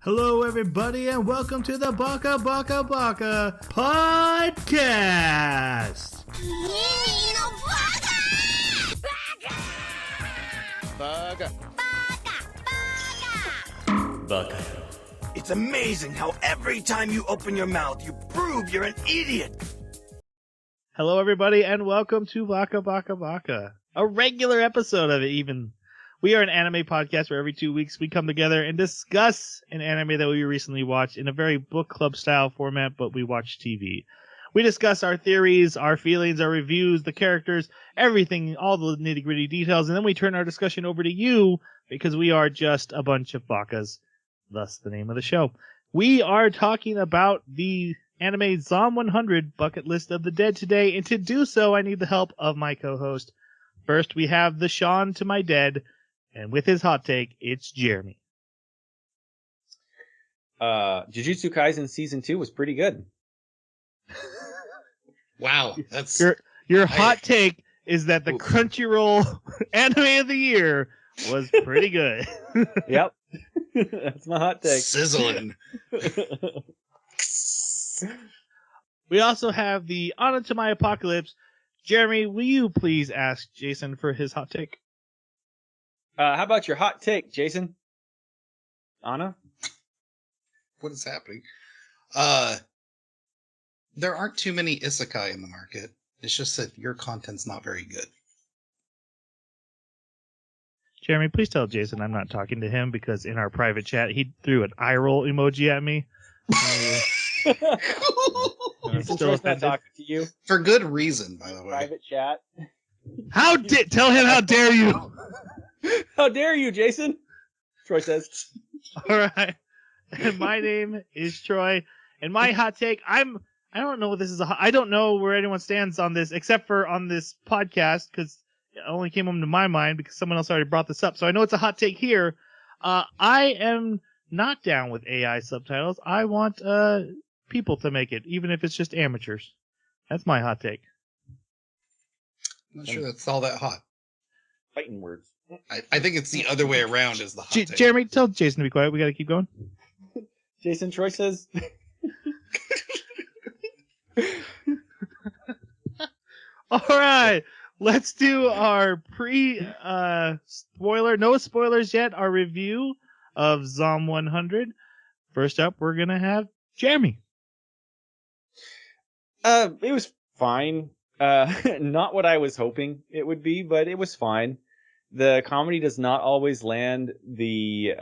Hello, everybody, and welcome to the Baka podcast. Baka. It's amazing how every time you open your mouth, you prove you're an idiot. Hello, everybody, and welcome to Baka. A regular episode of it, even. We are an anime podcast where every 2 weeks we come together and discuss an anime that we recently watched in a very book club style format, but we watch TV. We discuss our theories, our feelings, our reviews, the characters, everything, all the nitty gritty details, and then we turn our discussion over to you because we are just a bunch of Bakas, thus the name of the show. We are talking about the anime Zom 100 Bucket List of the Dead today, and to do so, I need the help of my co-host. First, we have the Sean to my dead. And with his hot take, it's Jeremy. Jujutsu Kaisen Season 2 was pretty good. Wow, that's your hot take is that the Crunchyroll anime of the year was pretty good. Yep. That's my hot take. sizzling. We also have the Honor to My Apocalypse. Jeremy, will you please ask Jason for his hot take? How about your hot take, Jason? Anna? What is happening? There aren't too many isekai in the market. It's just that your content's not very good. Jeremy, please tell Jason I'm not talking to him because in our private chat, he threw an eye roll emoji at me. I'm still not talking to you. For good reason, by the way. Private chat. Tell him how dare you! How dare you, Jason? Troy says. All right. And my name is Troy. And my hot take, I don't know what this is. I don't know where anyone stands on this, except for on this podcast, because it only came home to my mind because someone else already brought this up. So I know it's a hot take here. I am not down with AI subtitles. I want people to make it, even if it's just amateurs. That's my hot take. I'm not sure that's all that hot. Fighting words. I think it's the other way around is the hot take. Jeremy, tell Jason to be quiet. We got to keep going. Jason, Troy says. All right. Let's do our spoiler. No spoilers yet. Our review of Zom 100. First up, we're going to have Jeremy. It was fine. Not what I was hoping it would be, but it was fine. The comedy does not always land. The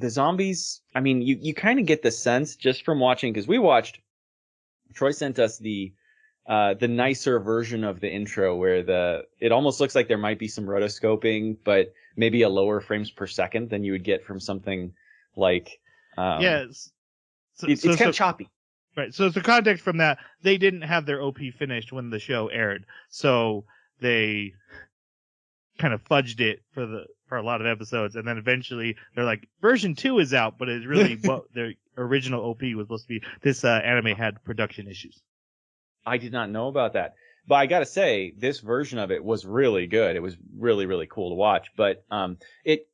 zombies, I mean, you kind of get the sense just from watching, because we watched, Troy sent us the nicer version of the intro where it almost looks like there might be some rotoscoping, but maybe a lower frames per second than you would get from something like, Yes. It's kind of choppy. Right. So the context from that, they didn't have their OP finished when the show aired. So they kind of fudged it for a lot of episodes, and then eventually they're like, version 2 is out, but it's really what their original OP was supposed to be. This anime had production issues. I did not know about that, but I gotta say, this version of it was really good. It was really, really cool to watch, but it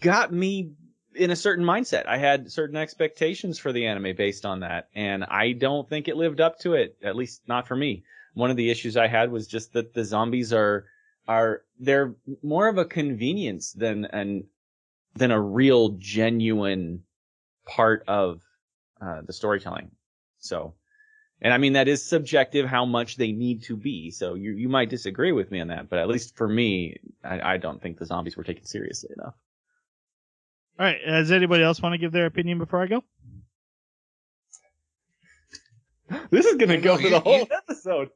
got me in a certain mindset. I had certain expectations for the anime based on that, and I don't think it lived up to it, at least not for me. One of the issues I had was just that the zombies they're more of a convenience than a real genuine part of the storytelling. So, and I mean, that is subjective how much they need to be. So you might disagree with me on that, but at least for me, I don't think the zombies were taken seriously enough. All right. Does anybody else want to give their opinion before I go? This is going to go for the whole episode.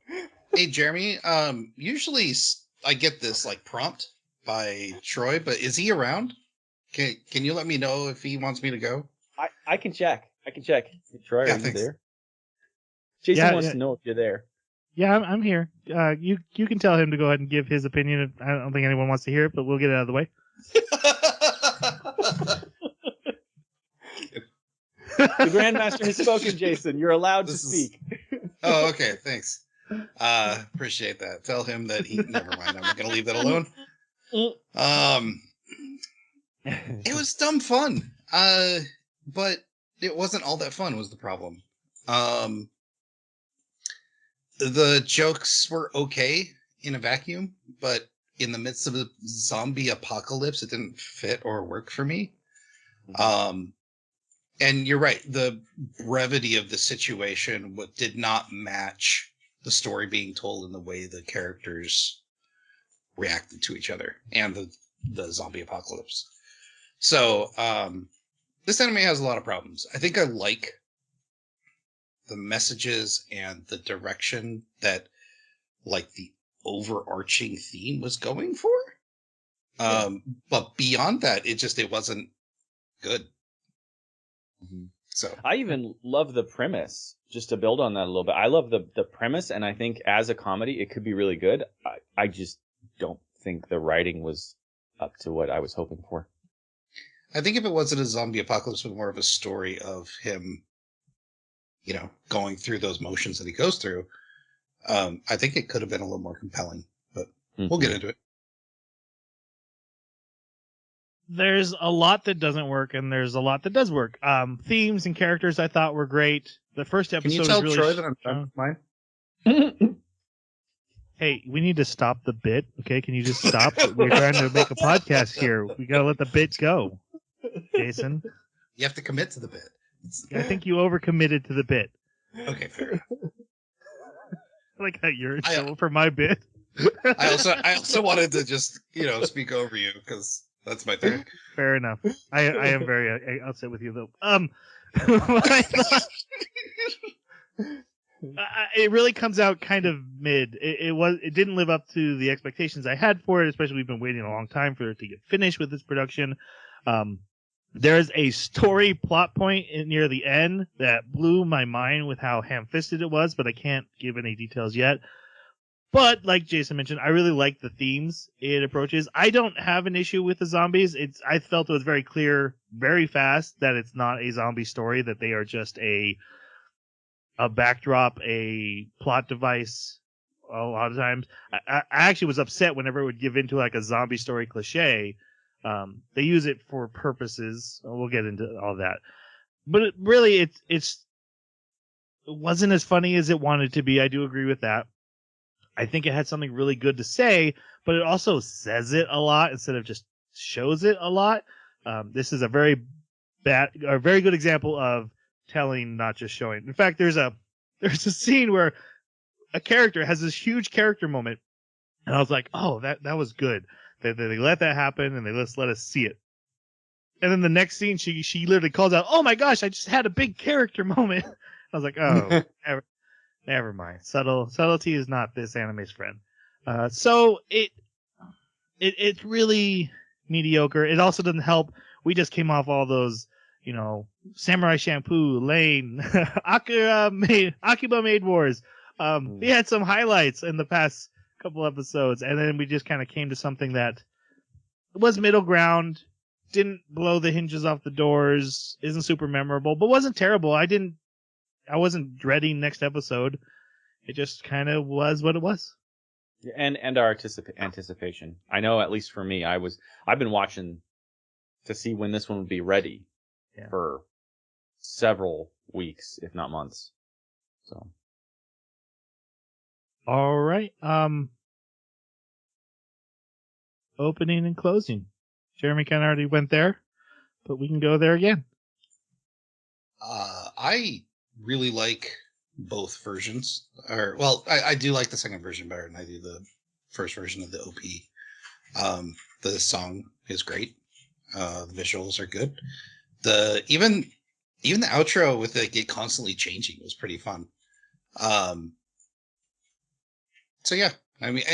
Hey, Jeremy, usually I get this like prompt by Troy, but is he around? Can you let me know if he wants me to go? I can check. Troy, Yeah, are you thanks. there? Jason wants to know if you're there. Yeah, I'm here. You can tell him to go ahead and give his opinion. I don't think anyone wants to hear it, but we'll get it out of the way. The Grandmaster has spoken, Jason. You're allowed to speak. Oh, okay. Thanks. Appreciate that. Tell him that never mind. I'm not going to leave that alone. It was dumb fun. But it wasn't all that fun was the problem. The jokes were okay in a vacuum, but in the midst of a zombie apocalypse, it didn't fit or work for me. And you're right, the brevity of the situation did not match the story being told in the way the characters reacted to each other and the zombie apocalypse. So, this anime has a lot of problems. I think I like the messages and the direction that, like, the overarching theme was going for. But beyond that, it wasn't good. So I even love the premise. Just to build on that a little bit, I love the premise, and I think as a comedy, it could be really good. I just don't think the writing was up to what I was hoping for. I think if it wasn't a zombie apocalypse, but more of a story of him, going through those motions that he goes through, I think it could have been a little more compelling. But we'll get into it. There's a lot that doesn't work, and there's a lot that does work. Themes and characters I thought were great. The first episode Can you tell was really Troy that I'm done with mine? Hey, we need to stop the bit, okay? Can you just stop? We're trying to make a podcast here. We gotta let the bit go, Jason. You have to commit to the bit. I think you overcommitted to the bit. Okay, fair enough. I like how you're in trouble for my bit. I also wanted to just speak over you because that's my thing. Fair enough. I am very upset with you though. It really comes out kind of mid. It didn't live up to the expectations I had for it, especially we've been waiting a long time for it to get finished with this production. There's a story plot point near the end that blew my mind with how ham-fisted it was, but I can't give any details yet. But like Jason mentioned, I really like the themes it approaches. I don't have an issue with the zombies. I felt it was very clear, very fast that it's not a zombie story, that they are just a backdrop, a plot device. A lot of times, I actually was upset whenever it would give into like a zombie story cliche. They use it for purposes. We'll get into all that, but it wasn't as funny as it wanted to be. I do agree with that. I think it had something really good to say, but it also says it a lot instead of just shows it a lot. This is a very good example of telling, not just showing. In fact, there's a scene where a character has this huge character moment, and I was like, oh, that was good. They let that happen, and they let us see it. And then the next scene, she literally calls out, "Oh my gosh, I just had a big character moment." I was like, oh, never mind. Subtlety is not this anime's friend. So it's really mediocre. It also doesn't help. We just came off all those, Samurai Shampoo, Lane, Akiba Maid Wars. We had some highlights in the past couple episodes, and then we just kind of came to something that was middle ground, didn't blow the hinges off the doors, isn't super memorable, but wasn't terrible. I wasn't dreading next episode. It just kind of was what it was. And our anticipation. I know, at least for me, I've been watching to see when this one would be ready for several weeks, if not months. So. All right. Opening and closing. Jeremy kind of already went there, but we can go there again. I really like both versions. I do like the second version better than I do the first version of the OP. The song is great. The visuals are good. Even the outro with it constantly changing was pretty fun. So yeah, I mean,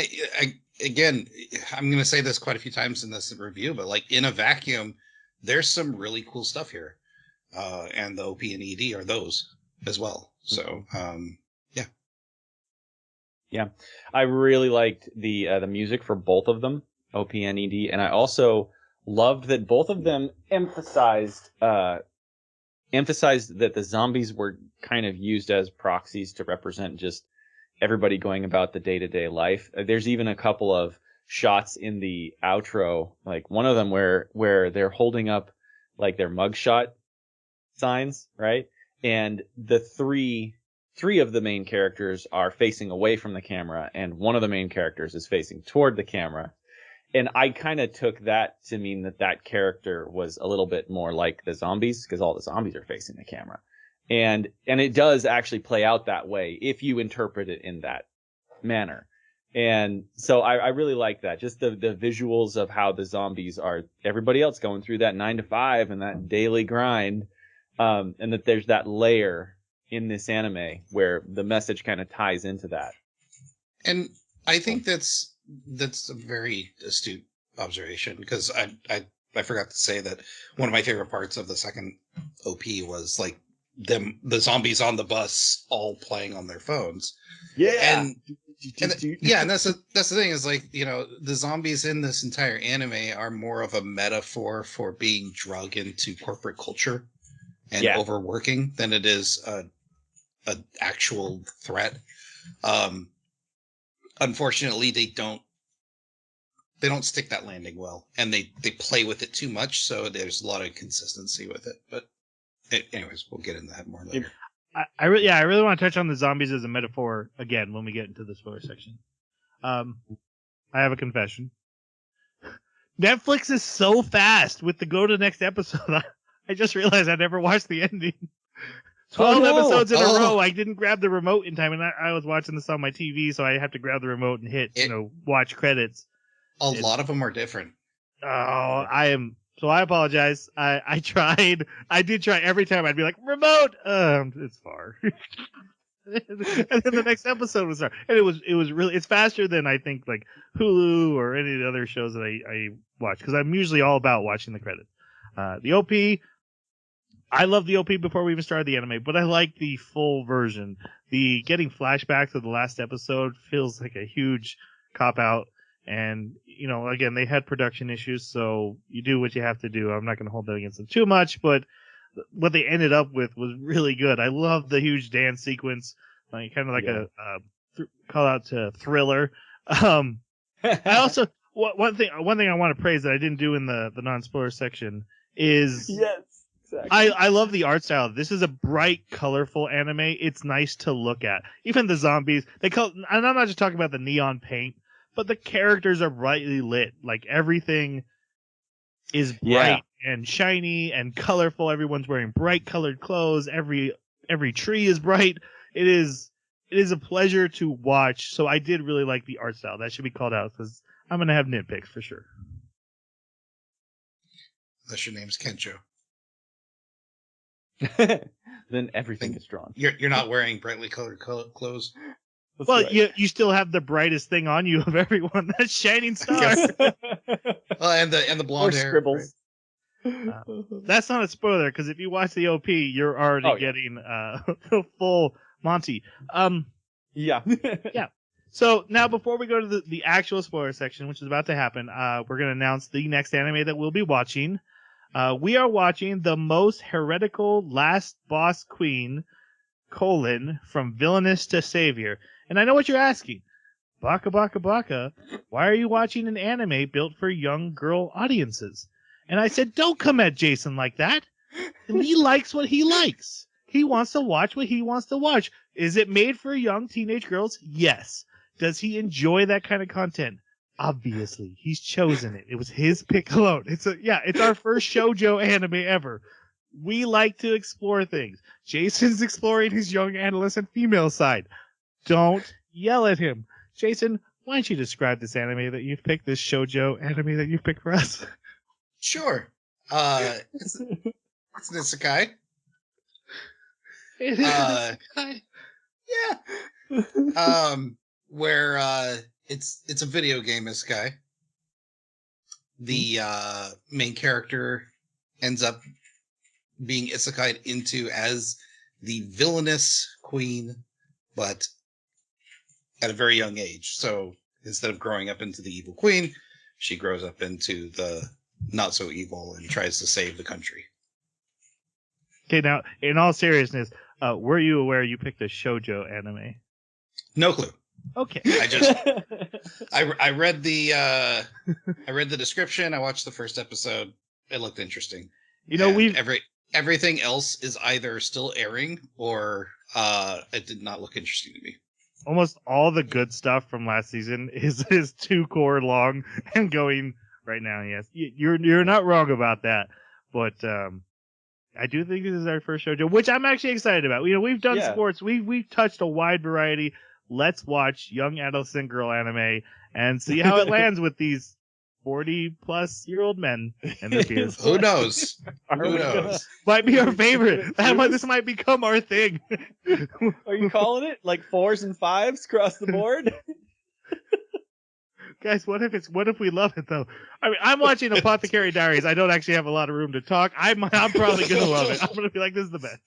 again, I'm going to say this quite a few times in this review, but like in a vacuum, there's some really cool stuff here. And the OP and ED are those as well. So, yeah. Yeah. I really liked the music for both of them, OP and ED. And I also loved that both of them emphasized that the zombies were kind of used as proxies to represent just everybody going about the day-to-day life. There's even a couple of shots in the outro, like one of them where they're holding up like their mugshot signs, right? And the three of the main characters are facing away from the camera, and one of the main characters is facing toward the camera. And I kind of took that to mean that character was a little bit more like the zombies, because all the zombies are facing the camera. And it does actually play out that way if you interpret it in that manner. And so I really like that. Just the visuals of how the zombies are everybody else going through that 9 to 5 and that daily grind. And that there's that layer in this anime where the message kind of ties into that. And I think that's a very astute observation, because I forgot to say that one of my favorite parts of the second OP was like the zombies on the bus all playing on their phones. Yeah. And that's the thing is, like, you know, the zombies in this entire anime are more of a metaphor for being drug into corporate culture and overworking than it is an actual threat. Unfortunately, they don't stick that landing well, and they play with it too much, so there's a lot of consistency with it. But anyways, we'll get into that more later. I really want to touch on the zombies as a metaphor again when we get into the spoiler section. I have a confession. Netflix is so fast with the go to the next episode. I just realized I never watched the ending. 12 episodes in a row. I didn't grab the remote in time, and I was watching this on my TV, so I have to grab the remote and hit, watch credits. A lot of them are different. Oh, so I apologize. I tried. I did try every time. I'd be like, remote! It's far. And then the next episode was there. And it was really, it's faster than I think like Hulu or any of the other shows that I watch, because I'm usually all about watching the credits. The OP, I love the OP before we even started the anime, but I like the full version. The getting flashbacks of the last episode feels like a huge cop out. And, you know, again, they had production issues, so you do what you have to do. I'm not going to hold that against them too much, but what they ended up with was really good. I love the huge dance sequence, kind of like a call out to Thriller. I also one thing I want to praise that I didn't do in the non-spoiler section is yes, exactly. I love the art style. This is a bright, colorful anime. It's nice to look at. Even the zombies, and I'm not just talking about the neon paint, but the characters are brightly lit. Like everything is bright and shiny and colorful. Everyone's wearing bright colored clothes. Every tree is bright. It is a pleasure to watch. So I did really like the art style. That should be called out, because I'm going to have nitpicks for sure. Unless your name's Kencho. Then everything is drawn. You're not wearing brightly colored clothes. That's well, right. you still have the brightest thing on you of everyone. That shining star. Well, and the blonde hair. Scribbles. That's not a spoiler, because if you watch the OP, you're already getting the full Monty. Yeah. Yeah. So now, before we go to the actual spoiler section, which is about to happen, we're going to announce the next anime that we'll be watching. We are watching The Most Heretical Last Boss Queen, from Villainess to Savior. And I know what you're asking. Baka Baka Baka, why are you watching an anime built for young girl audiences? And I said, don't come at Jason like that. He likes what he likes. He wants to watch what he wants to watch. Is it made for young teenage girls? Yes. Does he enjoy that kind of content? Obviously. He's chosen it. It was his pick alone. It's our first shoujo anime ever. We like to explore things. Jason's exploring his young adolescent female side. Don't yell at him. Jason, why don't you describe this anime that you've picked, this shoujo anime that you've picked for us? Sure. It's an isekai. It is an isekai. Yeah. Where it's a video game isekai. The main character ends up being isekai'd into as the villainous queen, but at a very young age. So instead of growing up into the evil queen, she grows up into the not so evil and tries to save the country. Okay, now, in all seriousness, were you aware you picked a shoujo anime? No clue. Okay. I read the description. I watched the first episode. It looked interesting. You know, And everything else is either still airing or it did not look interesting to me. almost all the good stuff from last season is 2 core long and going right now. Yes, you're not wrong about that, but I do think this is our first shoujo, which I'm actually excited about. You know, we've done sports, we've touched a wide variety. Let's watch young adolescent girl anime and see how it lands with these 40-plus-year-old men and their beards. Who knows? Who knows? Might be our favorite. This might become our thing. Are you calling it like 4s and 5s across the board? Guys, what if we love it though? I mean, I'm watching Apothecary Diaries. I don't actually have a lot of room to talk. I'm probably gonna love it. I'm gonna be like, this is the best.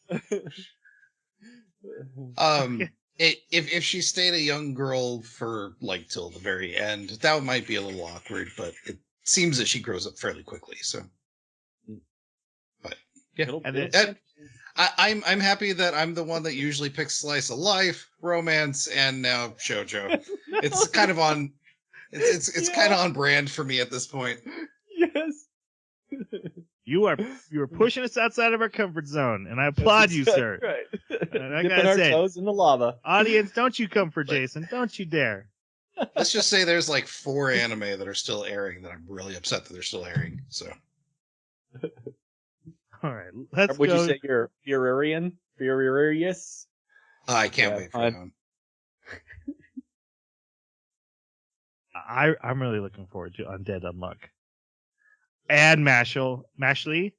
If she stayed a young girl for like till the very end, that might be a little awkward. But it seems that she grows up fairly quickly. So, but yeah, I'm happy that I'm the one that usually picks slice of life, romance, and now shoujo. It's kind of on. It's kind of on brand for me at this point. Yes. You are pushing us outside of our comfort zone, and I applaud you, sir. Right. And I Dipping gotta our say, toes in the lava. audience, don't you come for Jason. Don't you dare. Let's just say there's like 4 anime that are still airing that I'm really upset that they're still airing. So. All right, let's Would go. you say you're furious? I can't wait for that one. I'm really looking forward to Undead Unluck. And Mashley.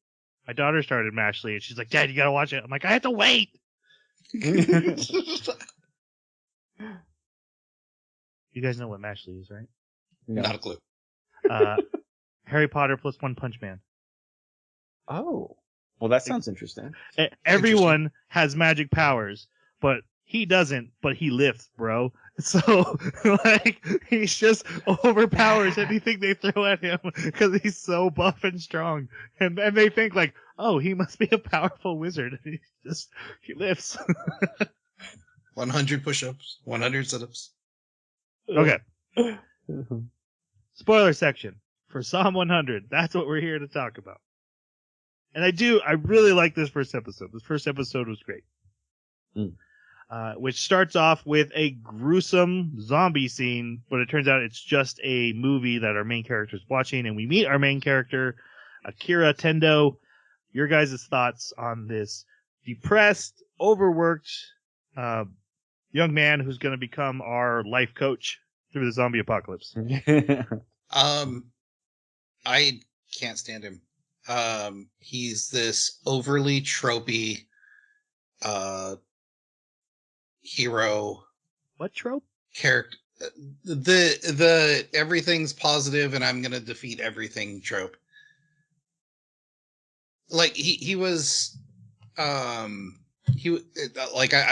My daughter started Mashley, and she's like, Dad, you gotta watch it. I'm like, I have to wait. You guys know what Mashley is, right? No. Not a clue. Harry Potter plus One Punch Man. Oh. Well, that sounds interesting. Everyone has magic powers, but he doesn't, but he lifts, bro. So, like, he's just overpowers anything they throw at him because he's so buff and strong. And they think, like, oh, he must be a powerful wizard. And he lifts. 100 push-ups, 100 sit-ups. Okay. Spoiler section for Psalm 100. That's what we're here to talk about. And I really like this first episode. This first episode was great. Which starts off with a gruesome zombie scene, but it turns out it's just a movie that our main character is watching, and we meet our main character, Akira Tendo. Your guys' thoughts on this depressed, overworked young man who's going to become our life coach through the zombie apocalypse? I can't stand him. He's this overly tropey hero. What trope? Character. The everything's positive and I'm gonna defeat everything trope. Like he was I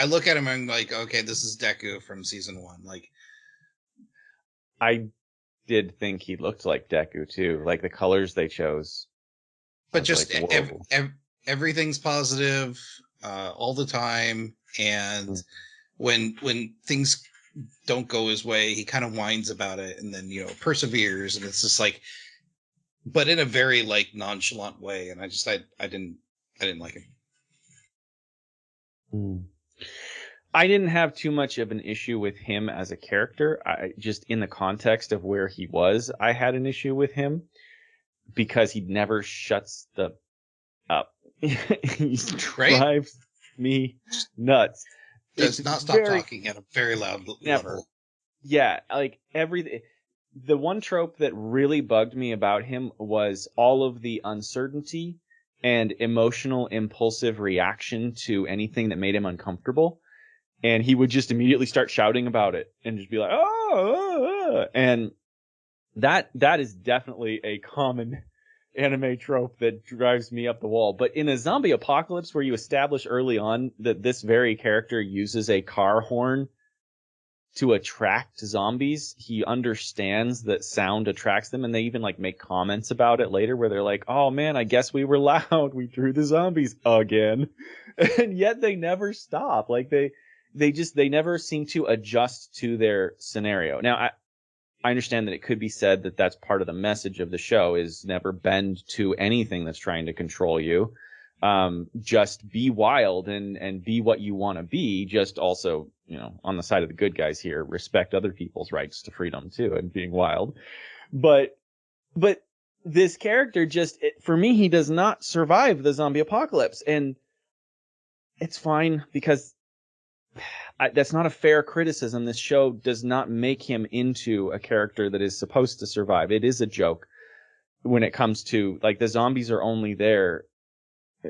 look at him and I'm like, okay, this is Deku from season 1. Like, I did think he looked like Deku too, like the colors they chose. But just like, everything's positive all the time, and when things don't go his way, he kind of whines about it, and then perseveres, and it's just like, but in a very like nonchalant way, and I didn't like him. I didn't have too much of an issue with him as a character. I just, in the context of where he was, I had an issue with him because he never shuts the up. He drives me nuts. Does not stop talking at a very loud level. Yeah, like the one trope that really bugged me about him was all of the uncertainty and emotional impulsive reaction to anything that made him uncomfortable. And he would just immediately start shouting about it and just be like, oh. And that is definitely a common anime trope that drives me up the wall. But in a zombie apocalypse where you establish early on that this very character uses a car horn to attract zombies, he understands that sound attracts them, and they even like make comments about it later where they're like, oh man, I guess we were loud, we drew the zombies again. And yet they never stop. Like they never seem to adjust to their scenario. Now, I understand that it could be said that that's part of the message of the show is never bend to anything that's trying to control you. Just be wild and be what you want to be. Just also, on the side of the good guys here, respect other people's rights to freedom too and being wild. But this character for me, he does not survive the zombie apocalypse, and it's fine because that's not a fair criticism. This show does not make him into a character that is supposed to survive. It is a joke when it comes to, like, the zombies are only there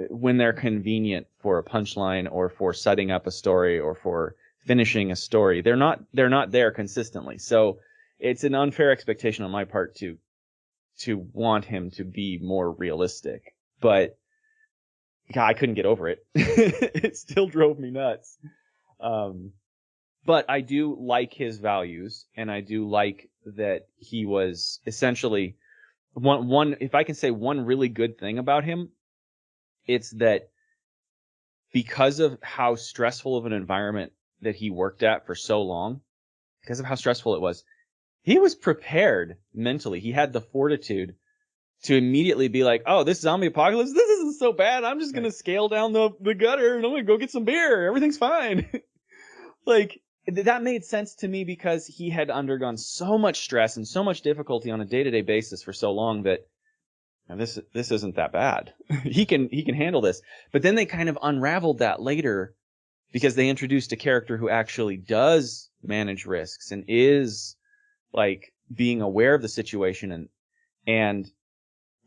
when they're convenient for a punchline or for setting up a story or for finishing a story. They're not there consistently. So it's an unfair expectation on my part to want him to be more realistic. But God, I couldn't get over it. It still drove me nuts. But I do like his values, and I do like that he was essentially one. If I can say one really good thing about him, it's that because of how stressful of an environment that he worked at for so long, because of how stressful it was, he was prepared mentally. He had the fortitude to immediately be like, oh, this zombie apocalypse, this isn't so bad. I'm just going to scale down the gutter and I'm going to go get some beer. Everything's fine. Like, that made sense to me because he had undergone so much stress and so much difficulty on a day-to-day basis for so long that this isn't that bad. he can handle this. But then they kind of unraveled that later because they introduced a character who actually does manage risks and is, like, being aware of the situation and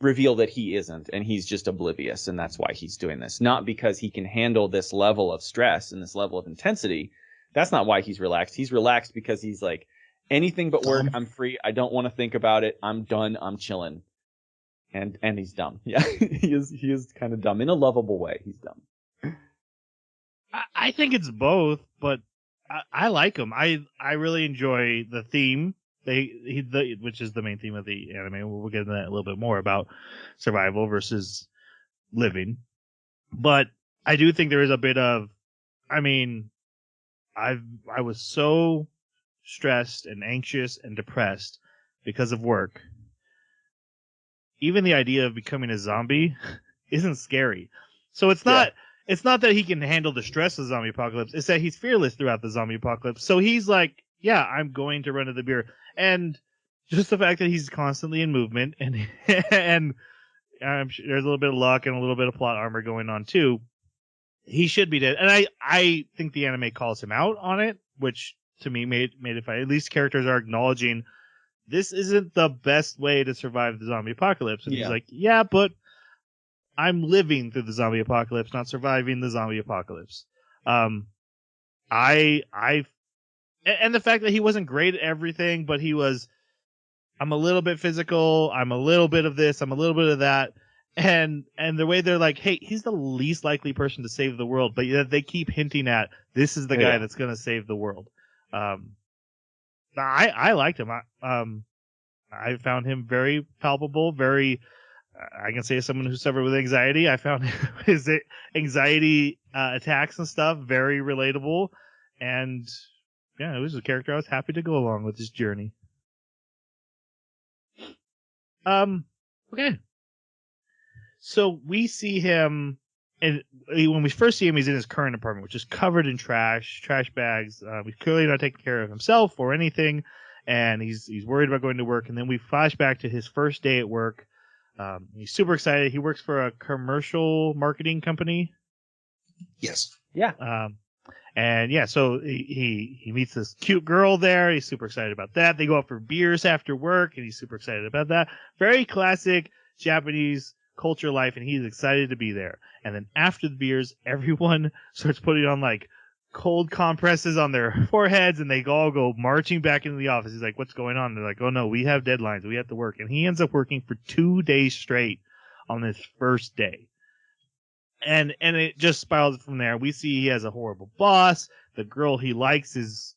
reveal that he isn't, and he's just oblivious, and that's why he's doing this. Not because he can handle this level of stress and this level of intensity. That's not why he's relaxed. He's relaxed because he's like, anything but work, I'm free. I don't want to think about it. I'm done. I'm chilling. And he's dumb. Yeah, he is kind of dumb in a lovable way. He's dumb. I think it's both, but I like him. I really enjoy the theme. Which is the main theme of the anime. We'll get into that a little bit more about survival versus living. But I do think there is a bit of, I was so stressed and anxious and depressed because of work. Even the idea of becoming a zombie isn't scary. So it's not that he can handle the stress of the zombie apocalypse. It's that he's fearless throughout the zombie apocalypse. So he's like, yeah, I'm going to run to the beer. And just the fact that he's constantly in movement and I'm sure there's a little bit of luck and a little bit of plot armor going on too. He should be dead. And I think the anime calls him out on it, which to me made it fine. At least characters are acknowledging this isn't the best way to survive the zombie apocalypse. And he's like, yeah, but I'm living through the zombie apocalypse, not surviving the zombie apocalypse. And the fact that he wasn't great at everything, but he was, I'm a little bit physical, I'm a little bit of this, I'm a little bit of that. And the way they're like, hey, he's the least likely person to save the world, but yet they keep hinting at this is the guy that's going to save the world. I liked him. I found him very palpable, very, I can say as someone who suffered with anxiety, I found his anxiety attacks and stuff very relatable. And yeah, it was a character I was happy to go along with his journey. Okay. So we see him, and when we first see him, he's in his current apartment, which is covered in trash bags. He's clearly not taking care of himself or anything, and he's worried about going to work. And then we flash back to his first day at work. He's super excited. He works for a commercial marketing company. Yes. Yeah. And yeah, so he meets this cute girl there. He's super excited about that. They go out for beers after work, and he's super excited about that. Very classic Japanese culture life, and he's excited to be there. And then after the beers, everyone starts putting on like cold compresses on their foreheads, and they all go marching back into the office. He's like, what's going on? They're like, oh no, we have deadlines. We have to work. And he ends up working for 2 days straight on this first day. And it just spirals from there. We see he has a horrible boss. The girl he likes is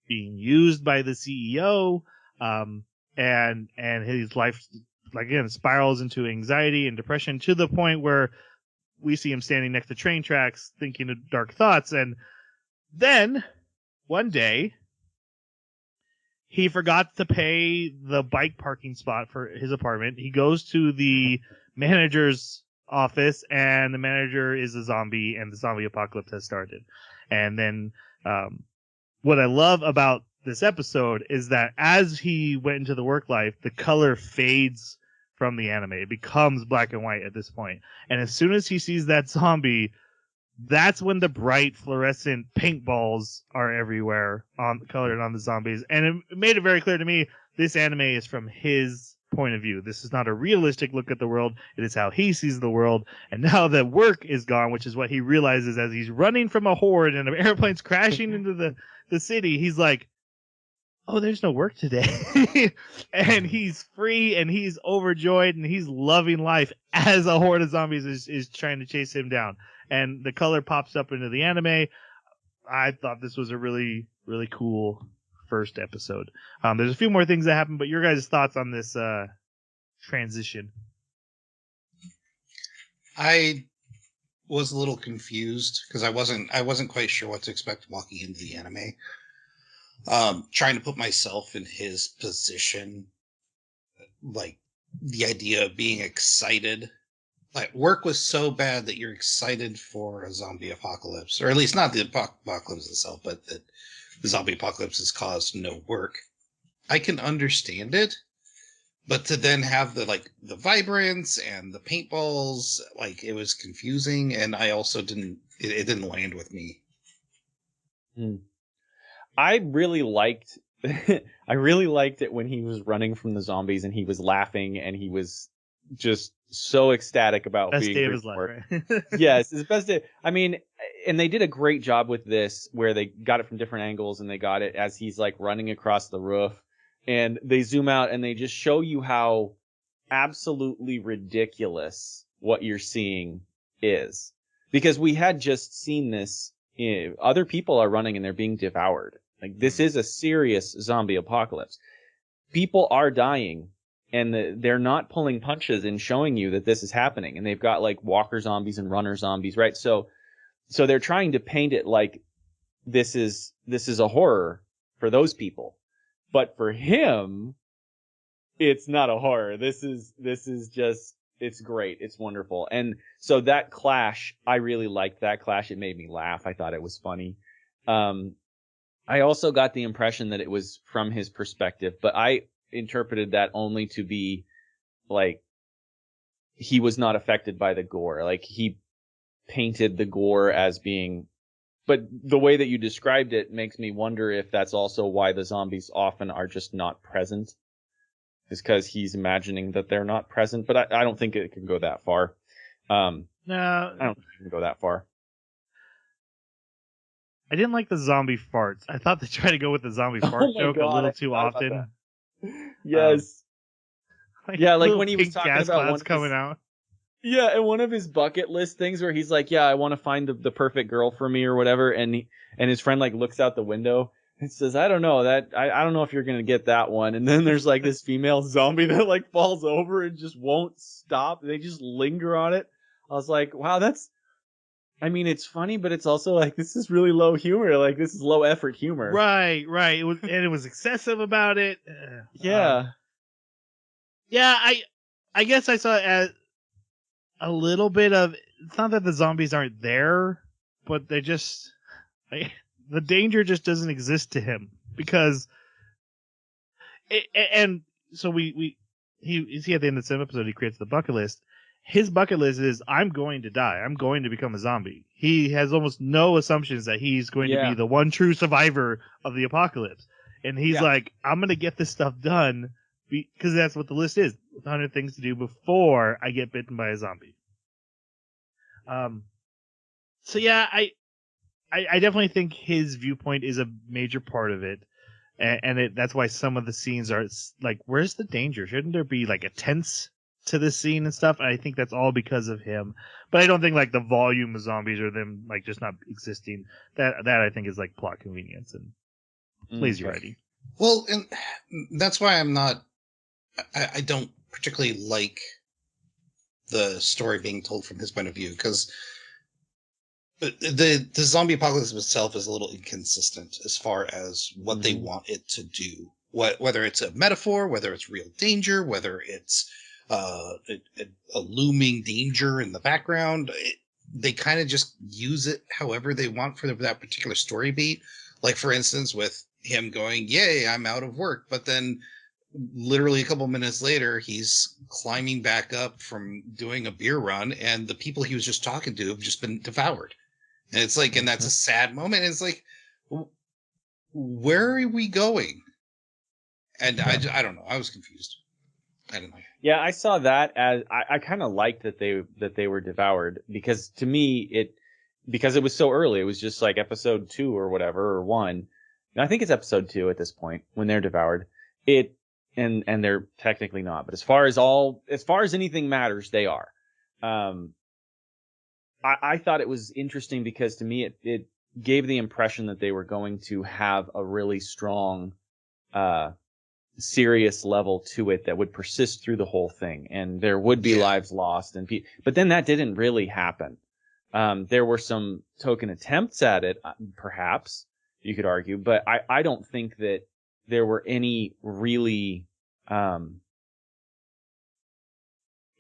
being used by the CEO. And his life, like, again, spirals into anxiety and depression to the point where we see him standing next to train tracks thinking of dark thoughts. And then one day he forgot to pay the bike parking spot for his apartment. He goes to the manager's office, and the manager is a zombie, and the zombie apocalypse has started. And then what I love about this episode is that as he went into the work life, the color fades from the anime. It becomes black and white at this point. And as soon as he sees that zombie, that's when the bright fluorescent paintballs are everywhere colored on the zombies. And it made it very clear to me this anime is from his point of view. This is not a realistic look at the world. It is how he sees the world. And now that work is gone, which is what he realizes as he's running from a horde and an airplane's crashing into the city, he's like, oh, there's no work today. And he's free and he's overjoyed and he's loving life as a horde of zombies is trying to chase him down. And the color pops up into the anime. I thought this was a really, really cool first episode. There's a few more things that happen, but your guys' thoughts on this transition? I was a little confused because I wasn't quite sure what to expect walking into the anime. Trying to put myself in his position, like the idea of being excited. Like, work was so bad that you're excited for a zombie apocalypse, or at least not the apocalypse itself, but that the zombie apocalypse has caused no work. I can understand it, but to then have the vibrance and the paintballs, like, it was confusing, and I also it didn't land with me. I really liked it when he was running from the zombies and he was laughing and he was just so ecstatic about best being day of his life, right? Yes, it's the best day. I mean, and they did a great job with this where they got it from different angles and they got it as he's like running across the roof and they zoom out and they just show you how absolutely ridiculous what you're seeing is. Because we had just seen this, other people are running and they're being devoured. Like, this is a serious zombie apocalypse. People are dying, and they're not pulling punches and showing you that this is happening. And they've got like walker zombies and runner zombies, right? So they're trying to paint it like this is a horror for those people, but for him, it's not a horror. This is just, it's great. It's wonderful. And so that clash, I really liked that clash. It made me laugh. I thought it was funny. I also got the impression that it was from his perspective, but I interpreted that only to be like he was not affected by the gore. Like, he painted the gore as being, but the way that you described it makes me wonder if that's also why the zombies often are just not present, is because he's imagining that they're not present. But I don't think it can go that far. No, I don't think it can go that far. I didn't like the zombie farts. I thought they tried to go with the zombie fart joke a little too often. Yes. Like when he was talking gas about clouds coming out. Yeah, and one of his bucket list things where he's like, yeah, I want to find the perfect girl for me or whatever, and his friend like looks out the window and says, I don't know that I don't know if you're gonna get that one. And then there's like this female zombie that like falls over and just won't stop. They just linger on it. I was like, wow, I mean, it's funny, but it's also like, this is really low humor. Like, this is low effort humor. Right. It was excessive about it. Yeah. I guess I saw it as a little bit of, it's not that the zombies aren't there, but they just, the danger just doesn't exist to him because, and so he at the end of the same episode, he creates the bucket list. His bucket list is, I'm going to die. I'm going to become a zombie. He has almost no assumptions that he's going to be the one true survivor of the apocalypse. And he's like, I'm going to get this stuff done because that's what the list is. 100 things to do before I get bitten by a zombie. So yeah, I definitely think his viewpoint is a major part of it. And that's why some of the scenes are like, where's the danger? Shouldn't there be like a tense to this scene and stuff? And I think that's all because of him. But I don't think like the volume of zombies or them like just not existing, that I think is like plot convenience and lazy writing. Well, and that's why I don't particularly like the story being told from his point of view, because the zombie apocalypse itself is a little inconsistent as far as what they want it to do. whether it's a metaphor, whether it's real danger, whether it's a looming danger in the background. They kind of just use it however they want for that particular story beat. Like, for instance, with him going, yay, I'm out of work. But then literally a couple minutes later, he's climbing back up from doing a beer run, and the people he was just talking to have just been devoured. And it's like, and that's a sad moment. It's like, where are we going? And I don't know. I was confused. I don't know. Yeah, I saw that as I kind of liked that they were devoured, because to me because it was so early, it was just like episode 2 or whatever, or 1. And I think it's episode 2 at this point when they're devoured. And they're technically not, but as far as anything matters, they are. I thought it was interesting because to me it gave the impression that they were going to have a really strong serious level to it that would persist through the whole thing, and there would be lives lost, but then that didn't really happen. There were some token attempts at it, perhaps you could argue, but I don't think that there were any really I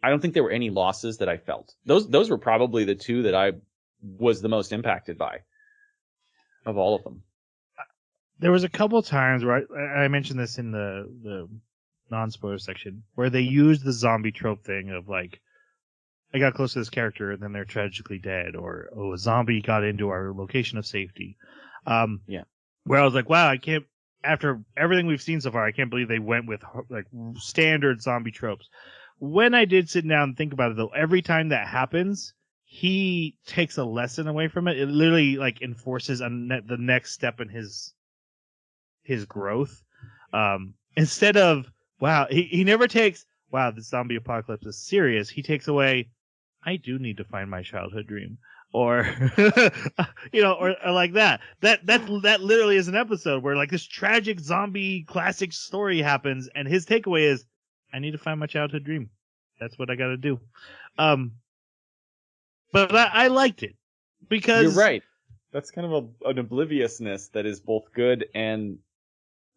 don't think there were any losses that I felt. Those were probably the 2 that I was the most impacted by of all of them. There was a couple times where I mentioned this in the non-spoiler section, where they used the zombie trope thing of like, I got close to this character and then they're tragically dead, or a zombie got into our location of safety. Where I was like, wow, after everything we've seen so far, I can't believe they went with like standard zombie tropes. When I did sit down and think about it, though, every time that happens, he takes a lesson away from it. It literally like enforces the next step in his growth. Instead of, wow, he never takes, wow, the zombie apocalypse is serious. He takes away, I do need to find my childhood dream. Or, or like that. That literally is an episode where like this tragic zombie classic story happens, and his takeaway is, I need to find my childhood dream. That's what I got to do. But I liked it because you're right. That's kind of an obliviousness that is both good and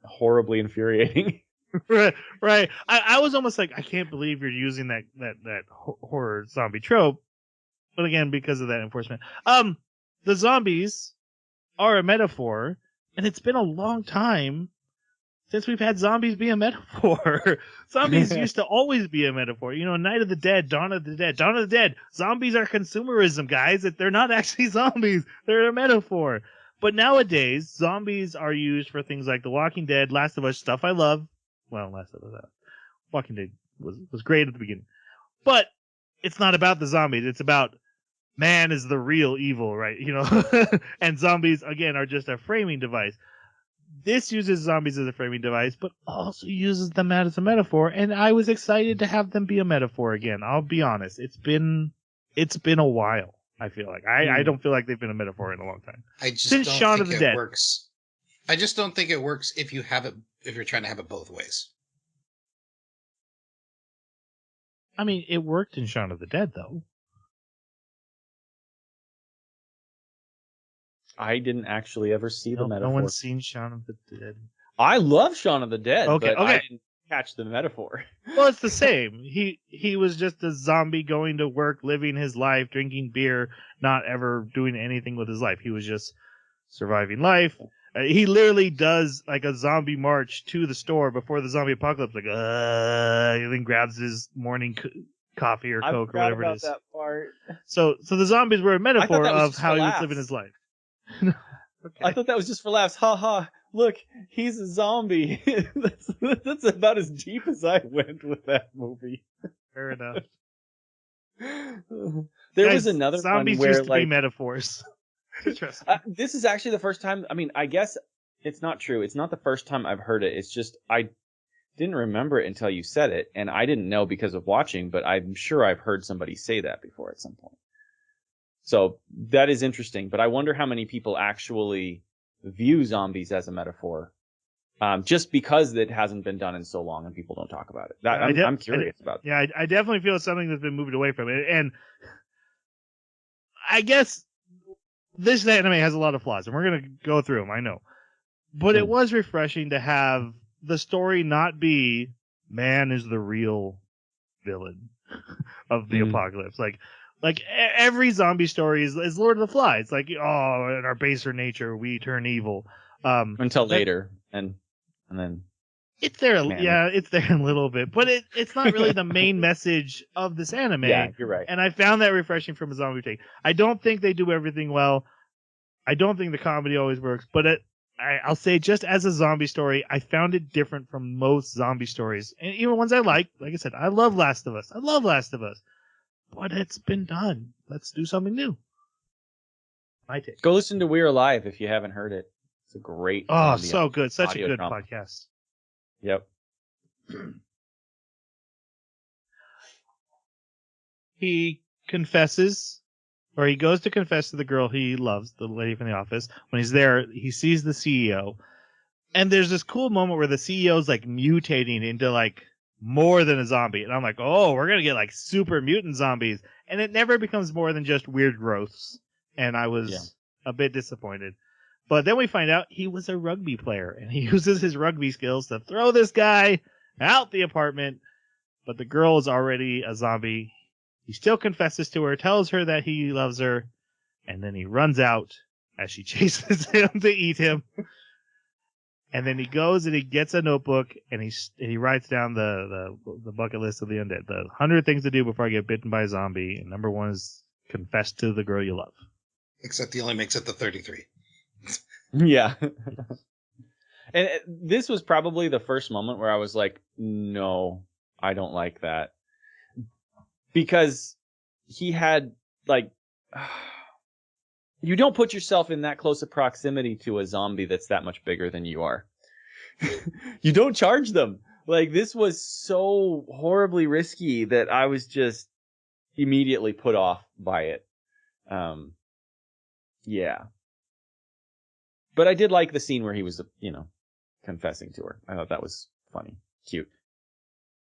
horribly infuriating. Right. I was almost like, I can't believe you're using that horror zombie trope. But again, because of that enforcement. The zombies are a metaphor, and it's been a long time since we've had zombies be a metaphor. Zombies used to always be a metaphor. Night of the Dead, Dawn of the Dead. Dawn of the Dead. Zombies are consumerism, guys. They're not actually zombies. They're a metaphor. But nowadays, zombies are used for things like The Walking Dead, Last of Us, stuff I love. Well, Last of Us, Walking Dead was great at the beginning. But it's not about the zombies. It's about man is the real evil, right? And zombies, again, are just a framing device. This uses zombies as a framing device, but also uses them as a metaphor. And I was excited to have them be a metaphor again. I'll be honest. It's been a while. I feel like I don't feel like they've been a metaphor in a long time. I just Since don't Shaun think of the it Dead works. I just don't think it works if you're trying to have it both ways. I mean, it worked in Shaun of the Dead, though. I didn't actually ever see the metaphor. No one's seen Shaun of the Dead. I love Shaun of the Dead, okay. I didn't catch the metaphor. Well, it's the same. He was just a zombie going to work, living his life, drinking beer, not ever doing anything with his life. He was just surviving life. He literally does like a zombie march to the store before the zombie apocalypse, like and then grabs his morning coffee or Coke or whatever it is. That part. So the zombies were a metaphor of how he was laughs. living his life. Okay. I thought that was just for laughs. Ha ha! Look, he's a zombie. that's about as deep as I went with that movie. Fair enough. There was another zombies one where used to be metaphors. This is actually the first time. I mean, I guess it's not true. It's not the first time I've heard it. It's just I didn't remember it until you said it, and I didn't know because of watching. But I'm sure I've heard somebody say that before at some point. So that is interesting. But I wonder how many people actually view zombies as a metaphor, just because it hasn't been done in so long and people don't talk about it. I'm curious about that. Yeah, I definitely feel it's something that's been moved away from it, and I guess this anime has a lot of flaws, and we're gonna go through them. I know, but it was refreshing to have the story not be man is the real villain of the apocalypse. Like every zombie story is Lord of the Flies. Like, oh, in our baser nature, we turn evil. Until later, and then it's there. Man. Yeah, it's there a little bit, but it's not really the main message of this anime. Yeah, you're right. And I found that refreshing from a zombie take. I don't think they do everything well. I don't think the comedy always works, but I'll say just as a zombie story, I found it different from most zombie stories. And even ones I like I said, I love Last of Us. I love Last of Us. But it's been done. Let's do something new. My take. Go listen to We're Alive if you haven't heard it. It's a great. Oh, so good. Such a audio good drama. podcast. Yep. He confesses, or he goes to confess to the girl he loves, the lady from the office. When he's there, he sees the CEO. And there's this cool moment where the CEO is like mutating into like more than a zombie. And I'm like, oh, we're going to get like super mutant zombies. And it never becomes more than just weird growths. And I was a bit disappointed. But then we find out he was a rugby player and he uses his rugby skills to throw this guy out the apartment. But the girl is already a zombie. He still confesses to her, tells her that he loves her. And then he runs out as she chases him to eat him. And then he goes and he gets a notebook and he writes down the bucket list of the undead. The 100 things to do before I get bitten by a zombie. And number 1 is confess to the girl you love. Except he only makes it to 33. Yeah. And this was probably the first moment where I was like, no, I don't like that. Because he had, like, you don't put yourself in that close a proximity to a zombie that's that much bigger than you are. You don't charge them. Like, this was so horribly risky that I was just immediately put off by it. Yeah. But I did like the scene where he was, confessing to her. I thought that was funny. Cute.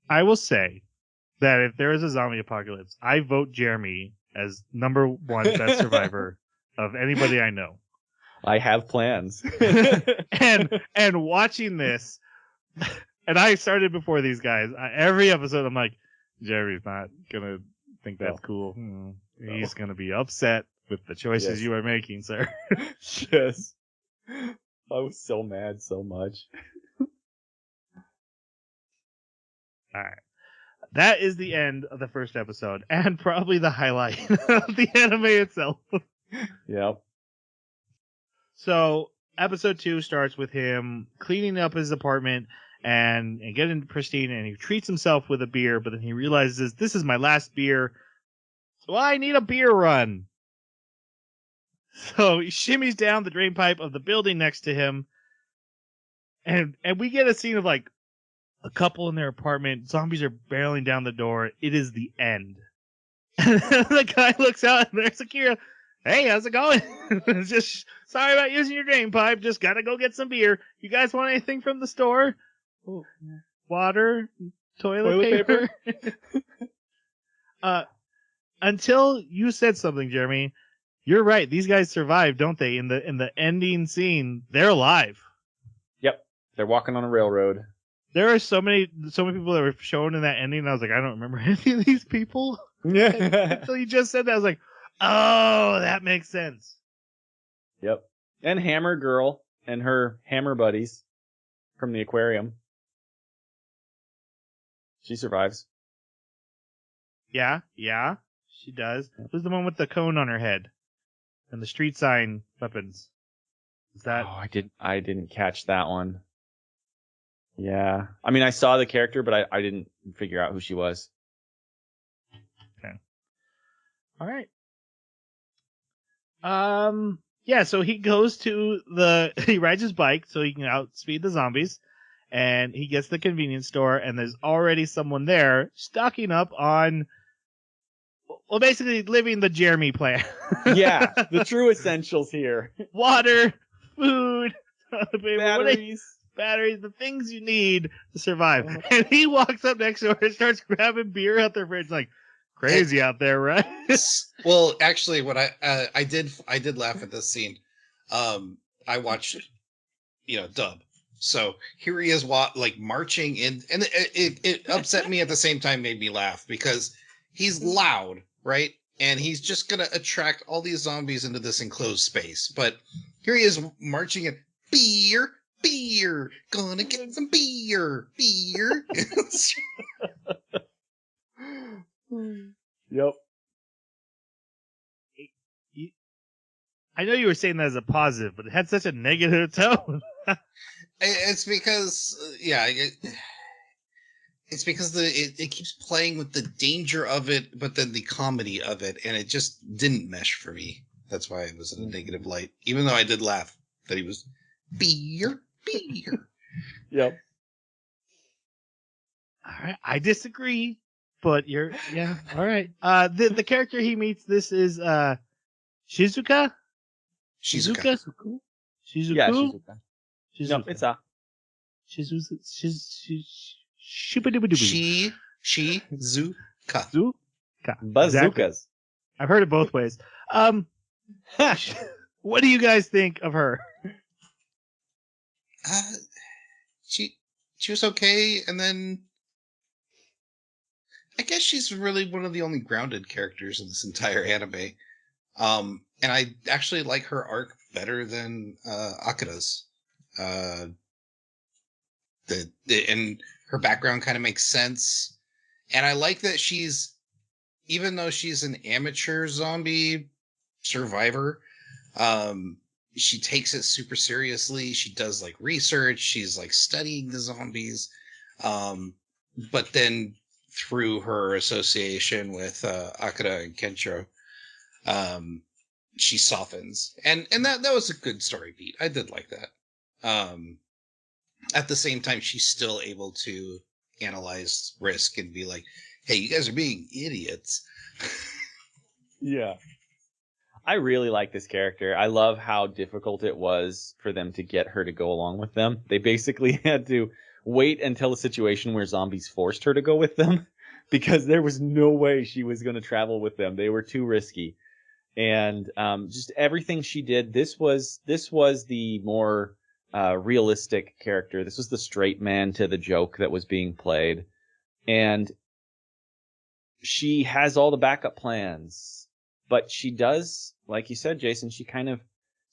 I will say that if there is a zombie apocalypse, I vote Jeremy as number 1 best survivor of anybody I know. I have plans. and watching this, and I started before these guys. Every episode, I'm like, Jeremy's not gonna think that's cool. He's gonna be upset with the choices you are making, sir. Yes. I was so mad so much. All right. That is the end of the first episode, and probably the highlight of the anime itself. Yep. So, episode 2 starts with him cleaning up his apartment and getting pristine, and he treats himself with a beer, but then he realizes, this is my last beer, so I need a beer run. So, he shimmies down the drain pipe of the building next to him, and we get a scene of, like, a couple in their apartment. Zombies are barreling down the door. It is the end. And the guy looks out, and there's Akira. Hey, how's it going? Just sorry about using your drain pipe. Just gotta go get some beer. You guys want anything from the store? Water, toilet paper. Until you said something, Jeremy. You're right. These guys survive, don't they? In the ending scene, they're alive. Yep, they're walking on a railroad. There are so many people that were shown in that ending. And I was like, I don't remember any of these people. Yeah. Until you just said that, I was like, oh, that makes sense. Yep. And Hammer Girl and her hammer buddies from the aquarium. She survives. Yeah, she does. Who's the one with the cone on her head and the street sign weapons? Is that? Oh, I didn't catch that one. Yeah. I mean, I saw the character, but I didn't figure out who she was. Okay. All right. Yeah, so he goes to he rides his bike so he can outspeed the zombies, and he gets to the convenience store, and there's already someone there stocking up on, well, basically living the Jeremy plan. Yeah, the true essentials here. Water, food, Batteries. the things you need to survive. And he walks up next door and starts grabbing beer out their fridge, like, crazy out there, right? Well, actually, what I did laugh at this scene. I watched, dub, So here he is, marching in, and it upset me at the same time, made me laugh because he's loud, right? And he's just gonna attract all these zombies into this enclosed space. But here he is marching in, beer, beer, gonna get some beer, beer. Yep. I know you were saying that as a positive, but it had such a negative tone. It's because, it's because it keeps playing with the danger of it, but then the comedy of it, and it just didn't mesh for me. That's why it was in a negative light, even though I did laugh that he was beer, beer. Yep. All right, I disagree, but all right. The character he meets, this is Shizuka. Shizuka. Shizuku. Yeah, Shizuka. Shizuka. No, it's a. Shizuka. Shizuka. Exactly. Bazookas. I've heard it both ways. What do you guys think of her? She was okay, and then I guess she's really one of the only grounded characters in this entire anime. And I actually like her arc better than Akira's. And her background kind of makes sense. And I like that even though she's an amateur zombie survivor, she takes it super seriously. She does like research. She's like studying the zombies. But then through her association with Akira and Kenshiro, she softens, and that was a good story beat. I did like that. At the same time, she's still able to analyze risk and be like, "Hey, you guys are being idiots." Yeah. I really like this character. I love how difficult it was for them to get her to go along with them. They basically had to wait until a situation where zombies forced her to go with them because there was no way she was going to travel with them. They were too risky. And just everything she did, this was the more realistic character. This was the straight man to the joke that was being played. And she has all the backup plans. But she does, like you said, Jason, she kind of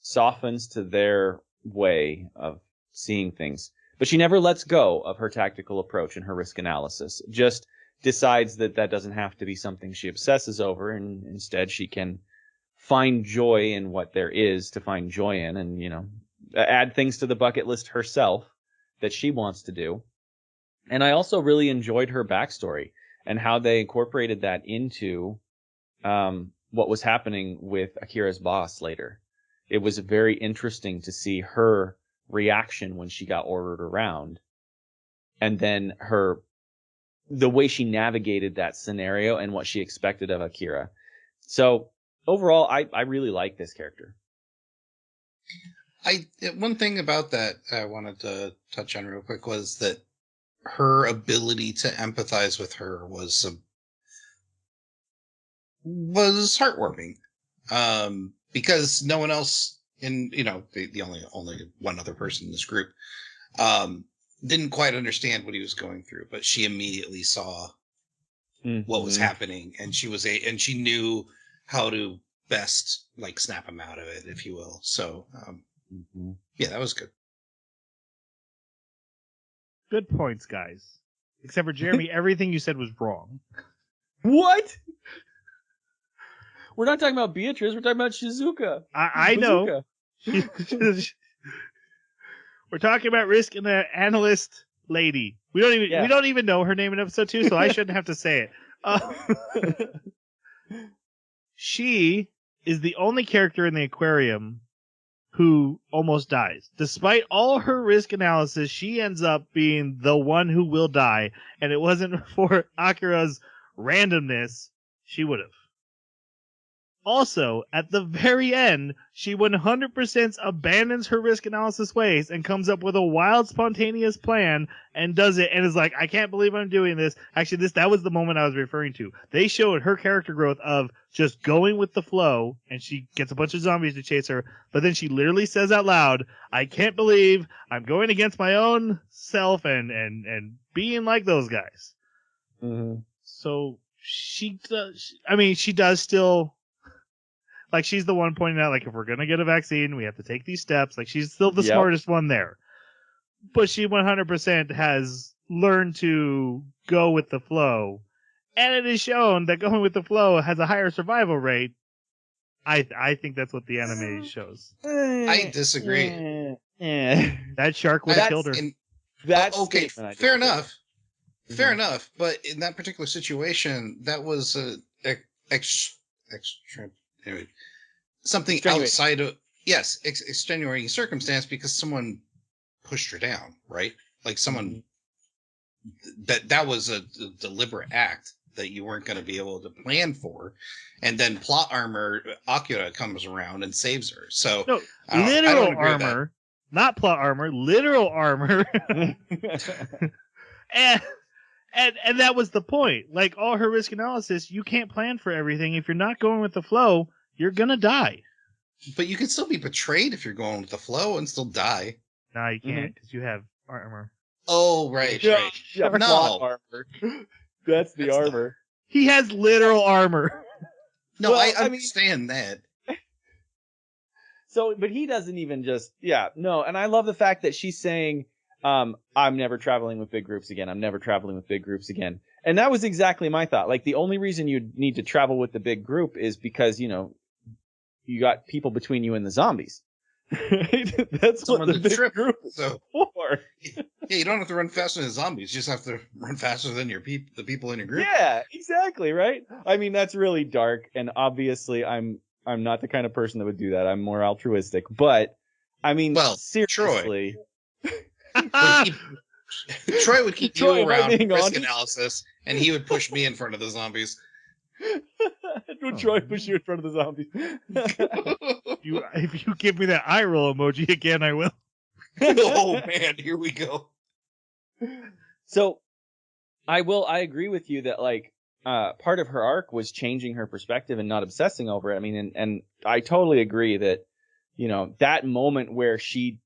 softens to their way of seeing things. But she never lets go of her tactical approach and her risk analysis. Just decides that doesn't have to be something she obsesses over, and instead she can find joy in what there is to find joy in, and, add things to the bucket list herself that she wants to do. And I also really enjoyed her backstory and how they incorporated that into what was happening with Akira's boss later. It was very interesting to see her reaction when she got ordered around, and then the way she navigated that scenario and what she expected of Akira. So overall, I really like this character. One thing about that I wanted to touch on real quick was that her ability to empathize with her was heartwarming, because no one else the only one other person in this group didn't quite understand what he was going through, but she immediately saw what was happening, and she knew how to best like snap him out of it, if you will. So yeah, that was good. Good points, guys. Except for Jeremy, everything you said was wrong. What? We're not talking about Beatrice. We're talking about Shizuka. I know. We're talking about Risk and the analyst lady. We don't even know her name in episode 2, so I shouldn't have to say it. She is the only character in the aquarium who almost dies. Despite all her risk analysis, she ends up being the one who will die, and it wasn't for Akira's randomness, she would have. Also, at the very end, she 100% abandons her risk analysis ways and comes up with a wild, spontaneous plan and does it and is like, I can't believe I'm doing this. Actually, that was the moment I was referring to. They showed her character growth of just going with the flow, and she gets a bunch of zombies to chase her, but then she literally says out loud, I can't believe I'm going against my own self and being like those guys. Mm-hmm. So she does still... Like, she's the one pointing out, like, if we're going to get a vaccine, we have to take these steps. Like, she's still the smartest one there. But she 100% has learned to go with the flow. And it is shown that going with the flow has a higher survival rate. I think that's what the anime shows. I disagree. That shark would have killed her. Okay, fair enough. Fair enough. But in that particular situation, that was anyway, something outside of extenuating circumstance because someone pushed her down, right? Like someone that was a deliberate act that you weren't going to be able to plan for, and then plot armor Akira comes around and saves her. So no, I don't agree armor, not plot armor, literal armor. And that was the point. Like, all her risk analysis, you can't plan for everything. If you're not going with the flow, you're gonna die. But you can still be betrayed if you're going with the flow and still die. No, you can't, because you have armor. Oh, right. Yeah, no. Armor. That's the armor. He has literal armor. No, well, I understand that. So, but he doesn't even just, and I love the fact that she's saying, I'm never traveling with big groups again. I'm never traveling with big groups again. And that was exactly my thought. Like, the only reason you need to travel with the big group is because, you got people between you and the zombies. That's what the big group is for. Yeah, you don't have to run faster than zombies. You just have to run faster than the people in your group. Yeah, exactly, right? I mean, that's really dark, and obviously I'm not the kind of person that would do that. I'm more altruistic. But, I mean, seriously... Troy would keep you around for risk analysis, and he would push me in front of the zombies. Would Troy push you in front of the zombies? If you give me that eye roll emoji again, I will. Oh man, here we go. So, I agree with you that like part of her arc was changing her perspective and not obsessing over it. I mean, and I totally agree that that moment where she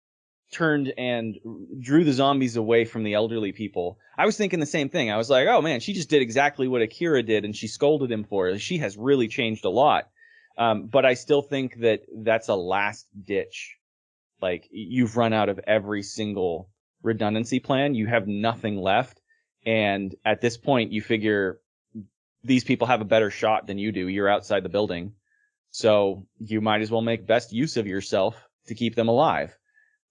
turned and drew the zombies away from the elderly people. I was thinking the same thing. I was like, oh man, she just did exactly what Akira did and she scolded him for it. She has really changed a lot. But I still think that that's a last ditch. Like, you've run out of every single redundancy plan. You have nothing left. And at this point, you figure these people have a better shot than you do. You're outside the building. So you might as well make best use of yourself to keep them alive.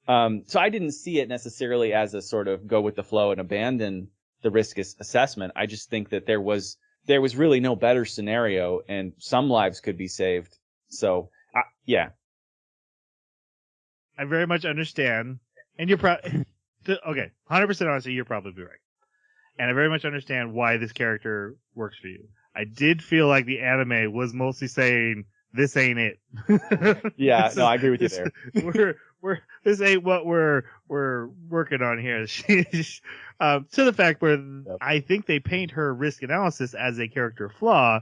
So I didn't see it necessarily as a sort of go with the flow and abandon the risk assessment. I just think that there was really no better scenario and some lives could be saved. So, yeah. I very much understand. And you're okay, 100% honestly, you're probably right. And I very much understand why this character works for you. I did feel like the anime was mostly saying, this ain't it. Yeah, I agree with you there. This ain't what we're working on here. To the fact where I think they paint her risk analysis as a character flaw,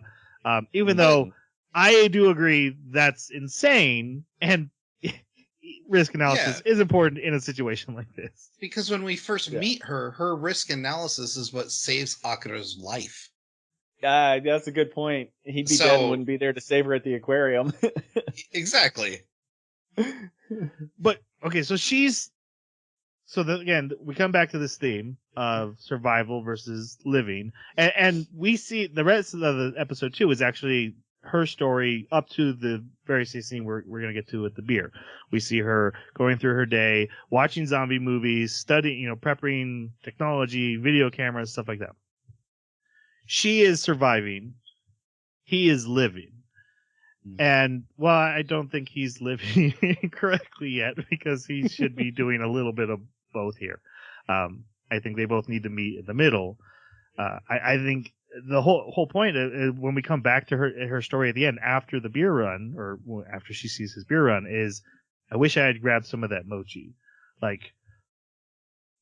even though I do agree that's insane, and risk analysis is important in a situation like this. Because when we first meet her, her risk analysis is what saves Akira's life. That's a good point. He'd be dead and wouldn't be there to save her at the aquarium. Exactly. But okay, so again, we come back to this theme of survival versus living, and we see the rest of the episode 2 is actually her story up to the very same scene we're going to get to with the beer. We see her going through her day, watching zombie movies, studying, prepping technology, video cameras, stuff like that. She is surviving. He is living. And, well, I don't think he's living correctly yet because he should be doing a little bit of both here. I think they both need to meet in the middle. I think the whole point when we come back to her story at the end after the beer run, or after she sees his beer run, is I wish I had grabbed some of that mochi. Like,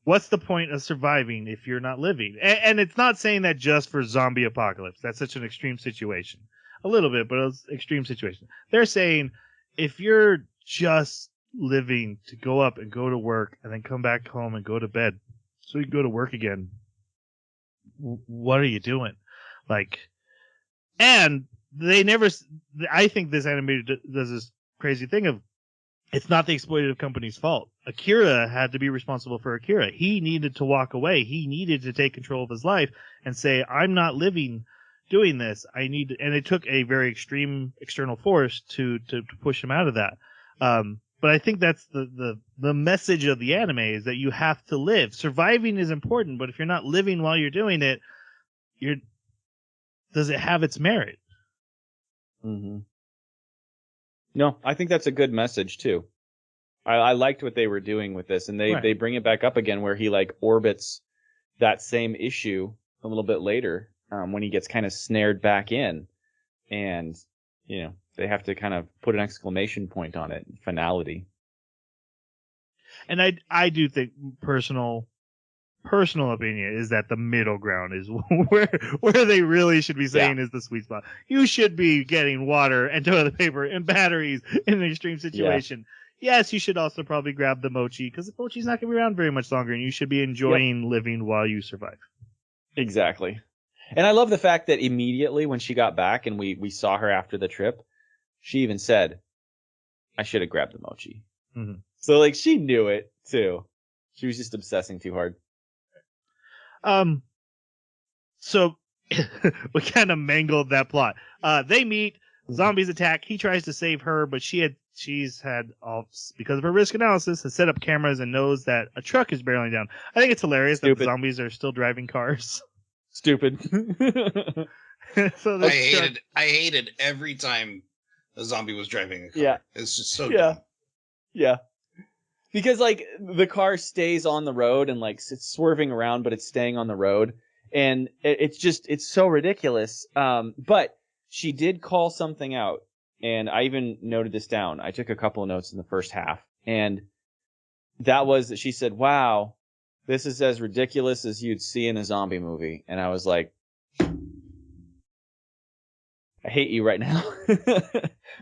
what's the point of surviving if you're not living? And it's not saying that just for zombie apocalypse. That's such an extreme situation. A little bit, but it's an extreme situation. They're saying if you're just living to go up and go to work and then come back home and go to bed so you can go to work again, what are you doing? Like, and they never, I think this animator does this crazy thing of, it's not the exploitative company's fault. Akira had to be responsible for Akira. He needed to walk away. He needed to take control of his life and say, I'm not living doing this. And it took a very extreme external force to push him out of that. But I think that's the message of the anime, is that you have to live. Surviving is important, but if you're not living while you're doing it, does it have its merit? Mm-hmm. No, I think that's a good message too. I liked what they were doing with this, and they bring it back up again where he like orbits that same issue a little bit later, when he gets kind of snared back in, and they have to kind of put an exclamation point on it, finality. And I do think personal opinion is that the middle ground is where they really should be saying is the sweet spot. You should be getting water and toilet paper and batteries in an extreme situation. Yeah. Yes, you should also probably grab the mochi, because the mochi's not going to be around very much longer, and you should be enjoying living while you survive. Exactly. And I love the fact that immediately when she got back and we saw her after the trip, she even said, I should have grabbed the mochi. Mm-hmm. So like she knew it too. She was just obsessing too hard. So we kind of mangled that plot. They meet, zombies attack. He tries to save her, but she's had because of her risk analysis, has set up cameras and knows that a truck is barreling down. I think it's hilarious that the zombies are still driving cars. Stupid. So I hated every time a zombie was driving a car. Yeah. It's just so dumb. Yeah. Because like the car stays on the road and like it's swerving around, but it's staying on the road, and it's so ridiculous. But she did call something out, and I even noted this down. I took a couple of notes in the first half, and that was that she said, "Wow, this is as ridiculous as you'd see in a zombie movie," and I was like, I hate you right now.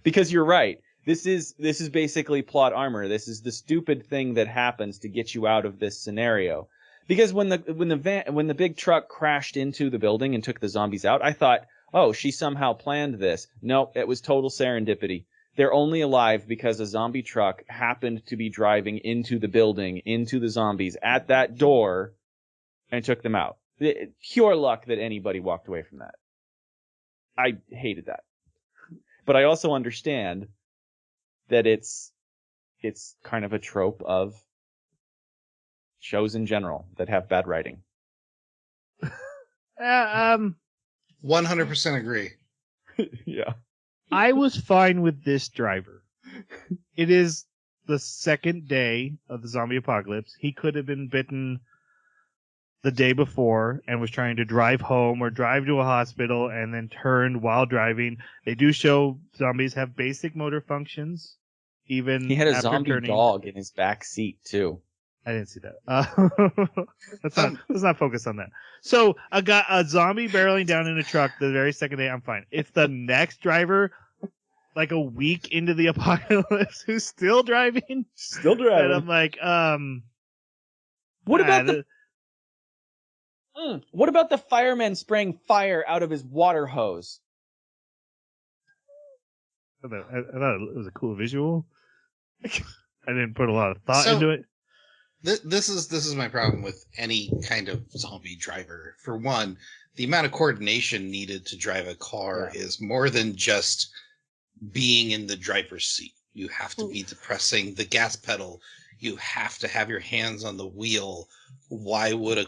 Because you're right. This is basically plot armor. This is the stupid thing that happens to get you out of this scenario. Because when the big truck crashed into the building and took the zombies out, I thought, oh, she somehow planned this. No, it was total serendipity. They're only alive because a zombie truck happened to be driving into the building, into the zombies at that door, and took them out. Pure luck that anybody walked away from that. I hated that. But I also understand that it's kind of a trope of shows in general that have bad writing. 100% agree. Yeah. I was fine with this driver. It is the second day of the zombie apocalypse. He could have been bitten the day before and was trying to drive home or drive to a hospital and then turned while driving. They do show zombies have basic motor functions. Even he had a after zombie turning. dog in his back seat too. I didn't see that. Let's not focus on that. So a zombie barreling down in a truck the very second day, I'm fine. It's the next driver, like a week into the apocalypse, who's still driving. And I'm like, what about the fireman spraying fire out of his water hose? I thought it was a cool visual. I didn't put a lot of thought into it. This is my problem with any kind of zombie driver. For one, the amount of coordination needed to drive a car is more than just being in the driver's seat. You have to be depressing the gas pedal. You have to have your hands on the wheel. Why would a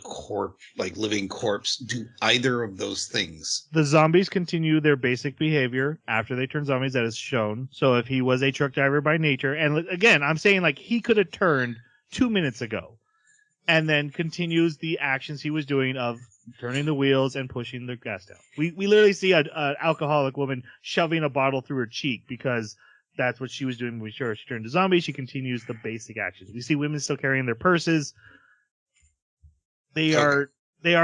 living corpse do either of those things? The zombies continue their basic behavior after they turn zombies, that is shown. So if he was a truck driver by nature, and again, I'm saying like he could have turned 2 minutes ago and then continues the actions he was doing of turning the wheels and pushing the gas down. We literally see an alcoholic woman shoving a bottle through her cheek because that's what she was doing when she turned to zombie. She continues the basic actions. We see women still carrying their purses. They are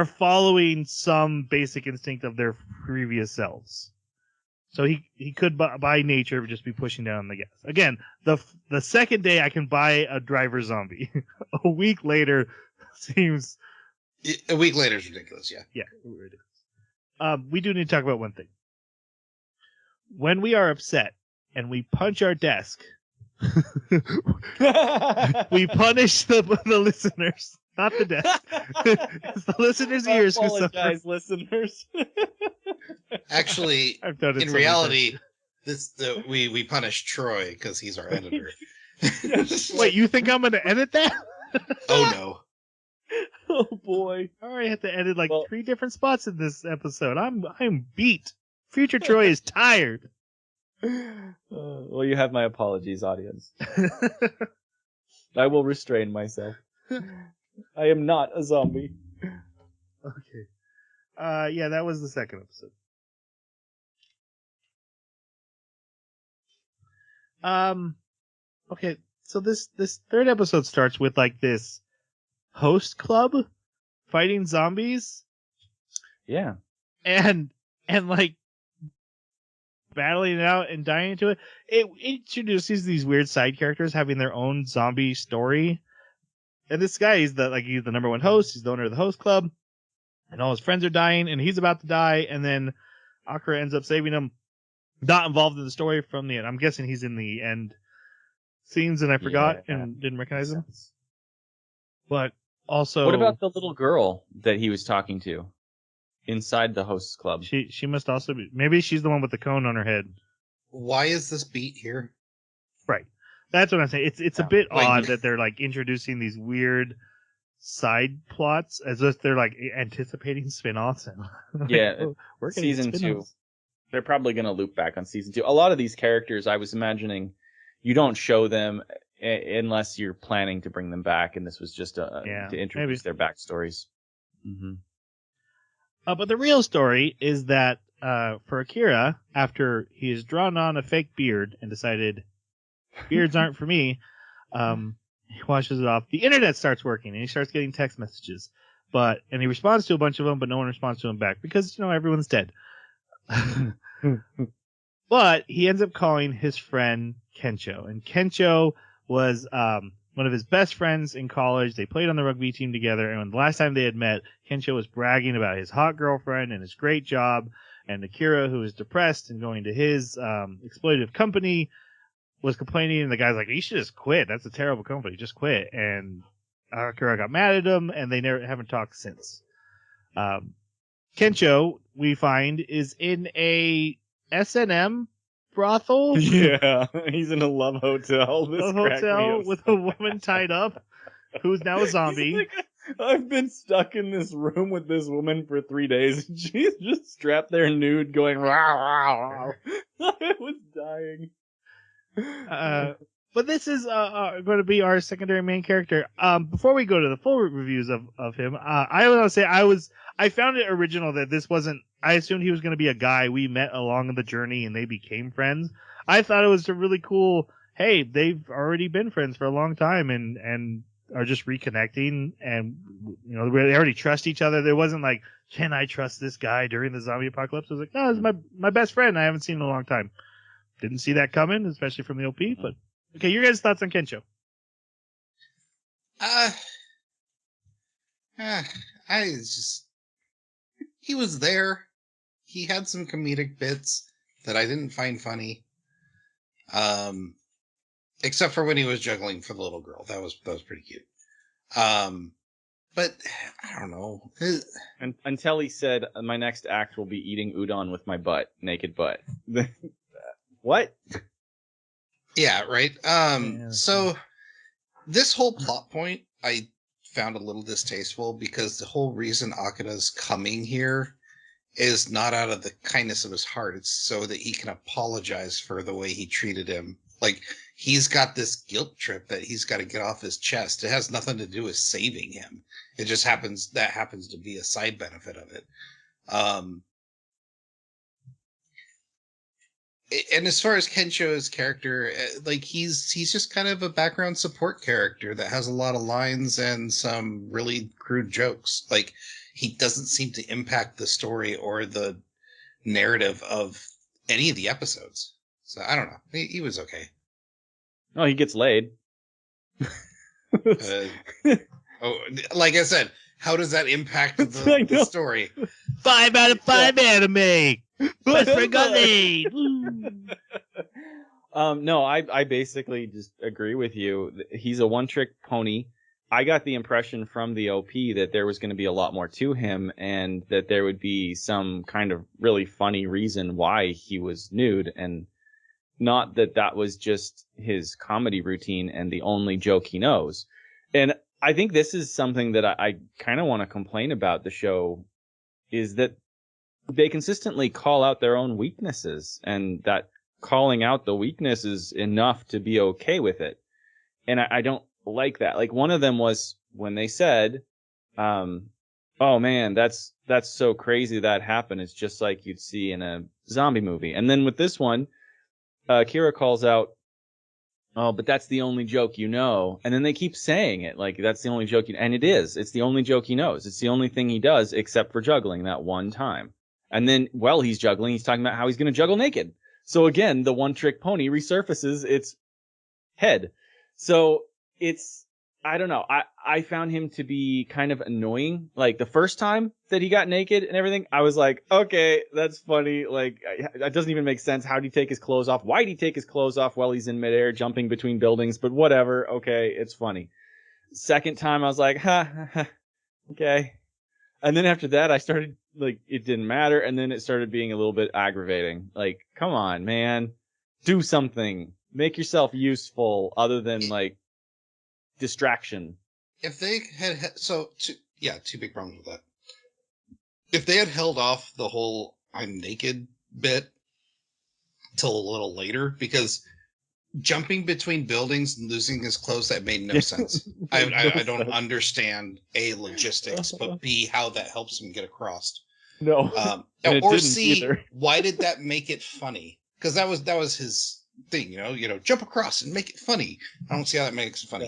following some basic instinct of their previous selves. So he could by nature just be pushing down the gas. Again, the second day I can buy a driver zombie. A week later seems. A week later is ridiculous. Yeah. Yeah, ridiculous. We do need to talk about one thing. When we are upset and we punch our desk, we punish the listeners, not the desk. It's the listeners' ears who suffer. Apologize, listeners. Actually, I've done it in so many reality, we punish Troy because he's our editor. times. Wait, you think I'm going to edit that? Oh no. Oh boy! I already have to edit like 3 different spots in this episode. I'm beat. Future Troy is tired. Well, you have my apologies, audience. I will restrain myself. I am not a zombie. Okay. Yeah, that was the second episode. Okay, so this third episode starts with like this host club fighting zombies. Yeah. And like battling it out and dying into it. It introduces these weird side characters having their own zombie story. And this guy, he's the number one host. He's the owner of the host club, and all his friends are dying, and he's about to die. And then Akira ends up saving him. Not involved in the story from the end. I'm guessing he's in the end scenes, and I forgot and didn't recognize him. But also, what about the little girl that he was talking to inside the hosts club? She must also be. Maybe she's the one with the cone on her head. Why is this beat here? Right. That's what I'm saying. It's a bit odd that they're like introducing these weird side plots as if they're like anticipating spin-offs. And like, yeah, we're getting season spin-offs. 2. They're probably going to loop back on season 2. A lot of these characters, I was imagining, you don't show them unless you're planning to bring them back, and this was just to introduce their backstories. Mm-hmm. But the real story is that for Akira, after he has drawn on a fake beard and decided beards aren't for me, he washes it off. The internet starts working, and he starts getting text messages. And he responds to a bunch of them, but no one responds to him back because everyone's dead. But he ends up calling his friend Kencho, and Kencho was one of his best friends in college. They played on the rugby team together, and when the last time they had met, Kencho was bragging about his hot girlfriend and his great job, and Akira, who was depressed and going to his exploitative company, was complaining, and the guy's like, "You should just quit. That's a terrible company. Just quit." And Akira got mad at him, and they haven't talked since. Kencho, we find, is in a S&M brothel. Yeah, he's in a love hotel. With a woman tied up who's now a zombie. Like, I've been stuck in this room with this woman for 3 days, and she's just strapped there nude going, rah, rah, rah. I was dying. But this is going to be our secondary main character. Before we go to the full reviews of him, I want to say I found it original that this wasn't. I assumed he was going to be a guy we met along the journey and they became friends. I thought it was a really cool. Hey, they've already been friends for a long time and are just reconnecting, and they already trust each other. There wasn't like, can I trust this guy during the zombie apocalypse? I was like, no, this is my best friend. I haven't seen in a long time. Didn't see that coming, especially from the OP, but. Okay, your guys' thoughts on Kencho? He was there. He had some comedic bits that I didn't find funny. Except for when he was juggling for the little girl. That was pretty cute. But I don't know. Until he said, my next act will be eating udon with my naked butt. What? Yeah, right. So this whole plot point I found a little distasteful because the whole reason Akira's coming here is not out of the kindness of his heart. It's so that he can apologize for the way he treated him. Like, he's got this guilt trip that he's got to get off his chest. It has nothing to do with saving him. It just happens to be a side benefit of it. And as far as Kensho's character, like he's just kind of a background support character that has a lot of lines and some really crude jokes. Like he doesn't seem to impact the story or the narrative of any of the episodes. So I don't know. He was okay. Oh, he gets laid. Like I said, how does that impact the story? 5 out of 5 anime. Best friend got laid. No, I basically just agree with you. He's a one-trick pony. I got the impression from the OP that there was going to be a lot more to him, and that there would be some kind of really funny reason why he was nude, and not that was just his comedy routine and the only joke he knows. And I think this is something that I kind of want to complain about the show, is that they consistently call out their own weaknesses, and that calling out the weakness is enough to be okay with it. And I don't like that. Like, one of them was when they said, oh man, that's so crazy that happened. It's just like you'd see in a zombie movie. And then with this one, Kira calls out, oh, but that's the only joke you know. And then they keep saying it, like, that's the only joke and it is. It's the only joke he knows. It's the only thing he does, except for juggling that one time. And then, while he's juggling, he's talking about how he's going to juggle naked. So again, the one-trick pony resurfaces its head. So it's, I don't know. I found him to be kind of annoying. Like, the first time that he got naked and everything, I was like, okay, that's funny. Like, that doesn't even make sense. How did he take his clothes off? Why did he take his clothes off while he's in midair jumping between buildings? But whatever. Okay, it's funny. Second time, I was like, okay. And then after that, I started, like, it didn't matter. And then it started being a little bit aggravating. Like, come on, man. Do something. Make yourself useful other than, like, distraction. If they had two big problems with that. If they had held off the whole I'm naked bit till a little later, because jumping between buildings and losing his clothes, that made no sense. I don't understand A, logistics, but B, how that helps him get across. No. Or C, either. Why did that make it funny? Because that was his thing, you know, jump across and make it funny. I don't see how that makes it funny.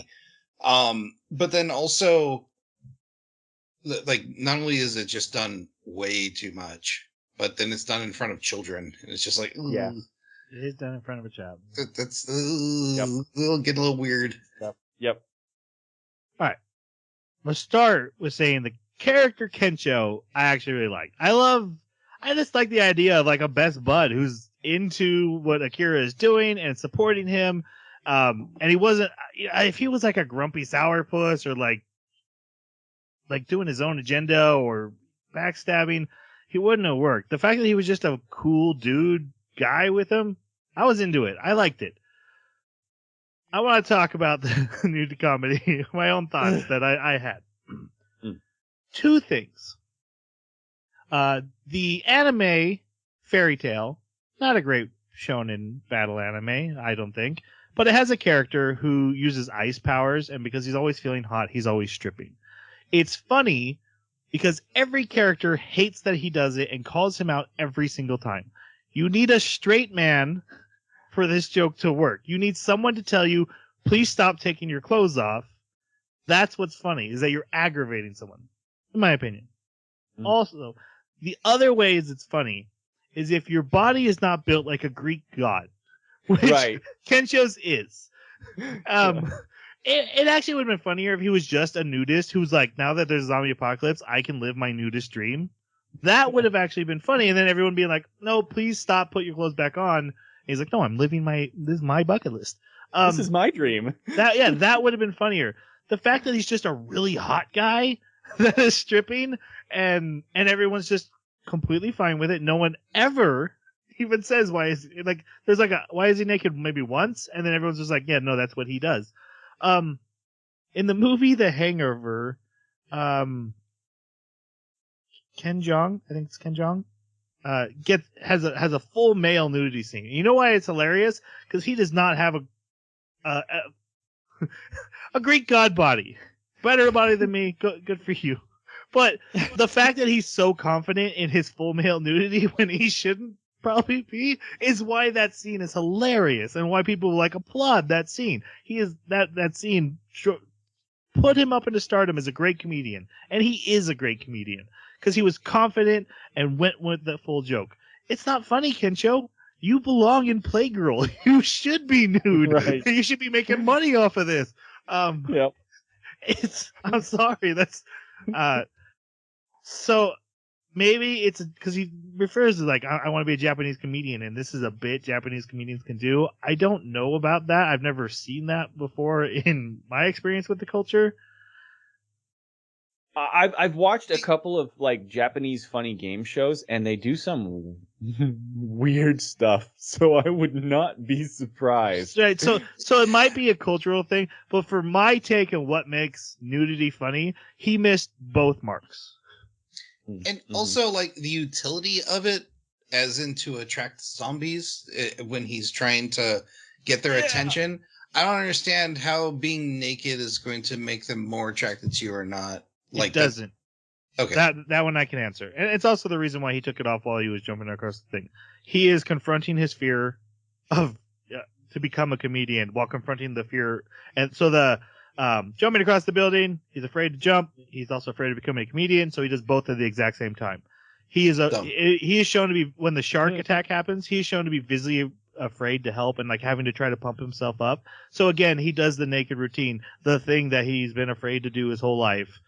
Yeah. But then also, like, not only is it just done way too much, but then it's done in front of children, and it's just like, yeah, it is done in front of a child. That's it'll get a little weird. Yep. All right, let's start with saying the character Kensho I actually really liked. I just like the idea of, like, a best bud who's into what Akira is doing and supporting him. And he wasn't, if he was like a grumpy sourpuss or like doing his own agenda or backstabbing, he wouldn't have worked. The fact that he was just a cool dude guy with him, I was into it. I liked it. I want to talk about the new comedy, my own thoughts that I had. Two things. The anime Fairy Tale, not a great shonen battle anime, I don't think. But it has a character who uses ice powers, and because he's always feeling hot, he's always stripping. It's funny because every character hates that he does it and calls him out every single time. You need a straight man for this joke to work. You need someone to tell you, please stop taking your clothes off. That's what's funny, is that you're aggravating someone, in my opinion. Also, the other ways it's funny is if your body is not built like a Greek god. Which right. Kensho's is. It actually would have been funnier if he was just a nudist who's like, now that there's a zombie apocalypse, I can live my nudist dream. That would have actually been funny. And then everyone being like, no, please stop, put your clothes back on. And he's like, no, I'm living this is my bucket list. This is my dream. That would have been funnier. The fact that he's just a really hot guy that is stripping and everyone's just completely fine with it. No one ever even says why is like there's like a why is he naked maybe once, and then everyone's just like, yeah, no, that's what he does. In the movie The Hangover, Ken Jeong, I think it's Ken Jeong, has a full male nudity scene. And you know why it's hilarious? Because he does not have uh, a Greek god body, better body than me. Good for you. But the fact that he's so confident in his full male nudity when he shouldn't probably be is why that scene is hilarious and why people like applaud that scene. He is that scene put him up into stardom as a great comedian, and he is a great comedian because he was confident and went with the full joke. It's not funny, Kensho. You belong in Playgirl. You should be nude. Right. You should be making money off of this. Yep. I'm sorry. That's so maybe it's because he refers to like I want to be a Japanese comedian, and this is a bit Japanese comedians can do. I don't know about that. I've never seen that before in my experience with the culture. I've watched a couple of like Japanese funny game shows, and they do some weird stuff. So I would not be surprised. Right. So it might be a cultural thing, but for my take on what makes nudity funny, he missed both marks. And also, like, the utility of it, as in to attract zombies when he's trying to get their attention. I don't understand how being naked is going to make them more attracted to you or not. Like, it doesn't. Okay. That one I can answer. And it's also the reason why he took it off while he was jumping across the thing. He is confronting his fear of to become a comedian while confronting the fear. And so the jumping across the building, he's afraid to jump. He's also afraid of becoming a comedian. So he does both at the exact same time. He is shown to be, when the shark attack happens, he is shown to be visibly afraid to help and like having to try to pump himself up. So again, he does the naked routine, the thing that he's been afraid to do his whole life.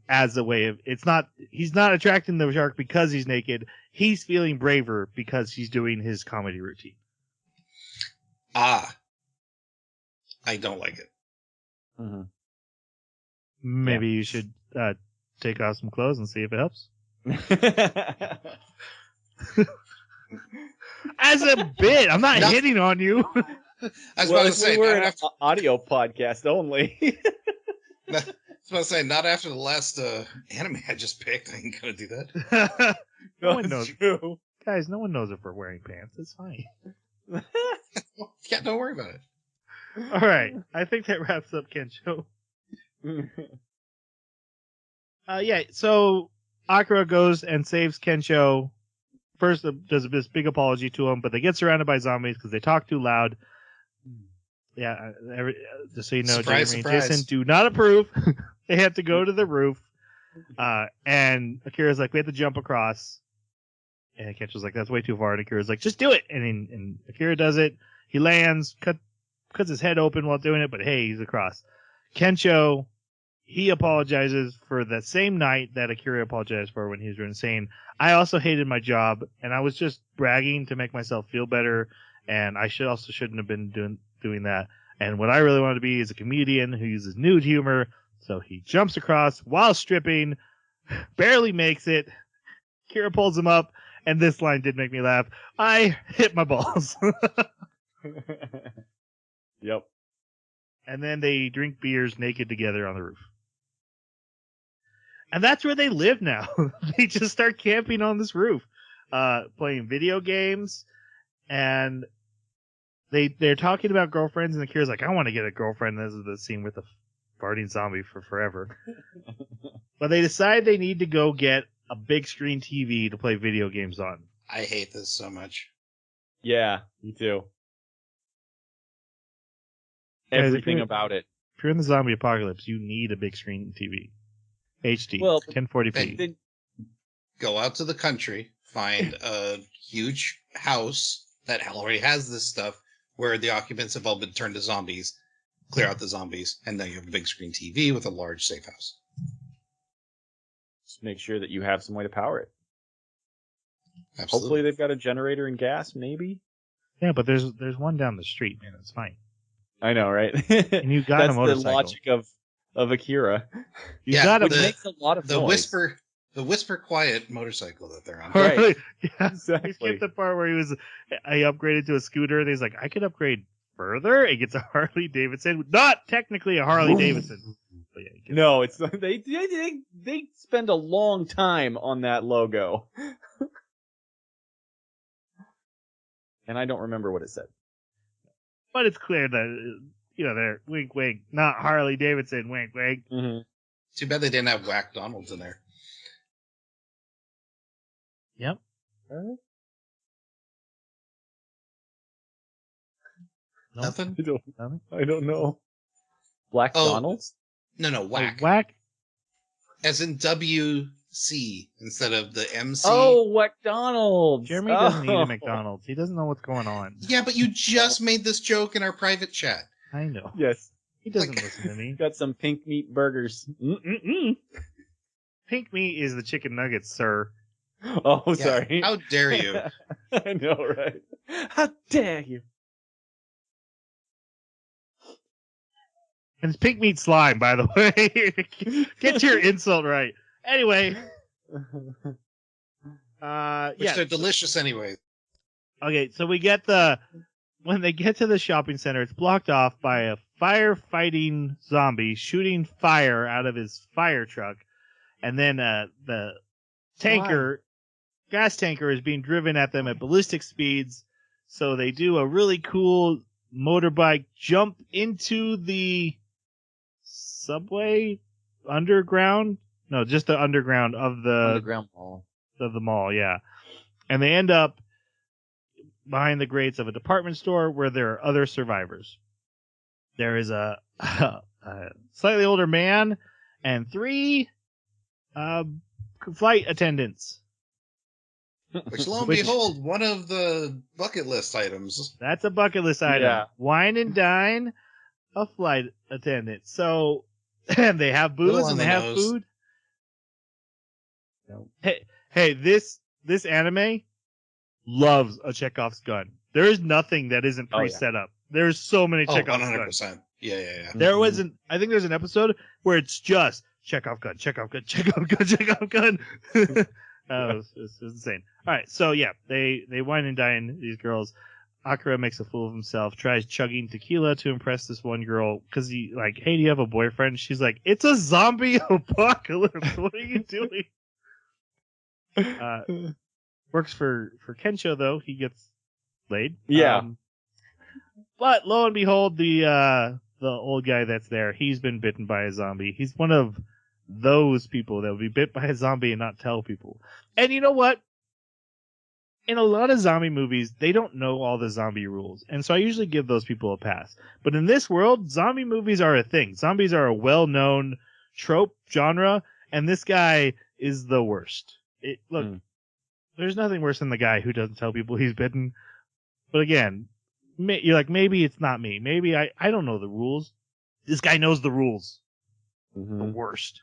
As a way of, he's not attracting the shark because he's naked. He's feeling braver because he's doing his comedy routine. I don't like it. Mm-hmm. Maybe you should take off some clothes and see if it helps. As a bit, I'm not hitting on you. I was about to say, we were an audio podcast only. I was about to say, not after the last anime I just picked. I ain't gonna do that. No one knows. True. Guys, no one knows if we're wearing pants. It's fine. Yeah, don't worry about it. All right. I think that wraps up Kensho. Yeah, so Akira goes and saves Kensho. First, does this big apology to him, but they get surrounded by zombies because they talk too loud. Yeah, just so you know, Surprise, Jeremy surprise. and Jason do not approve. They have to go to the roof. And Akira's like, we have to jump across. And Kensho's like, that's way too far. And Akira's like, just do it. And Akira does it. He lands, cuts his head open while doing it, but hey, he's across. Kensho, he apologizes for the same night that Akira apologized for when he was insane. I also hated my job, and I was just bragging to make myself feel better, and I shouldn't have been doing that. And what I really wanted to be is a comedian who uses nude humor. So he jumps across while stripping, barely makes it. Akira pulls him up, and this line did make me laugh. I hit my balls. Yep. And then they drink beers naked together on the roof. And that's where they live now. They just start camping on this roof, playing video games, and they're talking about girlfriends, and Akira's like, I want to get a girlfriend. This is the scene with the farting zombie for forever. But they decide they need to go get a big screen TV to play video games on. I hate this so much. Yeah, me too. Guys, Everything about it. If you're in the zombie apocalypse, you need a big screen TV. HD, Well, 1040p. Go out to the country, find a huge house that already has this stuff where the occupants have all been turned to zombies, clear out the zombies, and then you have a big screen TV with a large safe house. Just make sure that you have some way to power it. Absolutely. Hopefully they've got a generator and gas, maybe. Yeah, but there's one down the street, man. It's fine. I know, right? And you got a motorcycle. That's the logic of Akira. You got Which makes a lot of noise. The whisper quiet motorcycle that they're on. Right. Yeah, Exactly. He skipped the part where he upgraded to a scooter, and he's like, I could upgrade further. It gets a Harley Davidson, not technically a Harley Davidson. But yeah, No, it's they spend a long time on that logo. And I don't remember what it said. But it's clear that they're wink, wink, not Harley Davidson, wink, wink. Mm-hmm. Too bad they didn't have Whack Donalds in there. Yep. No, Nothing? nothing. I don't know. Black Oh. Donalds? No, Whack. Whack. As in WC instead of the MC. Oh, McDonald's. Jeremy doesn't eat at McDonald's. He doesn't know what's going on. Yeah, but you just made this joke in our private chat. I know. Yes. He doesn't listen to me. Got some pink meat burgers. Mm-mm-mm. Pink meat is the chicken nuggets, sir. Oh, Yeah, sorry. how dare you? I know, right? How dare you? And it's pink meat slime, by the way. Get your insult right. Anyway. Which Yeah. they're delicious anyway. Okay, so when they get to the shopping center, it's blocked off by a firefighting zombie shooting fire out of his fire truck. And then the gas tanker is being driven at them at ballistic speeds. So they do a really cool motorbike jump into the subway underground. No, just the underground of the Underground mall. of the mall, yeah. And they end up behind the grates of a department store where there are other survivors. There is a slightly older man and 3 flight attendants. Which, lo and behold, one of the bucket list items. That's a bucket list item. Yeah. Wine and dine a flight attendant. So they have booze Little on and they the have nose. food. Hey, this anime loves a Chekhov's gun. There is nothing that isn't Oh, yeah. pre-set up. There's so many Oh, Chekhov's guns. 100%. Yeah. There wasn't. I think there's an episode where it's just Chekhov gun, Chekhov gun, Chekhov gun, Chekhov gun. It's insane. All right, so yeah, they wine and dine these girls. Akira makes a fool of himself, tries chugging tequila to impress this one girl because he like, hey, do you have a boyfriend? She's like, it's a zombie apocalypse. What are you doing? Works for Kensho though. He gets laid. Yeah. But lo and behold, the old guy that's there, he's been bitten by a zombie. He's one of those people that would be bit by a zombie and not tell people. And you know what? In a lot of zombie movies, they don't know all the zombie rules. And so I usually give those people a pass. But in this world, zombie movies are a thing. Zombies are a well-known trope genre, and this guy is the worst. There's nothing worse than the guy who doesn't tell people he's bitten. But again, you're like, maybe it's not me. Maybe I don't know the rules. This guy knows the rules. Mm-hmm. The worst.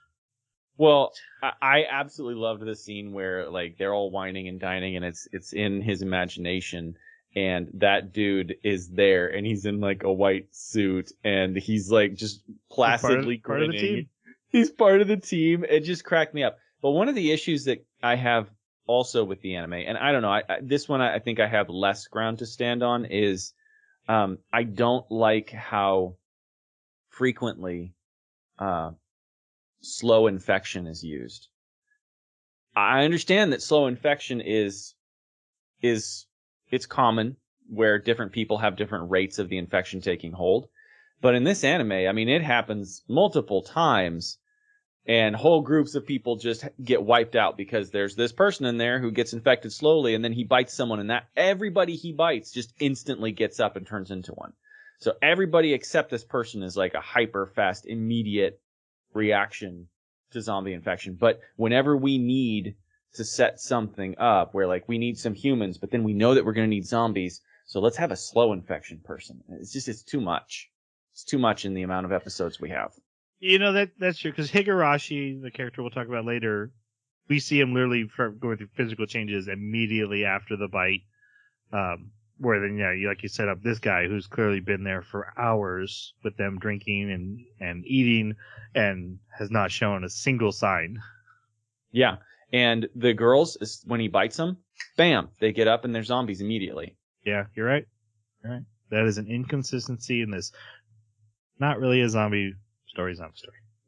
Well, I absolutely loved the scene where like they're all whining and dining, and it's in his imagination, and that dude is there, and he's in like a white suit, and he's like just placidly part of the grinning. team. He's part of the team. It just cracked me up. But one of the issues that I have also with the anime, and I don't know, this one I think I have less ground to stand on, is I don't like how frequently slow infection is used. I understand that slow infection is it's common where different people have different rates of the infection taking hold. But in this anime, I mean, it happens multiple times, and whole groups of people just get wiped out because there's this person in there who gets infected slowly, and then he bites someone, and that everybody he bites just instantly gets up and turns into one. So everybody except this person is like a hyper fast, immediate reaction to zombie infection. But whenever we need to set something up where like we need some humans, but then we know that we're going to need zombies, so let's have a slow infection person. It's too much. It's too much in the amount of episodes we have. You know, that's true, because Higurashi, the character we'll talk about later, we see him literally going through physical changes immediately after the bite. Where then, yeah, like you set up this guy who's clearly been there for hours with them drinking and eating and has not shown a single sign. Yeah. And the girls, when he bites them, bam, they get up and they're zombies immediately. Yeah, you're right. You're right. That is an inconsistency in this. Not really a zombie story.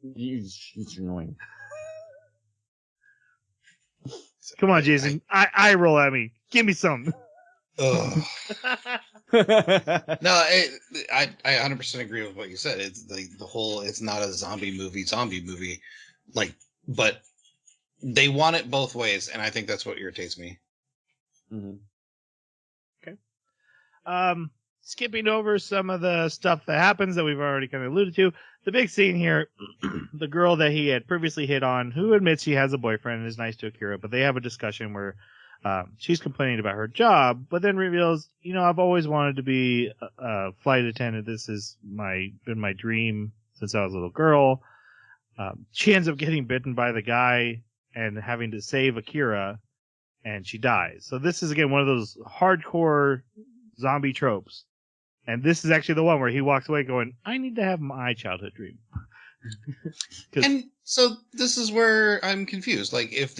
It's annoying. Come on, Jason. I roll at me. Give me some. Ugh. No, I 100% agree with what you said. It's the whole. It's not a zombie movie, like, but they want it both ways, and I think that's what irritates me. Mhm. Skipping over some of the stuff that happens that we've already kind of alluded to. The big scene here, the girl that he had previously hit on, who admits she has a boyfriend and is nice to Akira, but they have a discussion where she's complaining about her job, but then reveals, I've always wanted to be a flight attendant. This has been my dream since I was a little girl. She ends up getting bitten by the guy and having to save Akira, and she dies. So this is, again, one of those hardcore zombie tropes. And this is actually the one where he walks away going, I need to have my childhood dream. And so this is where I'm confused. Like, if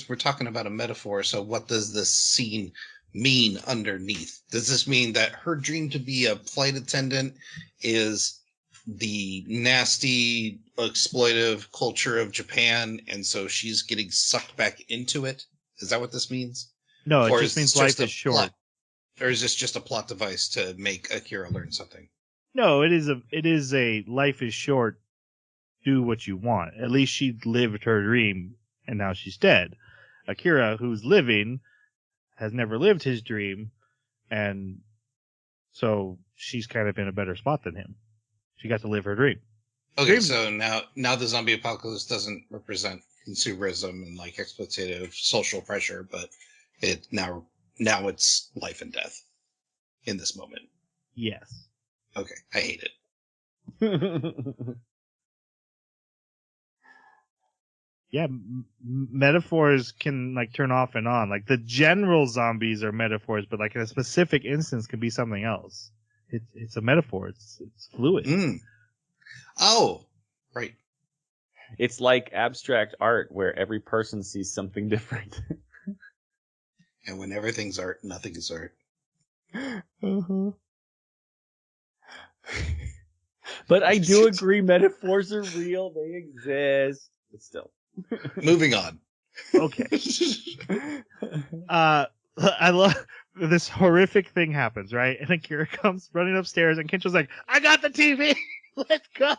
we're talking about a metaphor, so what does this scene mean underneath? Does this mean that her dream to be a flight attendant is the nasty, exploitive culture of Japan, and so she's getting sucked back into it? Is that what this means? No, it Or just is means this life just a is short. plot? Or is this just a plot device to make Akira learn something? No, it is a life is short, do what you want. At least she lived her dream, and now she's dead. Akira, who's living, has never lived his dream, and so she's kind of in a better spot than him. She got to live her dream. Okay, so now the zombie apocalypse doesn't represent consumerism and like exploitative social pressure, but it now it's life and death in this moment. Yes. Okay, I hate it. Yeah, metaphors can like turn off and on. Like the general zombies are metaphors, but like in a specific instance can be something else. It's a metaphor. It's fluid. Oh, right. It's like abstract art where every person sees something different. And when everything's art, nothing is art. Uh-huh. But I do agree, metaphors are real. They exist. But still. Moving on. Okay. I love this horrific thing happens, right? And Akira comes running upstairs, and Kencho's like, I got the TV! Let's go!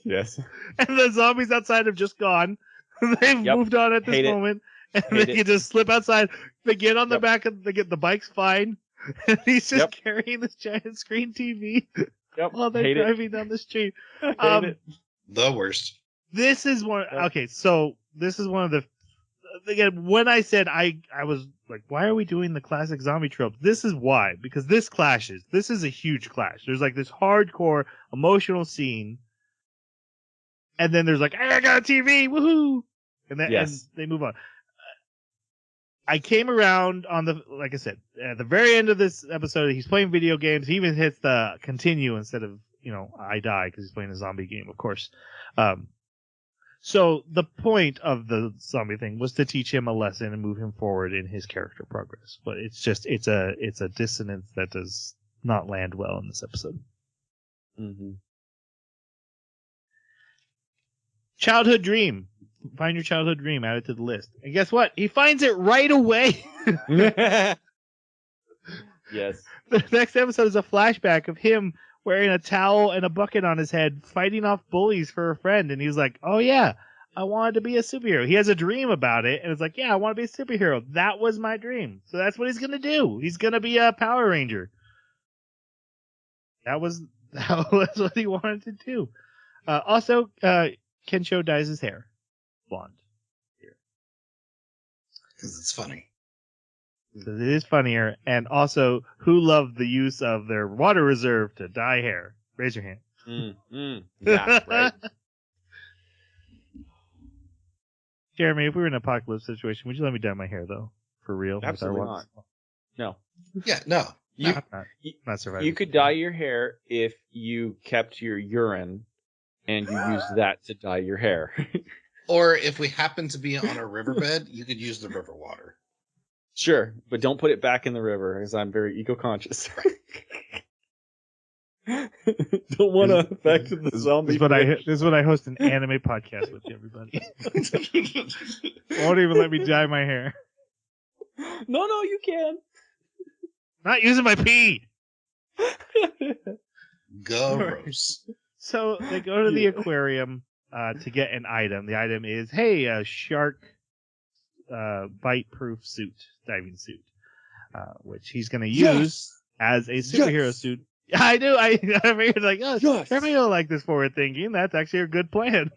Yes. And the zombies outside have just gone. They've moved on at this moment. And they can just slip outside. They get on the back of the bike's fine. And he's just carrying this giant screen TV while they're driving down the street. Hate it. The worst. This is one. Okay, so this is one of the. Again, when I said I was like, why are we doing the classic zombie trope? This is why. Because this clashes. This is a huge clash. There's like this hardcore emotional scene. And then there's like, I got a TV, woohoo! And then and they move on. I came around on like I said, at the very end of this episode, he's playing video games. He even hits the continue instead of, I die, because he's playing a zombie game, of course. So the point of the zombie thing was to teach him a lesson and move him forward in his character progress. But it's a dissonance that does not land well in this episode. Mm-hmm. Childhood dream. Find your childhood dream, add it to the list. And guess what? He finds it right away. Yes. The next episode is a flashback of him wearing a towel and a bucket on his head, fighting off bullies for a friend. And he's like, oh yeah, I wanted to be a superhero. He has a dream about it. And it's like, yeah, I want to be a superhero. That was my dream. So that's what he's going to do. He's going to be a Power Ranger. That was what he wanted to do. Also, Kensho dyes his hair blonde here. Because it's funny. Because it is funnier. And also, who loved the use of their water reserve to dye hair? Raise your hand. Yeah, right. Jeremy, if we were in an apocalypse situation, would you let me dye my hair, though? For real? Absolutely not. No. Yeah, no. Not surviving. You could dye your hair if you kept your urine and you used that to dye your hair. Or if we happen to be on a riverbed, you could use the river water. Sure, but don't put it back in the river, because I'm very eco-conscious. Don't want to affect the zombie. This is what I host an anime podcast with, everybody. Won't even let me dye my hair. No, you can. Not using my pee. Gross. So they go to the aquarium to get an item. The item is, hey, a shark bite-proof suit, diving suit, which he's going to use as a superhero suit. I do. I figured like, oh, everybody will like this forward thinking. That's actually a good plan.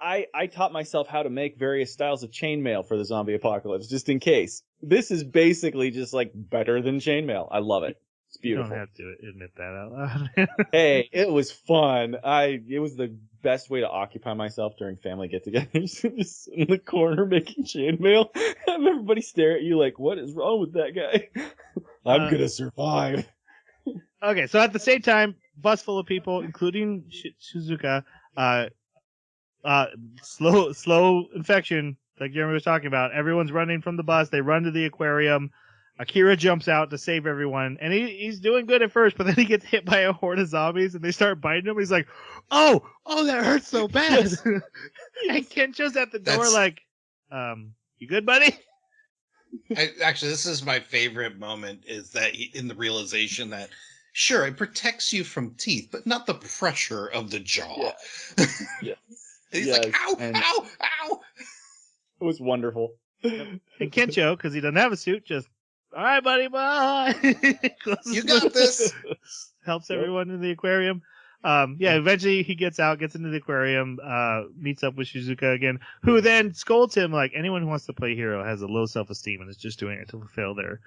I taught myself how to make various styles of chainmail for the zombie apocalypse, just in case. This is basically just like better than chainmail. I love it. It's beautiful. You don't have to admit that out loud. Hey, it was fun. It was the best way to occupy myself during family get-togethers. Just in the corner making chainmail. Have everybody stare at you like, what is wrong with that guy? I'm gonna survive. Okay, so at the same time, bus full of people, including Shizuka, slow infection, like Jeremy was talking about. Everyone's running from the bus. They run to the aquarium. Akira jumps out to save everyone, and he's doing good at first, but then he gets hit by a horde of zombies, and they start biting him. He's like, "Oh, that hurts so bad!" Yes. And Kencho's at the door, like, "You good, buddy?" Actually, this is my favorite moment. Is that in the realization that sure it protects you from teeth, but not the pressure of the jaw. Yeah. He's like, "Ow, ow, ow!" It was wonderful. And Kencho, because he doesn't have a suit, just, all right, buddy, bye. You got this. Helps everyone in the aquarium. Eventually he gets out, gets into the aquarium, meets up with Shizuka again, who then scolds him like anyone who wants to play hero has a low self-esteem and is just doing it to fulfill their,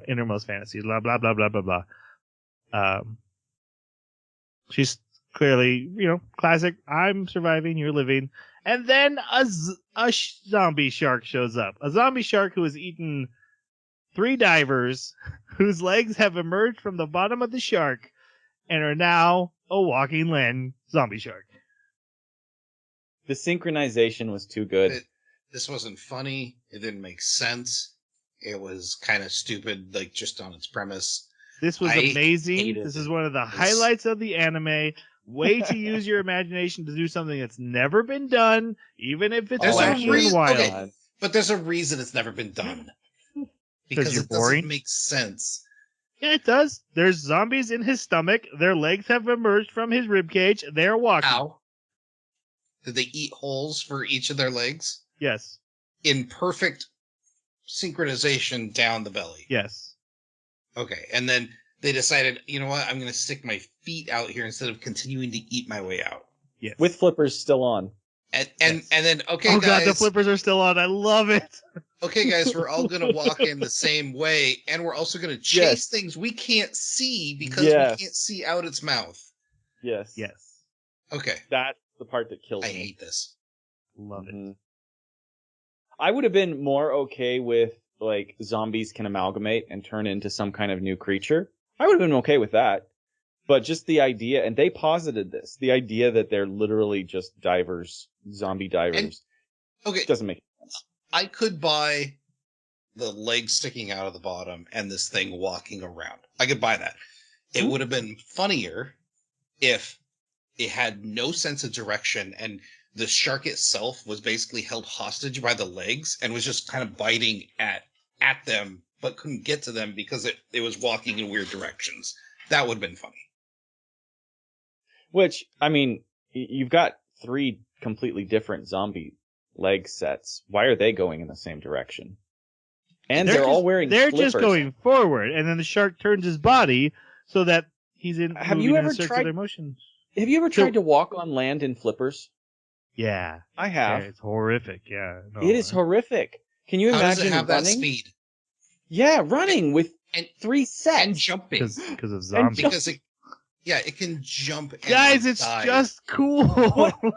innermost fantasies. Blah blah blah blah blah blah. She's clearly, classic. I'm surviving, you're living. And then a zombie shark shows up. A zombie shark who has eaten 3 divers whose legs have emerged from the bottom of the shark and are now a walking land zombie shark. The synchronization was too good. This wasn't funny. It didn't make sense. It was kind of stupid, like just on its premise. This was amazing. This is one of the highlights of the anime. Way to use your imagination to do something that's never been done, even if it's wacky and wild. Okay, but there's a reason it's never been done. Because it doesn't make sense. Yeah, it does. There's zombies in his stomach. Their legs have emerged from his ribcage. They're walking. Ow. Did they eat holes for each of their legs? Yes. In perfect synchronization down the belly? Yes. Okay, and then they decided, you know what, I'm going to stick my feet out here instead of continuing to eat my way out. Yes. With flippers still on. And then, okay, oh, guys. God, the flippers are still on. I love it. Okay, guys, we're all going to walk in the same way, and we're also going to chase things we can't see because we can't see out its mouth. Yes. Yes. Okay. That's the part that kills me. I hate this. Love it. I would have been more okay with, like, zombies can amalgamate and turn into some kind of new creature. I would have been okay with that. But just the idea, and they posited this, the idea that they're literally just divers, zombie divers, doesn't make sense. I could buy the legs sticking out of the bottom and this thing walking around. I could buy that. It would have been funnier if it had no sense of direction and the shark itself was basically held hostage by the legs and was just kind of biting at them, but couldn't get to them because it was walking in weird directions. That would have been funny. Which, I mean, you've got 3 completely different zombie leg sets. Why are they going in the same direction? And they're all wearing They're flippers. just going forward, and then the shark turns his body so that he's in circular motion. Have you ever tried to walk on land in flippers? Yeah. I have. Yeah, it's horrific, yeah. No, it is horrific. Can you imagine does it have running? That speed? Yeah, running with 3 sets. And jumping. Because of zombies. It can jump and guys, it's dive. just cool.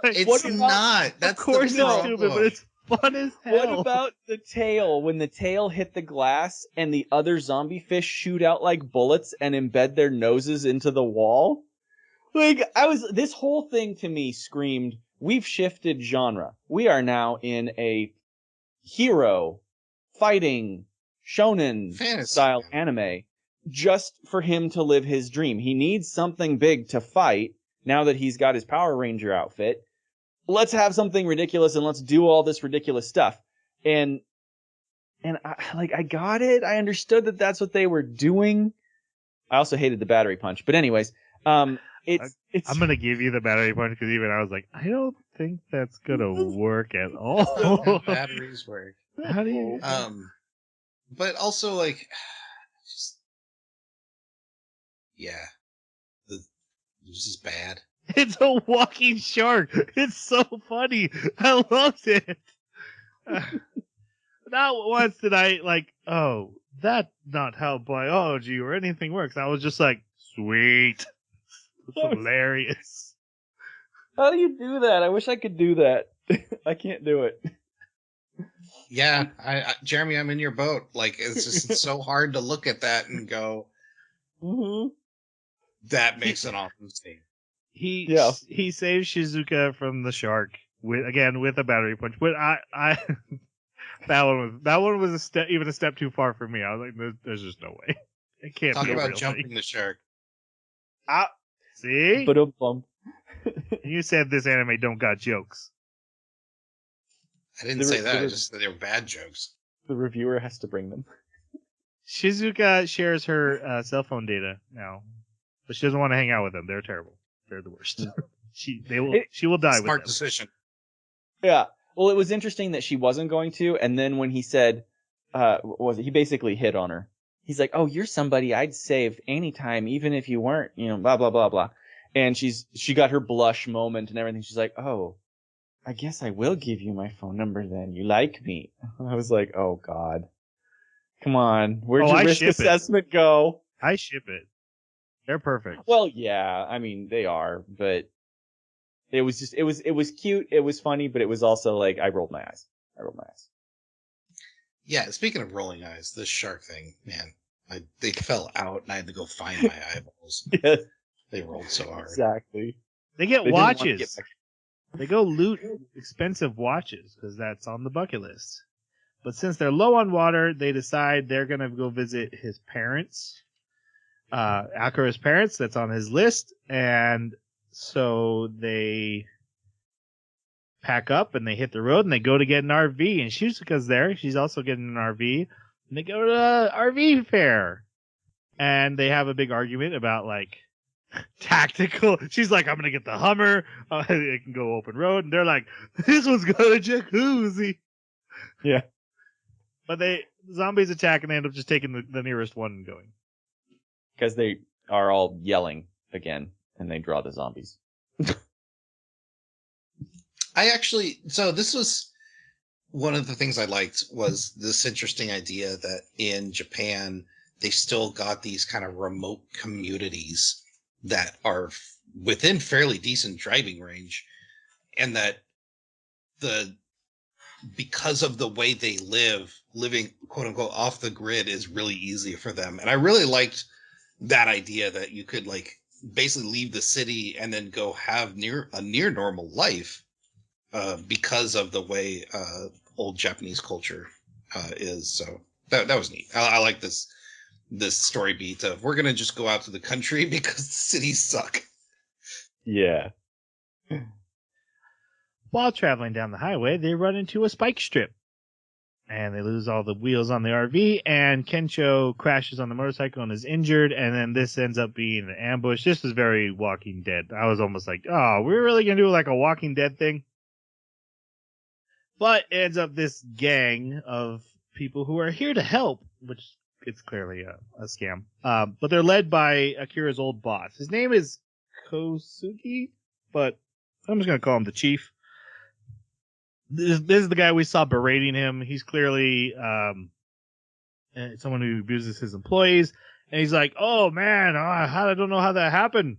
It's not. That's of course the it's stupid, but it's fun as hell. What about the tail? When the tail hit the glass and the other zombie fish shoot out like bullets and embed their noses into the wall? This whole thing to me screamed, we've shifted genre. We are now in a hero fighting shonen style anime. Just for him to live his dream. He needs something big to fight now that he's got his Power Ranger outfit. Let's have something ridiculous and let's do all this ridiculous stuff. And And I got it. I understood that that's what they were doing. I also hated the battery punch. But anyways, it's I'm gonna give you the battery punch because even I was like, I don't think that's gonna work at That's all. not how batteries work. How do you? But also like, just yeah, this is bad. It's a walking shark. It's so funny. I loved it. Not once did I like, oh, that's not how biology or anything works. I was just like, sweet. It's hilarious. How do you do that? I wish I could do that. I can't do it. Yeah, Jeremy, I'm in your boat. Like, it's just so hard to look at that and go, Mm-hmm. that makes an awesome scene. He saves Shizuka from the shark with a battery punch. But I that one was a step too far for me. I was like, there's just no way. It can't Talk be a about real jumping thing. the shark. See? But bump. You said this anime don't got jokes. I didn't say that. I just said they were bad jokes. The reviewer has to bring them. Shizuka shares her cell phone data now, but she doesn't want to hang out with them. They're terrible. They're the worst. She will die with them. Smart decision. Yeah. Well, it was interesting that she wasn't going to, and then when he said, he basically hit on her. He's like, "Oh, you're somebody I'd save anytime, even if you weren't, blah blah blah blah." And she got her blush moment and everything. She's like, "Oh, I guess I will give you my phone number then. You like me?" I was like, "Oh God, come on, where'd your risk assessment go?" I ship it. They're perfect. Well, yeah, I mean they are, but it was cute, it was funny, but it was also like I rolled my eyes. Yeah, speaking of rolling eyes, this shark thing, man, they fell out and I had to go find my eyeballs. Yes. They rolled so hard. Exactly. They get watches. They go loot expensive watches because that's on the bucket list. But since they're low on water, they decide they're going to go visit his parents, Akira's parents. That's on his list. And so they pack up and they hit the road and they go to get an RV. And Shizuka's there. She's also getting an RV. And they go to the RV fair. And they have a big argument about, like, tactical. She's like, I'm going to get the Hummer. It can go open road. And they're like, this one's got a jacuzzi. Yeah. But zombies attack and they end up just taking the nearest one and going. Because they are all yelling again and they draw the zombies. So this was one of the things I liked was this interesting idea that in Japan, they still got these kind of remote communities that are within fairly decent driving range, and that because of the way they living quote unquote off the grid is really easy for them. And I really liked that idea that you could like basically leave the city and then go have a near normal life because of the way old Japanese culture is. So that was neat. I like this story beat of we're gonna just go out to the country because the cities suck. Yeah. While traveling down the highway, they run into a spike strip. And they lose all the wheels on the RV, and Kensho crashes on the motorcycle and is injured, and then this ends up being an ambush. This was very Walking Dead. I was almost like, oh, we're really going to do like a Walking Dead thing? But it ends up this gang of people who are here to help, which it's clearly a scam. But they're led by Akira's old boss. His name is Kosugi, but I'm just going to call him the Chief. This is the guy we saw berating him. He's clearly someone who abuses his employees. And he's like, oh, man, I don't know how that happened.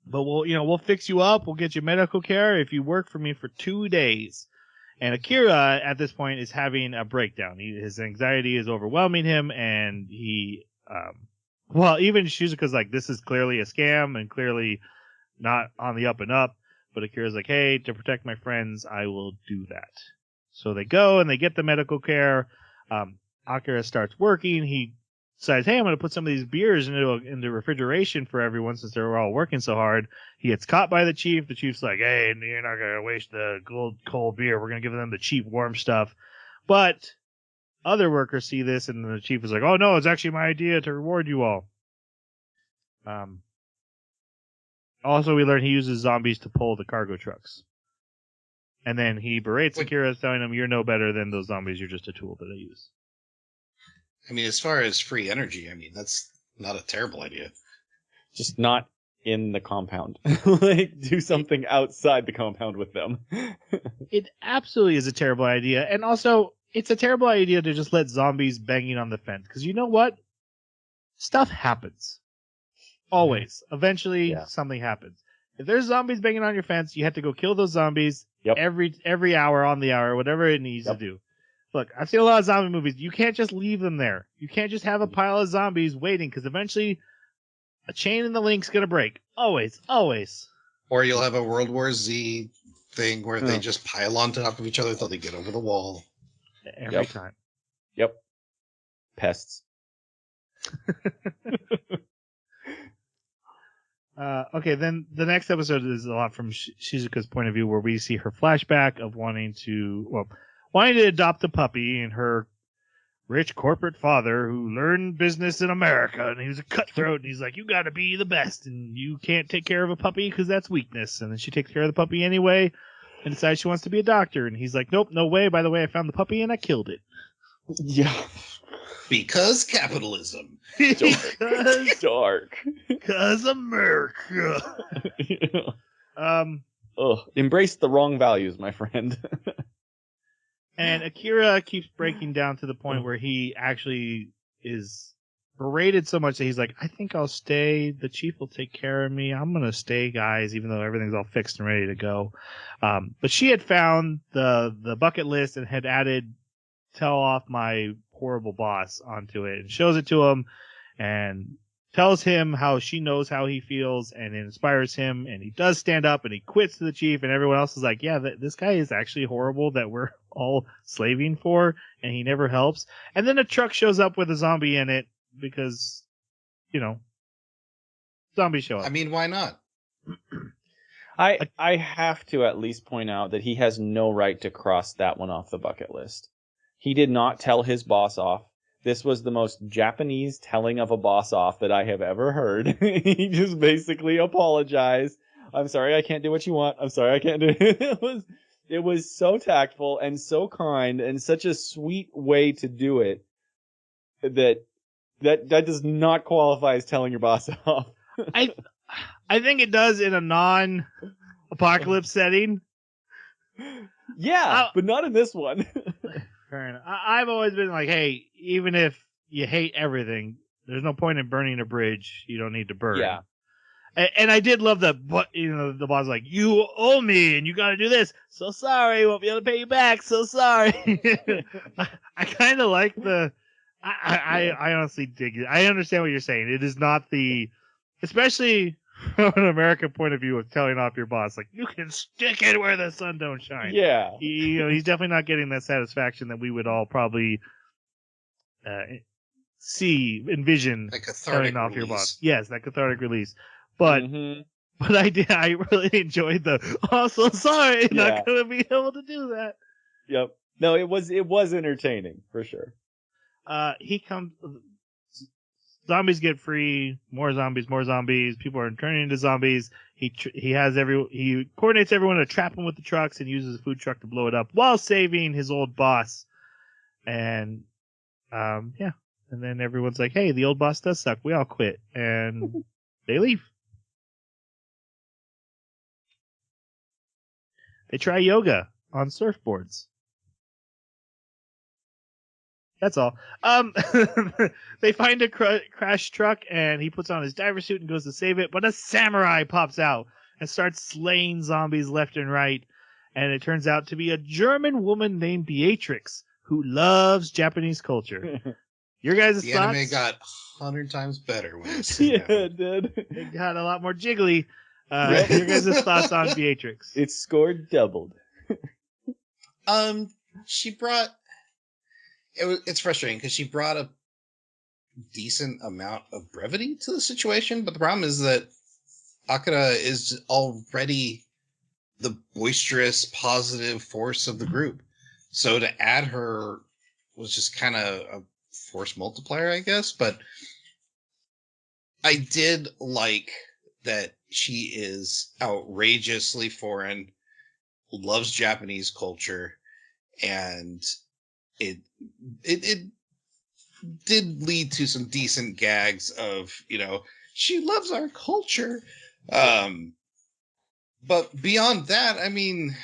But we'll fix you up. We'll get you medical care if you work for me for 2 days. And Akira, at this point, is having a breakdown. His anxiety is overwhelming him, and even Shizuka's like, this is clearly a scam and clearly not on the up and up. But Akira's like, hey, to protect my friends, I will do that. So they go and they get the medical care. Akira starts working. He decides, hey, I'm going to put some of these beers into refrigeration for everyone since they're all working so hard. He gets caught by the chief. The chief's like, hey, you're not going to waste the cold beer. We're going to give them the cheap warm stuff. But other workers see this, and the chief is like, "Oh no, it's actually my idea to reward you all." Also, we learn he uses zombies to pull the cargo trucks, and then he berates Akira, telling him, "You're no better than those zombies. You're just a tool that I use." I mean, as far as free energy, I mean, that's not a terrible idea. Just not in the compound. Like, do something outside the compound with them. It absolutely is a terrible idea, and also it's a terrible idea to just let zombies banging on the fence, because you know what? Stuff happens. Always. Eventually, Yeah. something happens. If there's zombies banging on your fence, you have to go kill those zombies Yep. every hour on the hour, whatever it needs to do. Look, I've seen a lot of zombie movies. You can't just leave them there. You can't just have a pile of zombies waiting, because eventually a chain in the link's going to break. Always. Always. Or you'll have a World War Z thing where they just pile on top of each other until they get over the wall. Every time. Yep. Pests. Okay, then the next episode is a lot from Shizuka's point of view, where we see her flashback of wanting to adopt a puppy, and her rich corporate father who learned business in America, and he was a cutthroat, and he's like, "You gotta be the best, and you can't take care of a puppy because that's weakness." And then she takes care of the puppy anyway, and decides she wants to be a doctor, and he's like, "Nope, no way. By the way, I found the puppy and I killed it." Yeah. Because capitalism. Dark. Because America. Embrace the wrong values, my friend. And Akira keeps breaking down to the point where he actually is berated so much that he's like, "I think I'll stay. The chief will take care of me. I'm going to stay, guys, even though everything's all fixed and ready to go." But she had found the bucket list and had added "tell off my horrible boss" onto it, and shows it to him and tells him how she knows how he feels, and it inspires him, and he does stand up and he quits to the chief, and everyone else is like, "Yeah, this guy is actually horrible that we're all slaving for, and he never helps." And then a truck shows up with a zombie in it because, zombies show up. I mean, why not? I have to at least point out that he has no right to cross that one off the bucket list. He did not tell his boss off. This was the most Japanese telling of a boss off that I have ever heard. He just basically apologized. "I'm sorry I can't do what you want. I'm sorry I can't do it." It was so tactful and so kind and such a sweet way to do it that does not qualify as telling your boss off. I think it does in a non-apocalypse setting. Yeah, but not in this one. Fair enough. I've always been like, hey, even if you hate everything, there's no point in burning a bridge you don't need to burn. Yeah. And I did love that, but the boss was like, "You owe me, and you got to do this. So sorry, won't be able to pay you back. So sorry." I kind of like the. I honestly dig it. I understand what you're saying. It is not especially from an American point of view of telling off your boss, like, "You can stick it where the sun don't shine." Yeah. He's definitely not getting that satisfaction that we would all probably envision A cathartic telling off release. your boss. Yes, that cathartic release. But I really enjoyed so sorry, not gonna be able to do that. Yep. No, it was entertaining for sure. He comes. Zombies get free. More zombies. People are turning into zombies. He coordinates everyone to trap him with the trucks and uses a food truck to blow it up while saving his old boss. And and then everyone's like, "Hey, the old boss does suck. We all quit," and they leave. They try yoga on surfboards. That's all. They find a crashed truck, and he puts on his diver suit and goes to save it, but a samurai pops out and starts slaying zombies left and right, and it turns out to be a German woman named Beatrix who loves Japanese culture. Your guys' The thoughts? anime got 100 times better when it's it did. It got a lot more jiggly. Your guys' thoughts on Beatrix? It scored doubled. She brought. It's frustrating because she brought a decent amount of brevity to the situation, but the problem is that Akira is already the boisterous, positive force of the group. So to add her was just kind of a force multiplier, I guess. But I did like that she is outrageously foreign, loves Japanese culture, and it it did lead to some decent gags of, she loves our culture. But beyond that, I mean,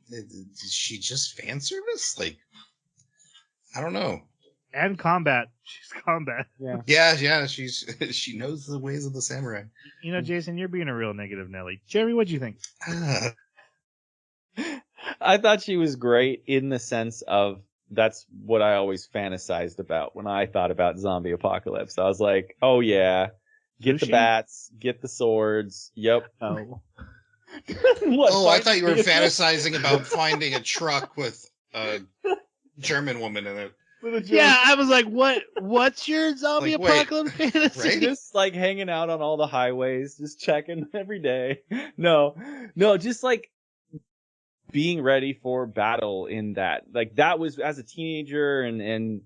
is she just fan service? Like, I don't know. And combat. She's combat. Yeah, she knows the ways of the samurai. Jason, you're being a real negative Nelly. Jeremy, what'd you think? I thought she was great in the sense of that's what I always fantasized about when I thought about zombie apocalypse. I was like, oh yeah, get the bats, get the swords. Yep. Oh. I thought you were fantasizing about finding a truck with a German woman in it. Yeah, I was like, what's your zombie apocalypse fantasy? Right? Just like hanging out on all the highways, just checking every day. No, just like being ready for battle in that. Like that was as a teenager and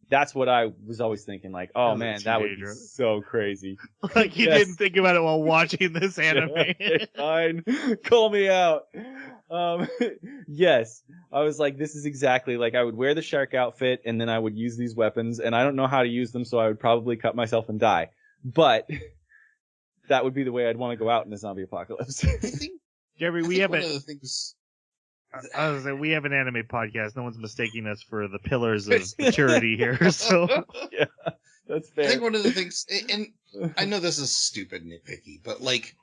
that's what I was always thinking, like, oh man, that would be so crazy. Like you didn't think about it while watching this anime. Yeah, fine. Call me out. Yes. I was like, this is exactly like I would wear the shark outfit and then I would use these weapons and I don't know how to use them, so I would probably cut myself and die. But that would be the way I'd want to go out in a zombie apocalypse. Jerry, we have one of the things. I was like, we have an anime podcast. No one's mistaking us for the pillars of maturity here. So yeah, that's fair. I think one of the things, and I know this is stupid nitpicky, but like,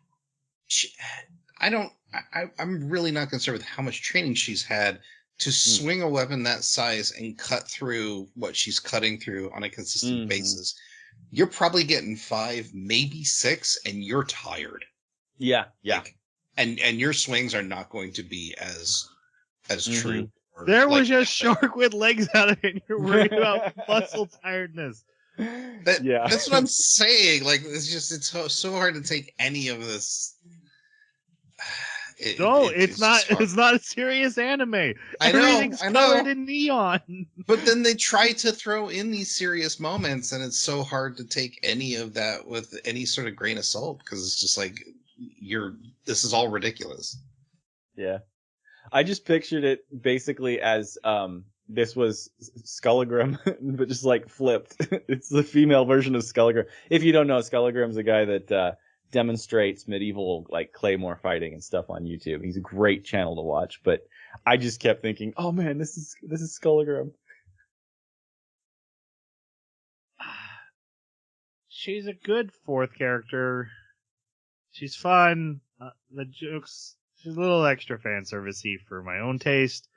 I'm really not concerned with how much training she's had to swing a weapon that size and cut through what she's cutting through on a consistent basis. You're probably getting 5, maybe 6, and you're tired. Yeah. Like, and your swings are not going to be as true. There was a shark with legs out of it, and you're worried about muscle tiredness. That's what I'm saying. Like, it's so hard to take any of this. It's not a serious anime. Everything's colored in neon. But then they try to throw in these serious moments, and it's so hard to take any of that with any sort of grain of salt because it's just like this is all ridiculous. Yeah. I just pictured it basically as this was Skullagram, but just like flipped. It's the female version of Skullagram. If you don't know, Skullagram's a guy that demonstrates medieval like claymore fighting and stuff on YouTube. He's a great channel to watch, but I just kept thinking, oh man, this is Skullagram. She's a good fourth character. She's fun. The jokes. She's a little extra fan servicey for my own taste,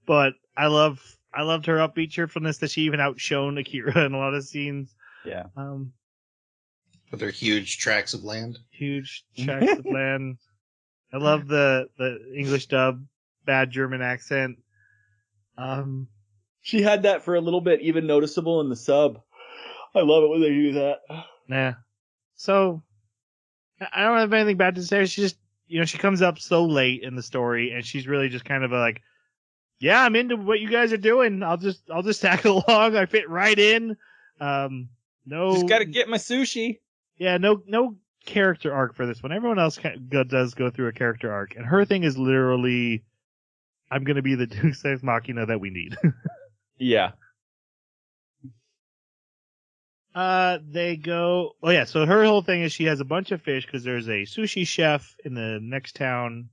but I loved her upbeat cheerfulness that she even outshone Akira in a lot of scenes. Yeah. With their huge tracts of land. Huge tracts of land. I love the English dub, bad German accent. She had that for a little bit, even noticeable in the sub. I love it when they do that. Nah. So I don't have anything bad to say. She just, she comes up so late in the story, and she's really just kind of like, yeah, I'm into what you guys are doing. I'll just tag along. I fit right in. No, just gotta get my sushi. Yeah, no character arc for this one. Everyone else does go through a character arc, and her thing is literally, I'm gonna be the Deus Ex Machina that we need. Yeah. They go. Oh yeah, so her whole thing is she has a bunch of fish because there's a sushi chef in the next town,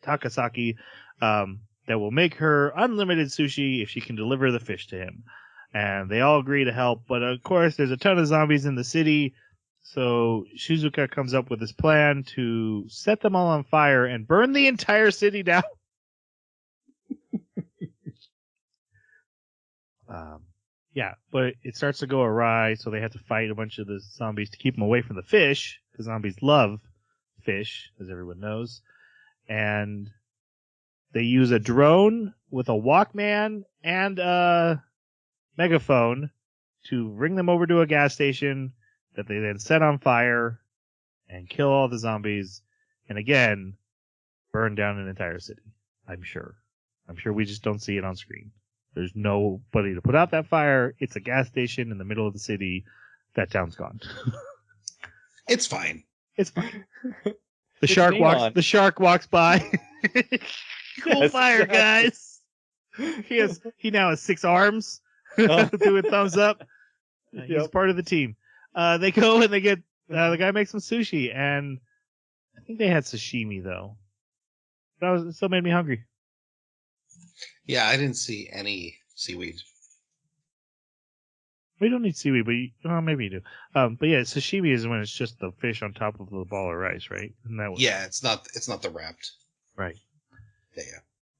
Takasaki, that will make her unlimited sushi if she can deliver the fish to him. And they all agree to help, but of course there's a ton of zombies in the city, so Shizuka comes up with this plan to set them all on fire and burn the entire city down. Yeah, but it starts to go awry, so they have to fight a bunch of the zombies to keep them away from the fish, because zombies love fish, as everyone knows. And they use a drone with a Walkman and a megaphone to bring them over to a gas station that they then set on fire and kill all the zombies, and again, burn down an entire city. I'm sure we just don't see it on screen. There's nobody to put out that fire. It's a gas station in the middle of the city. That town's gone. It's fine. It's fine. It's neon. The shark walks by. Cool Yes, fire, exactly. guys. He now has 6 arms. Oh. Doing thumbs up. He's Yep. part of the team. They go and they get the guy makes some sushi, and I think they had sashimi though. It still made me hungry. Yeah, I didn't see any seaweed. We don't need seaweed, but maybe you do. But yeah, sashimi is when it's just the fish on top of the ball of rice, right? And that was, Yeah, it's not the wrapped. right. Yeah,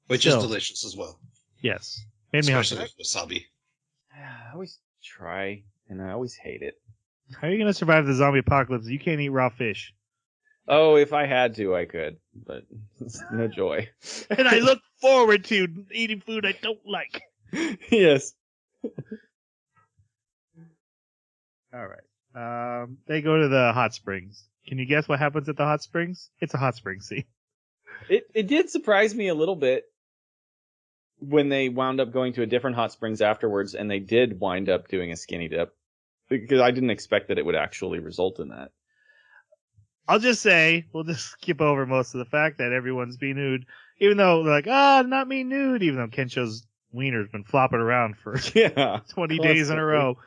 which Still, is delicious as well. Yes, made me Especially hungry. with wasabi. I always try, and I always hate it. How are you gonna survive the zombie apocalypse? You can't eat raw fish. Oh, if I had to, I could, but no joy. And I look forward to eating food I don't like. Yes. All right. They go to the hot springs. Can you guess what happens at the hot springs? It's a hot spring scene. It did surprise me a little bit when they wound up going to a different hot springs afterwards, and they did wind up doing a skinny dip, because I didn't expect that it would actually result in that. I'll just say, we'll just skip over most of the fact that everyone's being nude, even though they're like, not me nude, even though Kensho's wiener's been flopping around for Yeah, 20 days in a row.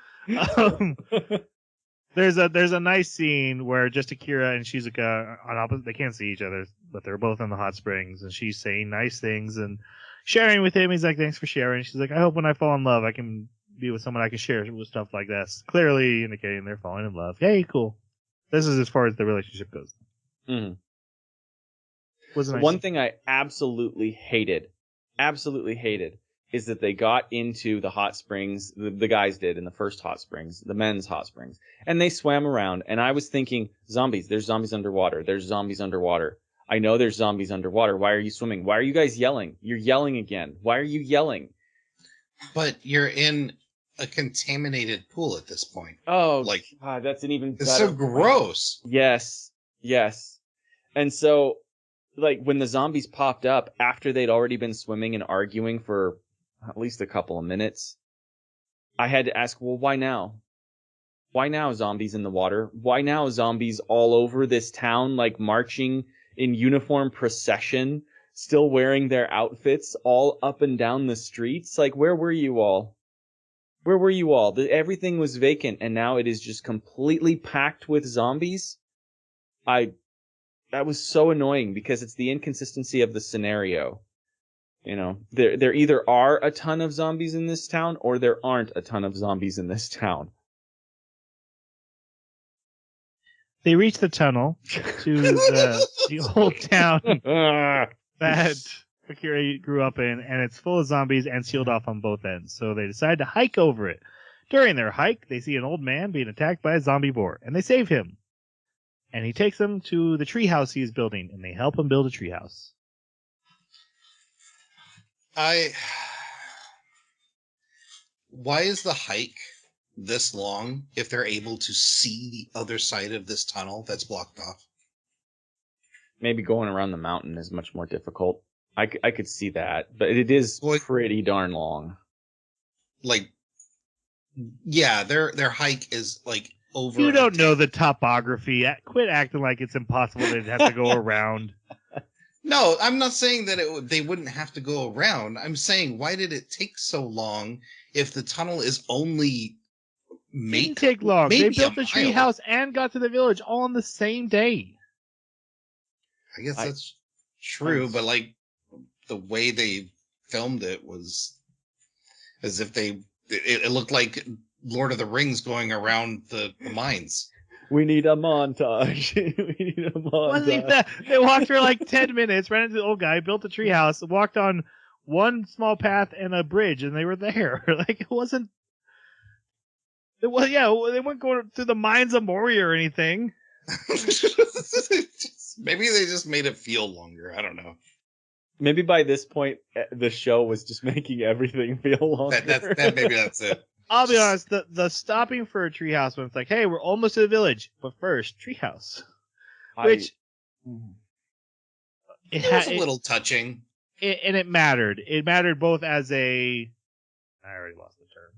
There's a nice scene where just Akira and Shizuka on opposite, they can't see each other, but they're both in the hot springs, and she's saying nice things and sharing with him. He's like, thanks for sharing. She's like, I hope when I fall in love, I can be with someone I can share with stuff like this. Clearly indicating they're falling in love. Hey, cool. This is as far as the relationship goes. Mm-hmm. Wasn't One thing I absolutely hated, is that they got into the hot springs, the guys did in the first hot springs, the men's hot springs, and they swam around, and I was thinking, zombies, there's zombies underwater, there's zombies underwater. I know there's zombies underwater. Why are you swimming? Why are you guys yelling? You're yelling again. Why are you yelling? But you're in a contaminated pool at this point. Oh, like God, that's an even better it's so point. gross. Yes. And so, like, when the zombies popped up after they'd already been swimming and arguing for at least a couple of minutes, I had to ask, well, why now? Why now zombies in the water? Why now zombies all over this town, like marching in uniform procession, still wearing their outfits all up and down the streets? Like, where were you all? Where were you all? Everything was vacant, and now it is just completely packed with zombies. That was so annoying, because it's the inconsistency of the scenario. You know, there either are a ton of zombies in this town, or there aren't a ton of zombies in this town. They reach the tunnel to the old town that Akira grew up in, and it's full of zombies and sealed off on both ends. So they decide to hike over it. During their hike, they see an old man being attacked by a zombie boar, and they save him. And he takes them to the treehouse he is building, and they help him build a treehouse. Why is the hike this long if they're able to see the other side of this tunnel that's blocked off? Maybe going around the mountain is much more difficult. I could see that, but it is pretty darn long. Like, yeah, their hike is like over. You don't know the topography. Quit acting like it's impossible. They'd have to go around. No, I'm not saying that they wouldn't have to go around. I'm saying, why did it take so long if the tunnel is only Didn't take long. They built the mile? treehouse and got to the village all on the same day. I guess that's true, but like the way they filmed it was as if it looked like Lord of the Rings going around the mines. We need a montage. We need a montage. Wasn't even that. They walked for like 10 minutes, ran into the old guy, built a treehouse, walked on one small path and a bridge, and they were there. Like, it wasn't. It was, yeah, they weren't going through the mines of Moria or anything. Maybe they just made it feel longer. I don't know. Maybe by this point, the show was just making everything feel longer. Maybe that's it. I'll be honest, the stopping for a treehouse when it's like, hey, we're almost to the village, but first, treehouse. Which it was a little touching. And it mattered. It mattered both as a I already lost the term.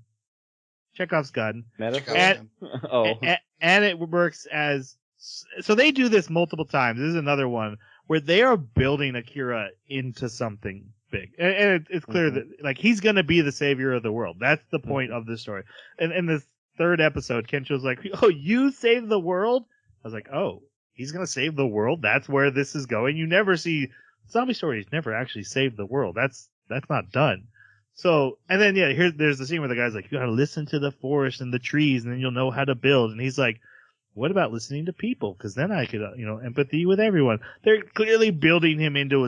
Chekhov's gun. Metaphor? And- Oh. And it works as so they do this multiple times. This is another one where they are building Akira into something big, and it's clear that like he's gonna be the savior of the world. That's the point of this story. And in this third episode, Kensho's like, "Oh, you saved the world." I was like, "Oh, he's gonna save the world. That's where this is going." You never see zombie stories never actually save the world. That's not done. So, and then, yeah, there's the scene where the guy's like, you gotta listen to the forest and the trees, and then you'll know how to build. And he's like, what about listening to people? Because then I could, empathy with everyone. They're clearly building him into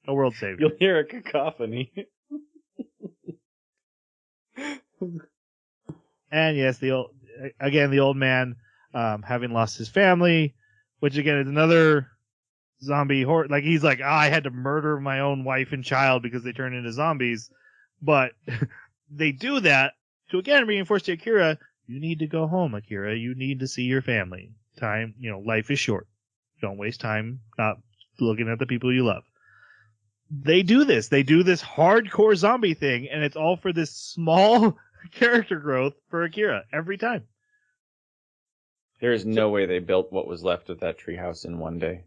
a world savior. You'll hear a cacophony. And yes, the old man, having lost his family, which again is another zombie horror. Like he's like, I had to murder my own wife and child because they turned into zombies. But they do that to again reinforce to Akira, you need to go home, Akira. You need to see your family. Time, life is short. Don't waste time not looking at the people you love. They do this. They do this hardcore zombie thing, and it's all for this small character growth for Akira every time. There is no way they built what was left of that treehouse in one day.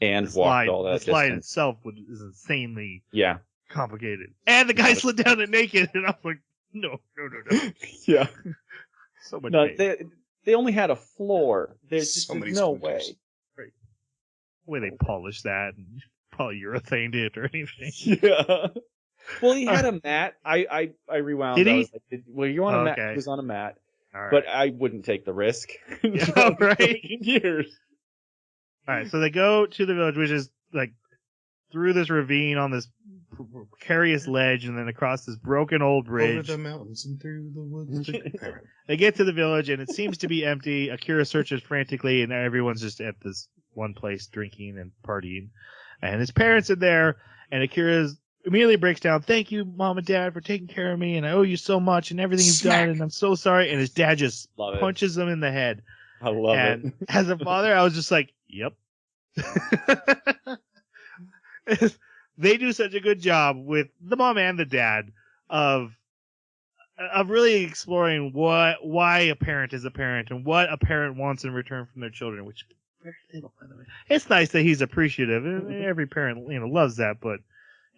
And The walked all that the slide distance. itself is insanely Yeah. complicated. And the guy slid down it naked, and I was like, no. Yeah. So much No, pain. they only had a floor. There's So many no way. splinters. The way they polished that and polyurethaned it or anything. Yeah. Well, he had a mat. I rewound. Did he? I was like, were you on a mat? Okay. He was on a mat. All right. But I wouldn't take the risk. Yeah, right. Years. All right, so they go to the village, which is like through this ravine on this precarious ledge, and then across this broken old Over bridge. the mountains and through the woods. They get to the village, and it seems to be empty. Akira searches frantically, and everyone's just at this one place drinking and partying. And his parents are there, and Akira immediately breaks down. Thank you, Mom and Dad, for taking care of me, and I owe you so much and everything you've Smack. done, and I'm so sorry. And his dad just Love it. punches him in the head. I love And it. as a father, I was just like, yep. They do such a good job with the mom and the dad of really exploring why a parent is a parent and what a parent wants in return from their children, which is very little, by the way. It's nice that he's appreciative. Every parent, loves that, but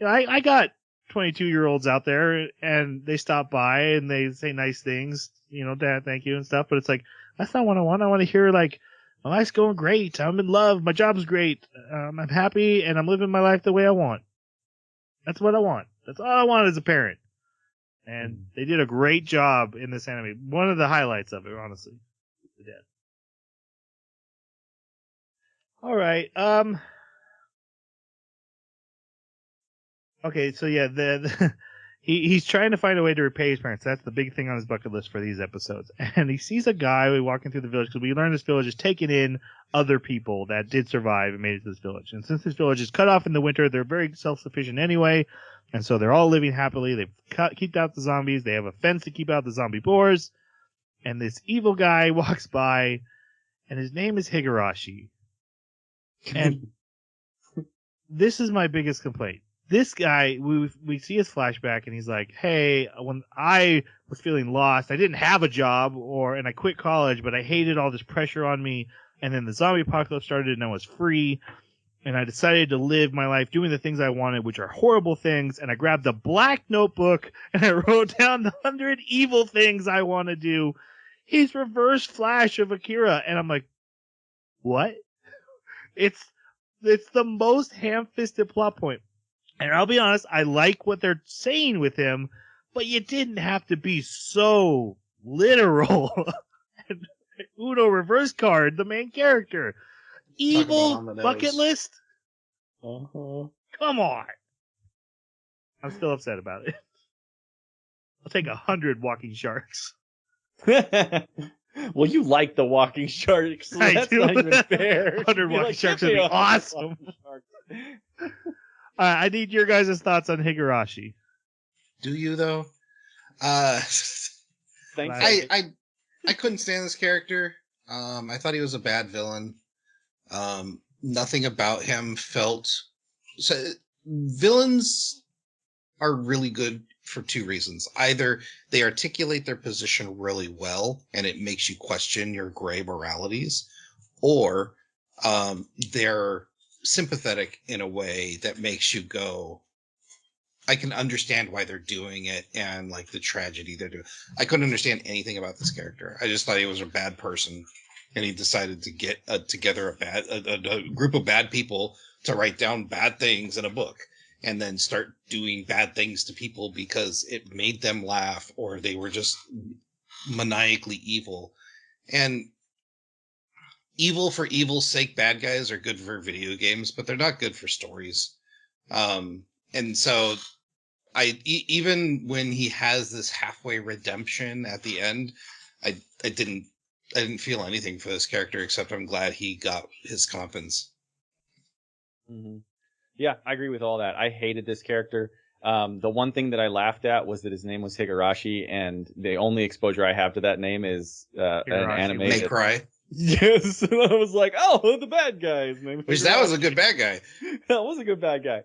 I got 22-year-olds out there and they stop by and they say nice things, Dad, thank you and stuff, but it's like, that's not what I want. I want to hear like, my life's going great. I'm in love. My job's great. I'm happy and I'm living my life the way I want. That's what I want. That's all I want as a parent. And they did a great job in this anime. One of the highlights of it, honestly. The dad. All right. Okay, so yeah, he's trying to find a way to repay his parents. That's the big thing on his bucket list for these episodes. And he sees a guy walking through the village because we learn this village is taking in other people that did survive and made it to this village. And since this village is cut off in the winter, they're very self-sufficient anyway. And so they're all living happily. They've kept out the zombies. They have a fence to keep out the zombie boars. And this evil guy walks by, and his name is Higurashi. And this is my biggest complaint. This guy, we see his flashback, and he's like, hey, when I was feeling lost, I didn't have a job, and I quit college, but I hated all this pressure on me, and then the zombie apocalypse started, and I was free, and I decided to live my life doing the things I wanted, which are horrible things, and I grabbed the black notebook, and I wrote down the 100 evil things I want to do. He's reverse Flash of Akira, and I'm like, what? It's the most ham-fisted plot point. And I'll be honest, I like what they're saying with him, but you didn't have to be so literal. And Uno reverse card, the main character. Evil on the bucket nose. list? Uh-huh. Come on. I'm still upset about it. I'll take 100 walking sharks. Well, you like the walking sharks. So I that's do. not even fair. 100 You're walking like, sharks give would me be 100 awesome. walking sharks. I need your guys' thoughts on Higurashi. Do you though? Thanks. I couldn't stand this character. I thought he was a bad villain. Nothing about him felt. So, villains are really good for two reasons. Either they articulate their position really well and it makes you question your gray moralities, or they're sympathetic in a way that makes you go, I can understand why they're doing it and like the tragedy they're doing. I couldn't understand anything about this character. I just thought he was a bad person, and he decided to get together a group of bad people to write down bad things in a book, and then start doing bad things to people because it made them laugh or they were just maniacally evil. And evil for evil's sake, bad guys are good for video games, but they're not good for stories. And so even when he has this halfway redemption at the end, I didn't feel anything for this character except I'm glad he got his comeuppance. Mm-hmm. Yeah, I agree with all that. I hated this character. The one thing that I laughed at was that his name was Higurashi, and the only exposure I have to that name is an anime. May Cry. Yes, and I was like, oh, the bad guy. His name Which that was a good bad guy. That was a good bad guy.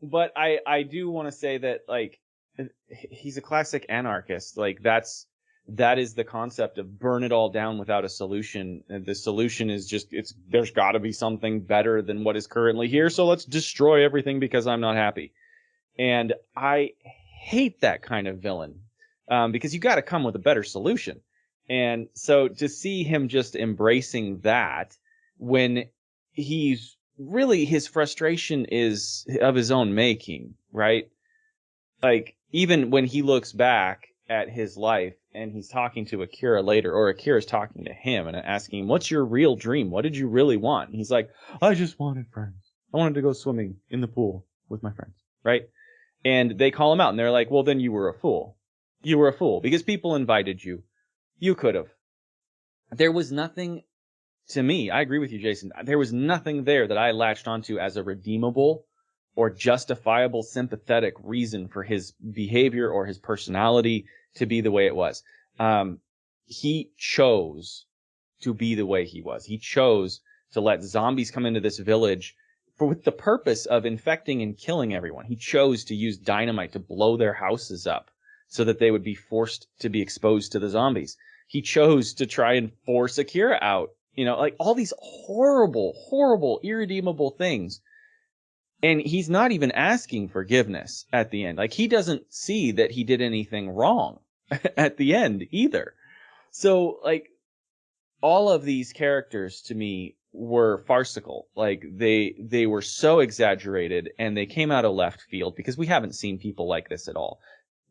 But I do want to say that, like, he's a classic anarchist. Like, that is the concept of burn it all down without a solution. And the solution is just, there's got to be something better than what is currently here, so let's destroy everything because I'm not happy. And I hate that kind of villain, because you got to come with a better solution. And so to see him just embracing that when he's really, his frustration is of his own making, right? Like, even when he looks back at his life and he's talking to Akira later, or Akira's talking to him and asking him, what's your real dream? What did you really want? And he's like, I just wanted friends. I wanted to go swimming in the pool with my friends, right? And they call him out and they're like, well, then you were a fool. You were a fool because people invited you. You could have. There was nothing, to me, I agree with you, Jason. There was nothing there that I latched onto as a redeemable or justifiable sympathetic reason for his behavior or his personality to be the way it was. He chose to be the way he was. He chose to let zombies come into this village with the purpose of infecting and killing everyone. He chose to use dynamite to blow their houses up so that they would be forced to be exposed to the zombies. He chose to try and force Akira out. You know, like all these horrible, horrible, irredeemable things. And he's not even asking forgiveness at the end. Like, he doesn't see that he did anything wrong at the end either. So, like, all of these characters to me were farcical. Like, they were so exaggerated and they came out of left field because we haven't seen people like this at all.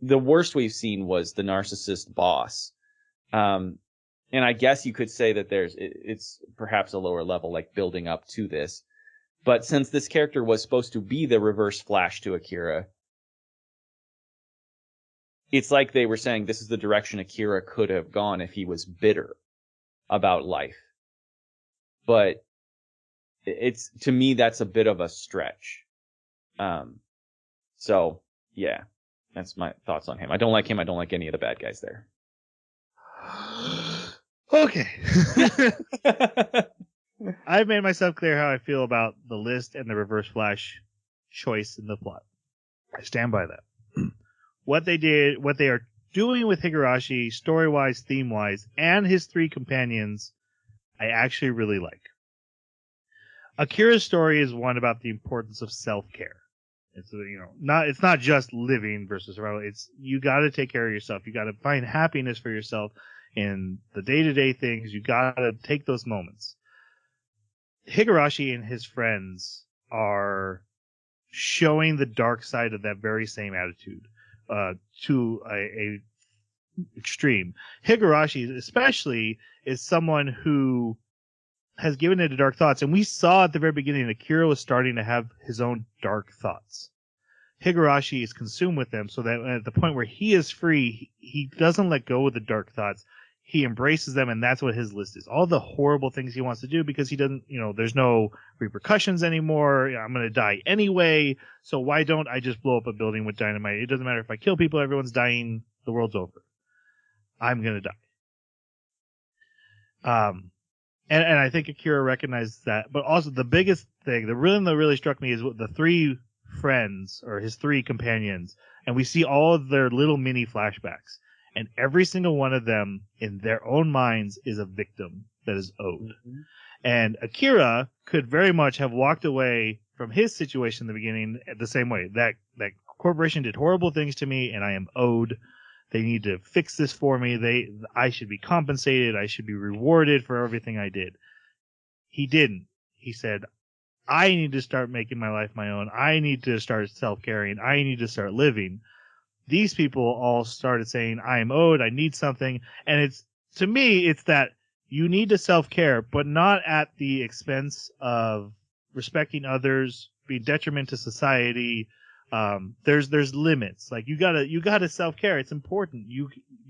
The worst we've seen was the narcissist boss. And I guess you could say that it's perhaps a lower level, like building up to this. But since this character was supposed to be the reverse Flash to Akira, it's like they were saying this is the direction Akira could have gone if he was bitter about life. But to me, that's a bit of a stretch. So, yeah, that's my thoughts on him. I don't like him. I don't like any of the bad guys there. Okay. I've made myself clear how I feel about the list and the Reverse Flash choice in the plot. I stand by that. What they are doing with Higurashi, story-wise, theme-wise, and his three companions, I actually really like. Akira's story is one about the importance of self-care. It's not just living versus survival. It's you got to take care of yourself. You got to find happiness for yourself in the day-to-day things. You got to take those moments. Higurashi and his friends are showing the dark side of that very same attitude to a extreme. Higurashi especially is someone who has given into dark thoughts, and we saw at the very beginning Akira was starting to have his own dark thoughts. Higurashi is consumed with them, so that at the point where he is free, he doesn't let go of the dark thoughts. He embraces them, and that's what his list is. All the horrible things he wants to do because he doesn't, there's no repercussions anymore. I'm going to die anyway, so why don't I just blow up a building with dynamite? It doesn't matter if I kill people, everyone's dying, the world's over. I'm going to die. And I think Akira recognizes that. But also the biggest thing, the rhythm that really struck me is what the three friends or his 3 companions, and we see all of their little mini flashbacks. And every single one of them, in their own minds, is a victim that is owed. Mm-hmm. And Akira could very much have walked away from his situation in the beginning the same way. That corporation did horrible things to me, and I am owed. They need to fix this for me. I should be compensated. I should be rewarded for everything I did. He didn't. He said, I need to start making my life my own. I need to start self-caring. I need to start living. These people all started saying, I am owed, I need something. And to me, it's that you need to self-care, but not at the expense of respecting others, being detriment to society. There's limits. Like you gotta self-care. It's important.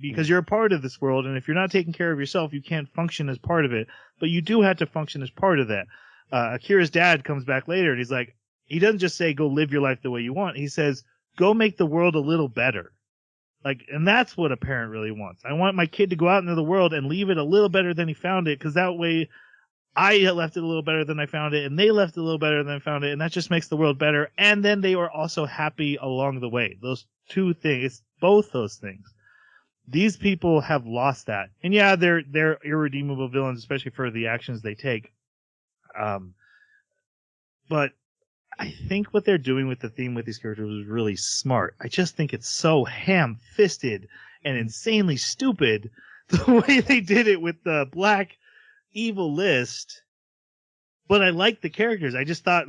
Because you're a part of this world, and if you're not taking care of yourself, you can't function as part of it. But you do have to function as part of that. Akira's dad comes back later, and he's like, he doesn't just say, go live your life the way you want. He says, go make the world a little better. And that's what a parent really wants. I want my kid to go out into the world and leave it a little better than he found it, because that way I left it a little better than I found it, and they left it a little better than I found it, and that just makes the world better. And then they were also happy along the way. Those 2 things, it's both those things. These people have lost that. And yeah, they're irredeemable villains, especially for the actions they take. But I think what they're doing with the theme with these characters was really smart. I just think it's so ham-fisted and insanely stupid the way they did it with the black evil list. But I like the characters. I just thought,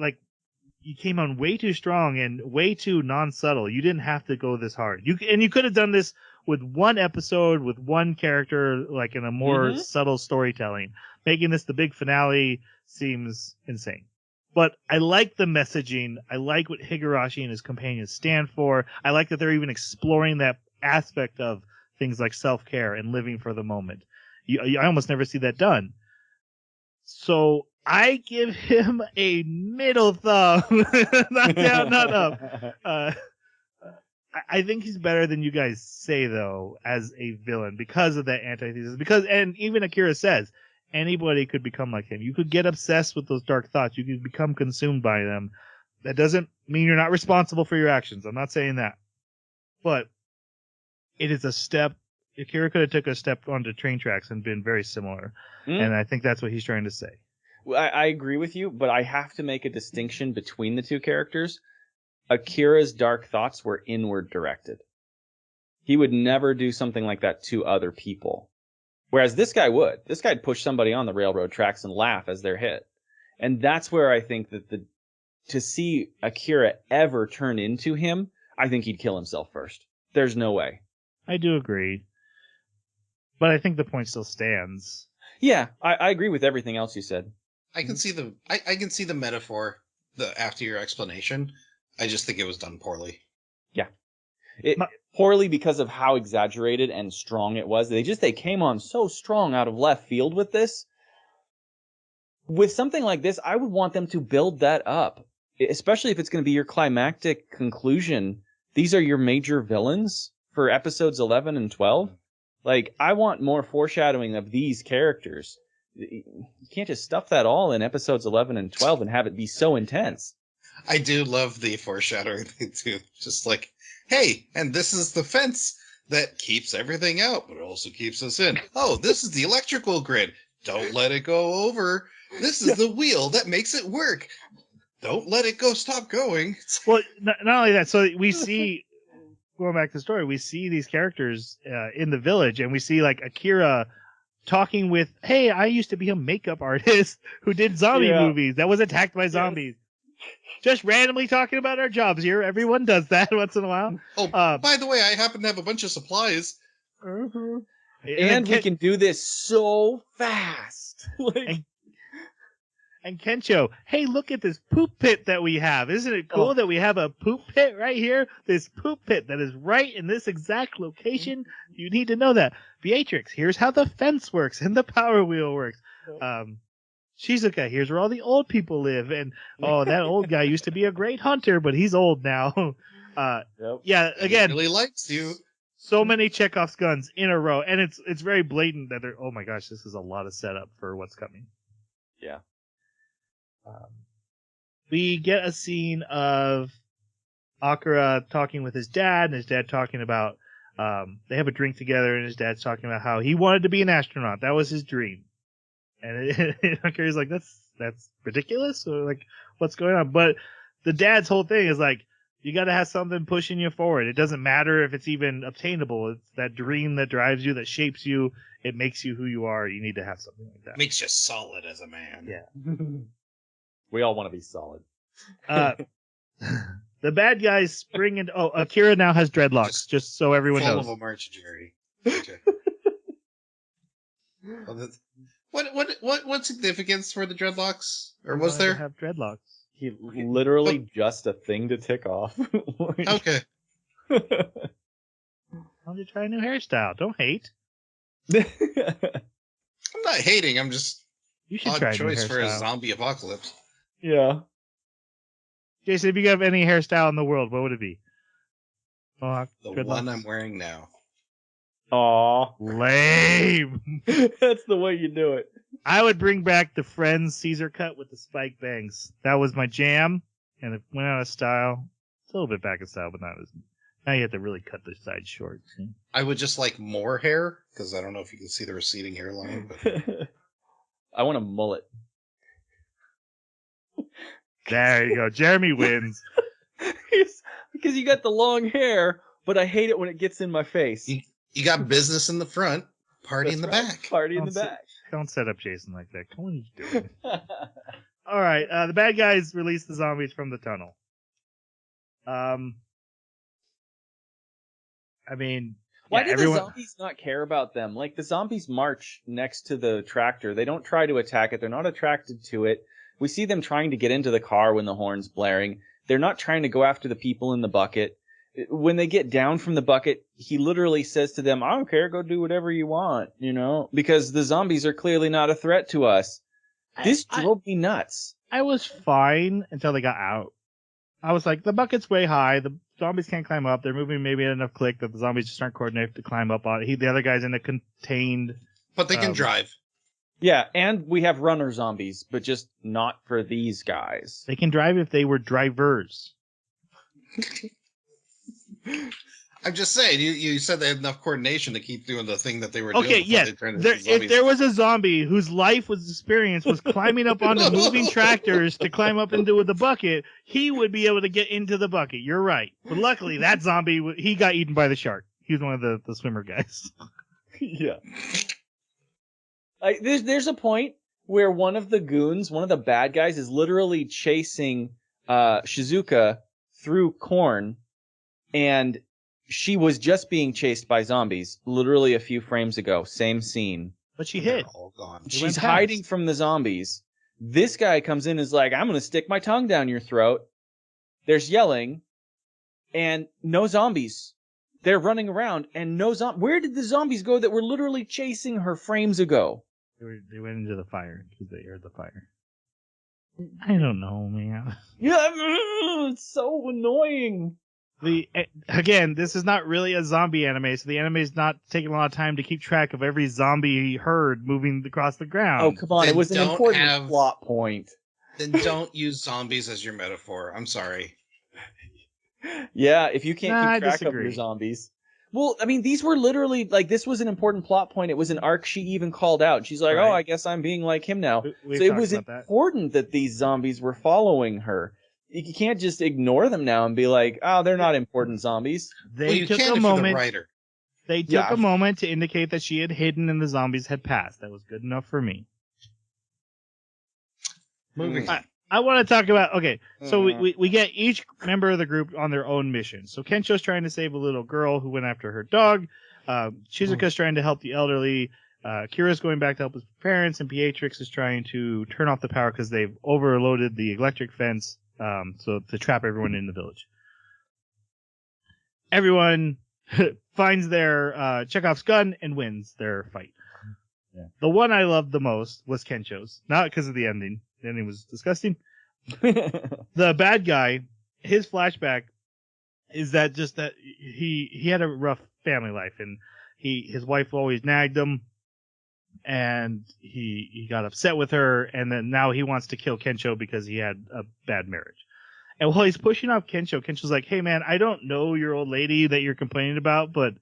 you came on way too strong and way too non-subtle. You didn't have to go this hard. You could have done this with one episode, with one character, in a more subtle storytelling. Making this the big finale seems insane. But I like the messaging. I like what Higurashi and his companions stand for. I like that they're even exploring that aspect of things like self-care and living for the moment. I almost never see that done. So I give him a middle thumb. Not down, not up. I think he's better than you guys say, though, as a villain because of that antithesis. And even Akira says, anybody could become like him. You could get obsessed with those dark thoughts. You could become consumed by them. That doesn't mean you're not responsible for your actions. I'm not saying that. But it is a step. Akira could have took a step onto train tracks and been very similar. And I think that's what he's trying to say. Well, I agree with you, but I have to make a distinction between the 2 characters. Akira's dark thoughts were inward directed. He would never do something like that to other people. Whereas this guy would. This guy'd push somebody on the railroad tracks and laugh as they're hit. And that's where I think that to see Akira ever turn into him, I think he'd kill himself first. There's no way. I do agree. But I think the point still stands. Yeah, I agree with everything else you said. I can see the metaphor after your explanation. I just think it was done poorly. Yeah. Poorly because of how exaggerated and strong it was. They came on so strong out of left field with this. With something like this, I would want them to build that up, especially if it's going to be your climactic conclusion. These are your major villains for episodes 11 and 12. I want more foreshadowing of these characters. You can't just stuff that all in episodes 11 and 12 and have it be so intense. I do love the foreshadowing thing too. Just hey, and this is the fence that keeps everything out, but also keeps us in. Oh, this is the electrical grid. Don't let it go over. This is the wheel that makes it work. Don't let it stop going. Well, not only that, so we see, going back to the story, we see these characters in the village, and we see Akira talking with, hey, I used to be a makeup artist who did zombie movies that was attacked by zombies. Just randomly talking about our jobs here. Everyone does that once in a while. Oh, by the way, I happen to have a bunch of supplies. And we can do this so fast. And Kencho, hey, look at this poop pit that we have. Isn't it cool that we have a poop pit right here? This poop pit that is right in this exact location. You need to know that. Beatrix, here's how the fence works and the power wheel works. Shizuka, here's where all the old people live. And, that old guy used to be a great hunter, but he's old now. Yeah, again. He really likes you. So many Chekhov's guns in a row. And it's very blatant that oh my gosh, this is a lot of setup for what's coming. Yeah. We get a scene of Akira talking with his dad, and his dad talking about they have a drink together, and his dad's talking about how he wanted to be an astronaut. That was his dream. And Akira's like, that's ridiculous. Or like, what's going on? But the dad's whole thing is like, you got to have something pushing you forward. It doesn't matter if it's even obtainable. It's that dream that drives you, that shapes you. It makes you who you are. You need to have something like that. Makes you solid as a man. Yeah. We all want to be solid. The bad guys spring into. Oh, Akira now has dreadlocks, just so everyone Full knows. of them, aren't you, Jerry? Okay. What significance for the dreadlocks? Or was there? Have dreadlocks. He literally just a thing to tick off. Okay. Why don't you try a new hairstyle? Don't hate. I'm not hating. I'm just You should odd try a new choice for a hairstyle. zombie apocalypse. Yeah. Jason, if you could have any hairstyle in the world, what would it be? Mohawk, The dreadlocks? one I'm wearing now. Aw. Lame. That's the way you do it. I would bring back the Friends Caesar cut with the spike bangs. That was my jam, and it went out of style. It's a little bit back in style, but not as. Now you have to really cut the sides short. See? I would just like more hair, because I don't know if you can see the receding hairline. But I want a mullet. There you go. Jeremy wins. Because you got the long hair, but I hate it when it gets in my face. you got business in the front, party in the back. Party in the back. Don't set up Jason like that. Come on, you doing? All right. The bad guys release the zombies from the tunnel. I mean, Why yeah, do the zombies not care about them? Like, the zombies march next to the tractor. They don't try to attack it. They're not attracted to it. We see them trying to get into the car when the horn's blaring. They're not trying to go after the people in the bucket. When they get down from the bucket, he literally says to them, I don't care, go do whatever you want, you know? Because the zombies are clearly not a threat to us. This drove me nuts. I was fine until they got out. I was like, the bucket's way high. The zombies can't climb up. They're moving maybe at enough click that the zombies just aren't coordinated to climb up on it. The other guy's in a contained. But they can drive. Yeah, and we have runner zombies, but just not for these guys. They can drive if they were drivers. I'm just saying, you said they had enough coordination to keep doing the thing that they were doing. Okay, yes. If there was a zombie whose life was experience was climbing up onto moving tractors to climb up into the bucket, he would be able to get into the bucket. You're right. But luckily, that zombie, he got eaten by the shark. He was one of the swimmer guys. Yeah. There's a point where one of the goons, one of the bad guys, is literally chasing Shizuka through corn, and she was just being chased by zombies literally a few frames ago. Same scene. But she hid. All gone. She's hiding from the zombies. This guy comes in and is like, I'm going to stick my tongue down your throat. There's yelling, and no zombies. They're running around, and no zombies. Where did the zombies go that were literally chasing her frames ago? They went into the fire because they heard the fire. I don't know, man. Yeah, it's so annoying. Again, this is not really a zombie anime, so the anime is not taking a lot of time to keep track of every zombie herd moving across the ground. Oh, come on. Then It was an don't important have- plot point. Then don't use zombies as your metaphor. I'm sorry. Yeah, if you can't Nah, I keep track of disagree. your zombies. Well, I mean, these were literally, like, this was an important plot point. It was an arc she even called out. She's like, Right. oh, I guess I'm being like him now. We've So it talked was about that. important that these zombies were following her. You can't just ignore them now and be like, oh, they're not important zombies. They Well, you took can a if you're the moment. writer. They took Yeah. a moment to indicate that she had hidden and the zombies had passed. That was good enough for me. Moving on. I want to talk about, okay, so Mm-hmm. we get each member of the group on their own mission. So Kensho's trying to save a little girl who went after her dog. Shizuka's trying to help the elderly. Kira's going back to help his parents, and Beatrix is trying to turn off the power because they've overloaded the electric fence, so to trap everyone in the village. Everyone finds their Chekhov's gun and wins their fight. Yeah. The one I loved the most was Kensho's, not because of the ending. The ending was disgusting. The bad guy, his flashback is that just that he had a rough family life, and his wife always nagged him, and he got upset with her, and then now he wants to kill Kensho because he had a bad marriage. And while he's pushing off Kensho, Kensho's like, hey, man, I don't know your old lady that you're complaining about, but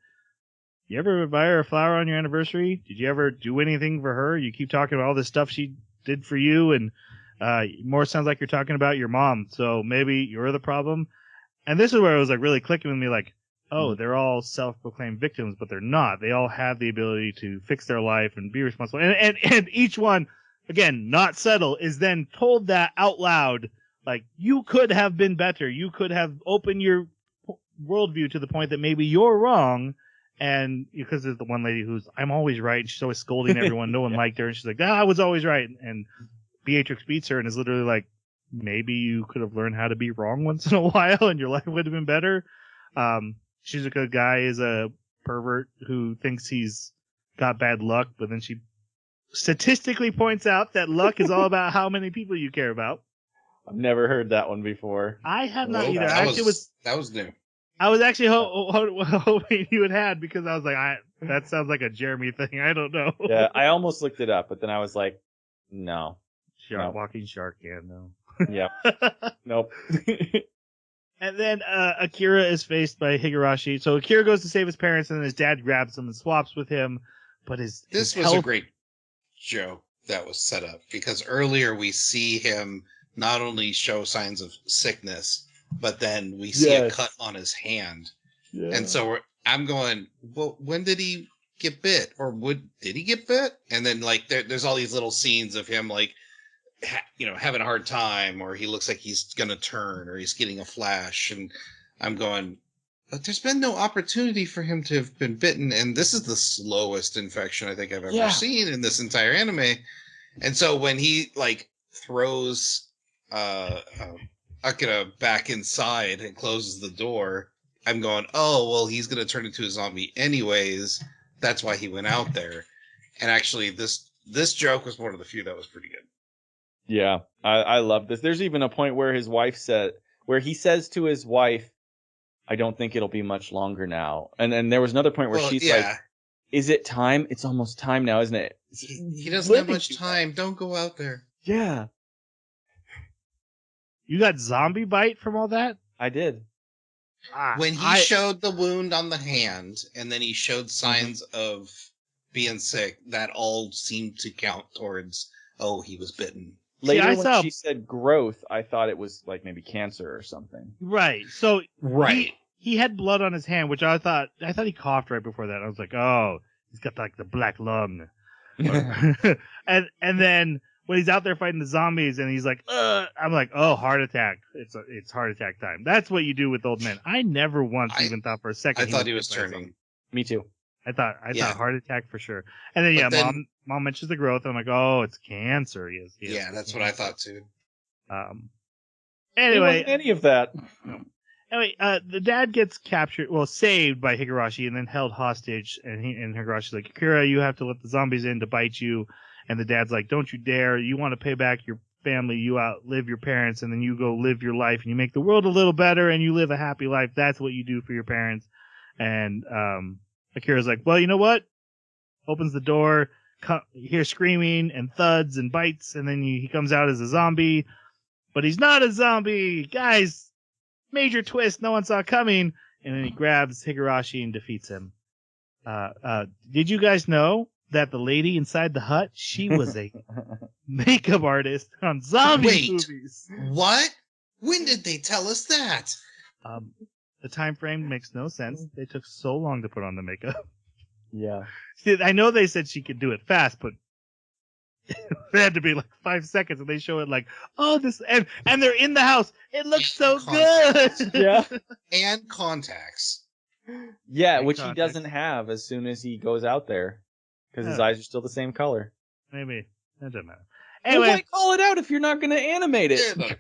you ever buy her a flower on your anniversary? Did you ever do anything for her? You keep talking about all this stuff she did for you, and more sounds like you're talking about your mom. So maybe you're the problem. And this is where it was like really clicking with me, like, oh, they're all self-proclaimed victims, but they're not. They all have the ability to fix their life and be responsible. And each one, again, not subtle, is then told that out loud. Like, you could have been better. You could have opened your worldview to the point that maybe you're wrong. And because there's the one lady who's, I'm always right. And she's always scolding everyone. No one liked her. And she's like, I was always right. And Beatrix beats her and is literally like, maybe you could have learned how to be wrong once in a while and your life would have been better. Shizuka guy is a pervert who thinks he's got bad luck, but then she statistically points out that luck is all about how many people you care about. I've never heard that one before. I have not either. That was new. I was actually hoping you had because I was like, that sounds like a Jeremy thing. I don't know. Yeah, I almost looked it up, but then I was like, no. Walking shark, yeah, no. Yeah. Nope. And then Akira is faced by Higurashi. So Akira goes to save his parents, and then his dad grabs him and swaps with him. But this was a great joke that was set up because earlier we see him not only show signs of sickness, but then we see a cut on his hand. Yeah. And so I'm going, well, when did he get bit? Or did he get bit? And then like there's all these little scenes of him like, having a hard time, or he looks like he's going to turn, or he's getting a flash. And I'm going, but there's been no opportunity for him to have been bitten. And this is the slowest infection I think I've ever seen in this entire anime. And so when he like throws Akira back inside and closes the door, I'm going, oh, well, he's going to turn into a zombie anyways. That's why he went out there. And actually this joke was one of the few that was pretty good. Yeah, I love this. There's even a point where he says to his wife, I don't think it'll be much longer now. And then there was another point where she's like, is it time? It's almost time now, isn't it? He doesn't have much time. Don't go out there. Yeah. You got zombie bite from all that? I did. When he showed the wound on the hand, and then he showed signs of being sick, that all seemed to count towards, oh, he was bitten. Later, when she said growth, I thought it was like maybe cancer or something. Right. So he had blood on his hand, which I thought he coughed right before that. I was like, oh, he's got like the black lung. and then when he's out there fighting the zombies and he's like, I'm like, oh, heart attack. It's heart attack time. That's what you do with old men. I never once even thought for a second. I thought he was turning. Me too. I thought heart attack for sure. And then mom mentions the growth. And I'm like, oh, it's cancer. Yes, yeah, that's cancer. What I thought too. Anyway, any of that. Anyway, the dad gets saved by Higurashi and then held hostage. And Higurashi's like, Akira, you have to let the zombies in to bite you. And the dad's like, don't you dare. You want to pay back your family. You outlive your parents, and then you go live your life and you make the world a little better and you live a happy life. That's what you do for your parents. And Akira's like, well, you know what? Opens the door, you hear screaming and thuds and bites, and then he comes out as a zombie. But he's not a zombie! Guys, major twist no one saw coming. And then he grabs Higurashi and defeats him. Did you guys know that the lady inside the hut, she was a makeup artist on zombie movies? What? When did they tell us that? The time frame makes no sense. They took so long to put on the makeup. Yeah. See, I know they said she could do it fast, but it had to be like 5 seconds, and they show it like, oh, this, and they're in the house. It looks so good. Yeah. And contacts. Yeah, which he doesn't have as soon as he goes out there, because his eyes are still the same color. Maybe. That doesn't matter. Anyway, why call it out if you're not going to animate it? It doesn't matter.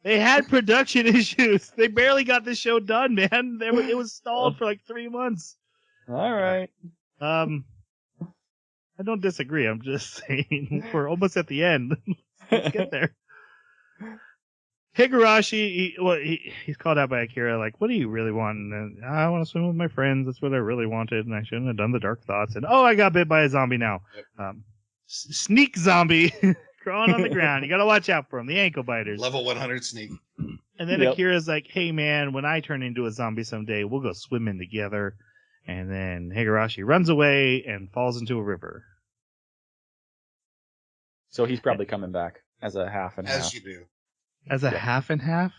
They had production issues. They barely got this show done, man. It was stalled for like 3 months. All right. I don't disagree. I'm just saying we're almost at the end. Let's get there. Higurashi, he's called out by Akira, like, what do you really want? And I want to swim with my friends. That's what I really wanted, and I shouldn't have done the dark thoughts. And I got bit by a zombie now. Yep. Sneak zombie crawling on the ground. You got to watch out for them, the ankle biters. Level 100 sneak. And then Yep. Akira's like, hey, man, when I turn into a zombie someday, we'll go swimming together. And then Higurashi runs away and falls into a river. So he's probably coming back as a half and half. As you do. As a Yeah. half and half?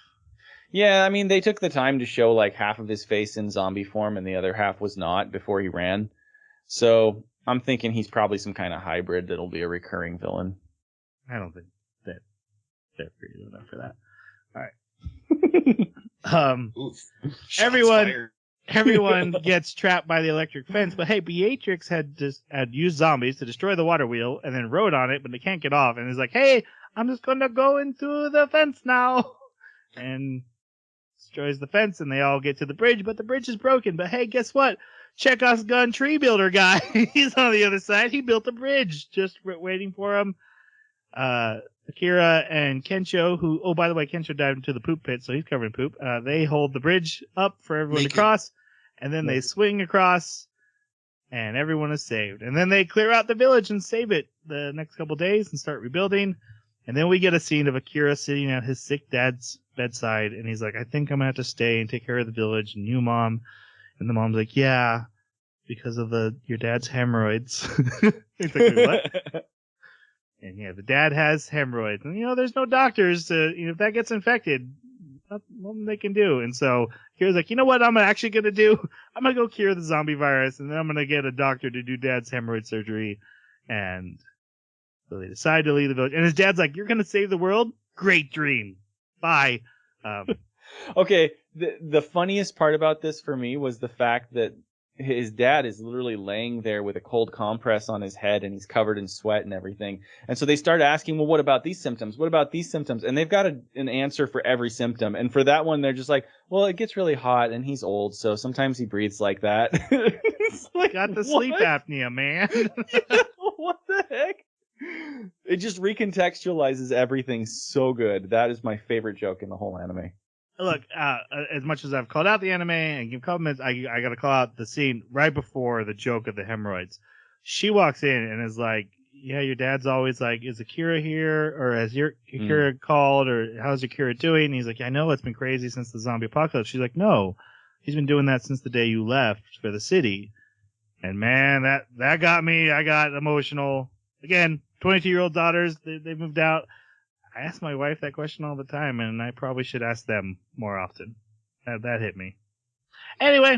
Yeah, I mean, they took the time to show like half of his face in zombie form and the other half was not before he ran. So I'm thinking he's probably some kind of hybrid that'll be a recurring villain. I don't think that they're creative enough for that. All right. Oof. Shots Everyone- fired. Everyone gets trapped by the electric fence, but hey, Beatrix had used zombies to destroy the water wheel and then rode on it, but they can't get off. And is like, hey, I'm just gonna go into the fence now, and destroys the fence. And they all get to the bridge, but the bridge is broken. But hey, guess what? Chekhov's gun tree builder guy, he's on the other side. He built a bridge, just waiting for him. Akira and Kensho, who, oh, by the way, Kensho dived into the poop pit, so he's covered in poop. They hold the bridge up for everyone Naked. to cross, and then they swing across, and everyone is saved. And then they clear out the village and save it the next couple days and start rebuilding. And then we get a scene of Akira sitting at his sick dad's bedside, and he's like, I think I'm going to have to stay and take care of the village and you, Mom. And the mom's like, yeah, because of your dad's hemorrhoids. He's like, what? And yeah, the dad has hemorrhoids, and there's no doctors to, if that gets infected, nothing they can do. And so Kira's like, you know what I'm actually gonna do? I'm gonna go cure the zombie virus, and then I'm gonna get a doctor to do dad's hemorrhoid surgery. And so they decide to leave the village, and his dad's like, you're gonna save the world? Great dream. Bye. Okay, the funniest part about this for me was the fact that his dad is literally laying there with a cold compress on his head and he's covered in sweat and everything. And so they start asking, well, what about these symptoms? What about these symptoms? And they've got an answer for every symptom. And for that one, they're just like, well, it gets really hot and he's old, so sometimes he breathes like that. It's like, Got the what? sleep apnea, man. What the heck? It just recontextualizes everything so good. That is my favorite joke in the whole anime. Look, as much as I've called out the anime and give compliments, I got to call out the scene right before the joke of the hemorrhoids. She walks in and is like, yeah, your dad's always like, is Akira here? Or has your Akira called? Or how's Akira doing? And he's like, I know it's been crazy since the zombie apocalypse. She's like, no, he's been doing that since the day you left for the city. And man, that got me. I got emotional. Again, 22-year-old daughters, they moved out. I ask my wife that question all the time, and I probably should ask them more often. That hit me. Anyway,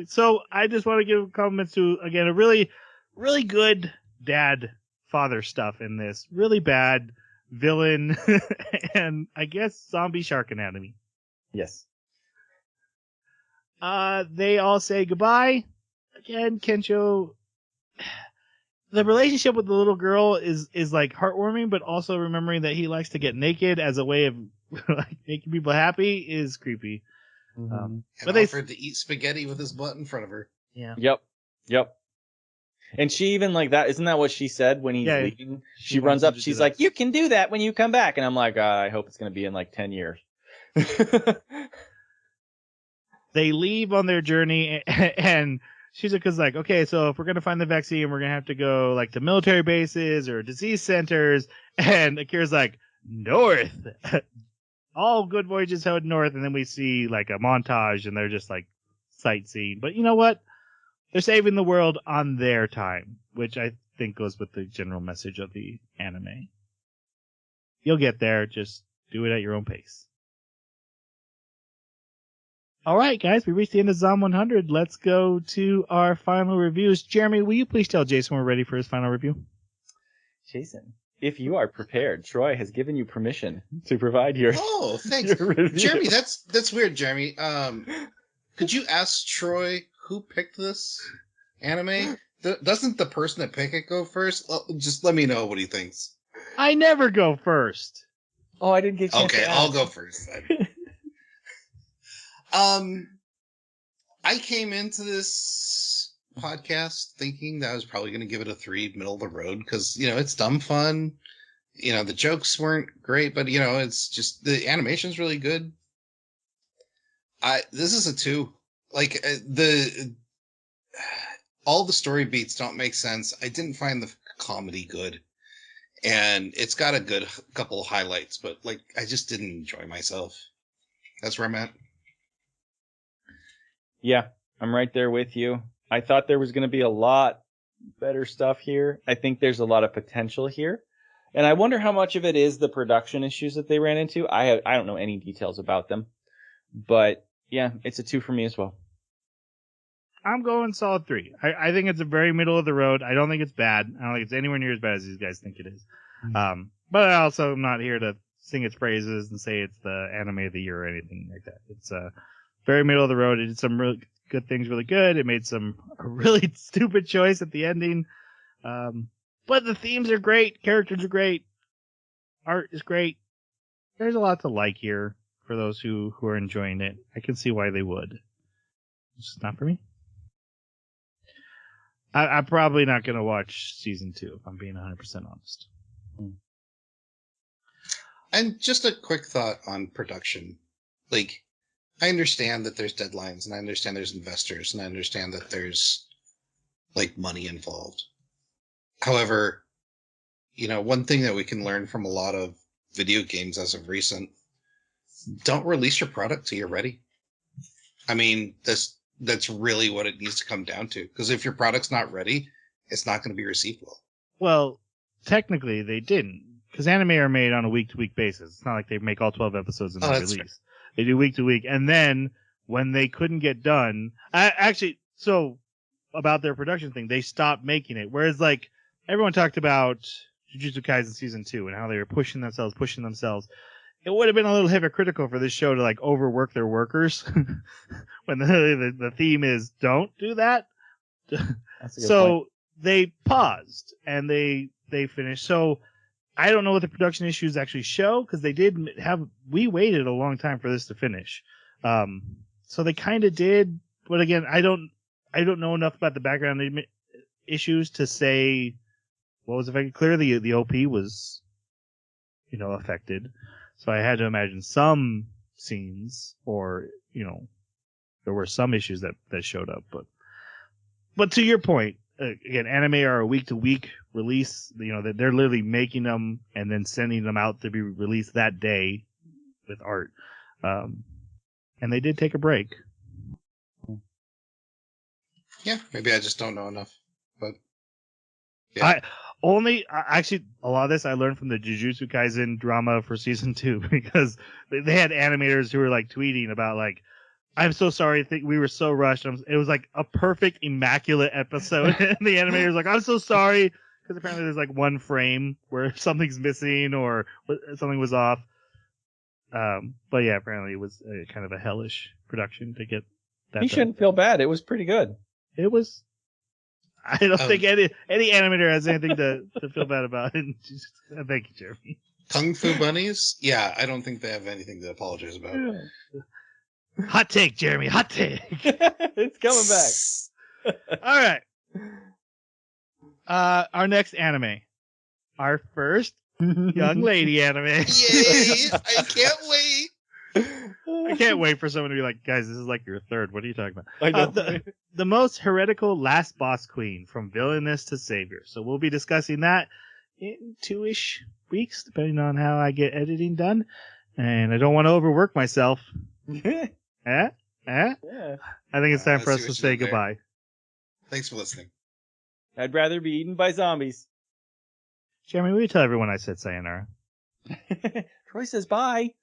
so I just want to give compliments to, again, a really, really good dad-father stuff in this. Really bad villain and, I guess, zombie shark anatomy. Yes. They all say goodbye. Again, Kensho... The relationship with the little girl is like heartwarming, but also remembering that he likes to get naked as a way of like making people happy is creepy. Mm-hmm. And But they- offered to eat spaghetti with his butt in front of her. Yeah. Yep. And she even like that. Isn't that what she said when he's Yeah, leaving? she She runs wants him up. to do She's that. like, you can do that when you come back. And I'm like, I hope it's going to be in like 10 years. They leave on their journey, and Shizuka's like, okay, so if we're going to find the vaccine, we're going to have to go like to military bases or disease centers. And Akira's like, north. All good voyages head north. And then we see like a montage and they're just like sightseeing. But you know what? They're saving the world on their time, which I think goes with the general message of the anime. You'll get there. Just do it at your own pace. All right, guys, we reached the end of Zom 100. Let's go to our final reviews. Jeremy, will you please tell Jason we're ready for his final review? Jason, if you are prepared, Troy has given you permission to provide your. Oh, thanks. your review. Jeremy, that's weird, Jeremy. Could you ask Troy who picked this anime? Doesn't the person that picked it go first? Just let me know what he thinks. I never go first. Oh, I didn't get a chance Okay, to I'll ask. go first then. I came into this podcast thinking that I was probably going to give it a 3, middle of the road, because, it's dumb fun. The jokes weren't great, but, it's just, the animation's really good. This is a 2. Like, all the story beats don't make sense. I didn't find the comedy good. and it's got a good couple highlights, but like I just didn't enjoy myself. That's where I'm at. Yeah, I'm right there with you. I thought there was going to be a lot better stuff here. I think there's a lot of potential here. And I wonder how much of it is the production issues that they ran into. I don't know any details about them. But yeah, it's a 2 for me as well. I'm going solid 3. I think it's a very middle of the road. I don't think it's bad. I don't think it's anywhere near as bad as these guys think it is. But I also am not here to sing its praises and say it's the anime of the year or anything like that. It's very middle of the road. It did some really good things really good. It made a really stupid choice at the ending. But the themes are great. Characters are great. Art is great. There's a lot to like here for those who are enjoying it. I can see why they would. It's just not for me. I'm probably not going to watch season 2 if I'm being 100% honest. And just a quick thought on production. Like, I understand that there's deadlines, and I understand there's investors, and I understand that there's, like, money involved. However, you know, one thing that we can learn from a lot of video games as of recent, don't release your product till you're ready. I mean, that's really what it needs to come down to. Because if your product's not ready, it's not going to be received well. Well, technically they didn't, because anime are made on a week-to-week basis. It's not like they make all 12 episodes and then release. Right. They do week-to-week, and then when they couldn't get done, so about their production thing, they stopped making it. Whereas, like, everyone talked about Jujutsu Kaisen Season 2 and how they were pushing themselves. It would have been a little hypocritical for this show to, like, overwork their workers when the theme is don't do that. So point. They paused and they finished. So I don't know what the production issues actually show, because we waited a long time for this to finish. So they kind of did, but again, I don't know enough about the background issues to say what was affected. Clearly the OP was, affected. So I had to imagine some scenes, or, there were some issues that showed up. But to your point, again, anime are a week-to-week release. They're literally making them and then sending them out to be released that day with art. And they did take a break. Yeah, maybe I just don't know enough. But yeah. Actually, a lot of this I learned from the Jujutsu Kaisen drama for season 2, because they had animators who were like tweeting about like, I'm so sorry. We were so rushed. It was like a perfect, immaculate episode. And the animator's like, I'm so sorry. Because apparently there's like one frame where something's missing or something was off. But yeah, apparently it was kind of a hellish production to get that. You shouldn't feel bad. It was pretty good. It was. I don't think any animator has anything to feel bad about. And thank you, Jeremy. Kung Fu Bunnies? Yeah, I don't think they have anything to apologize about. Hot take, Jeremy. Hot take. It's coming back. All right. Our next anime. Our first young lady anime. Yay! I can't wait. I can't wait for someone to be like, guys, this is like your third. What are you talking about? I know. The most heretical last boss queen, from Villainess to Savior. So we'll be discussing that in 2-ish weeks, depending on how I get editing done. And I don't want to overwork myself. Yeah. I think it's time for us to say goodbye. Thanks for listening. I'd rather be eaten by zombies. Jeremy, will you tell everyone I said sayonara? Troy says bye.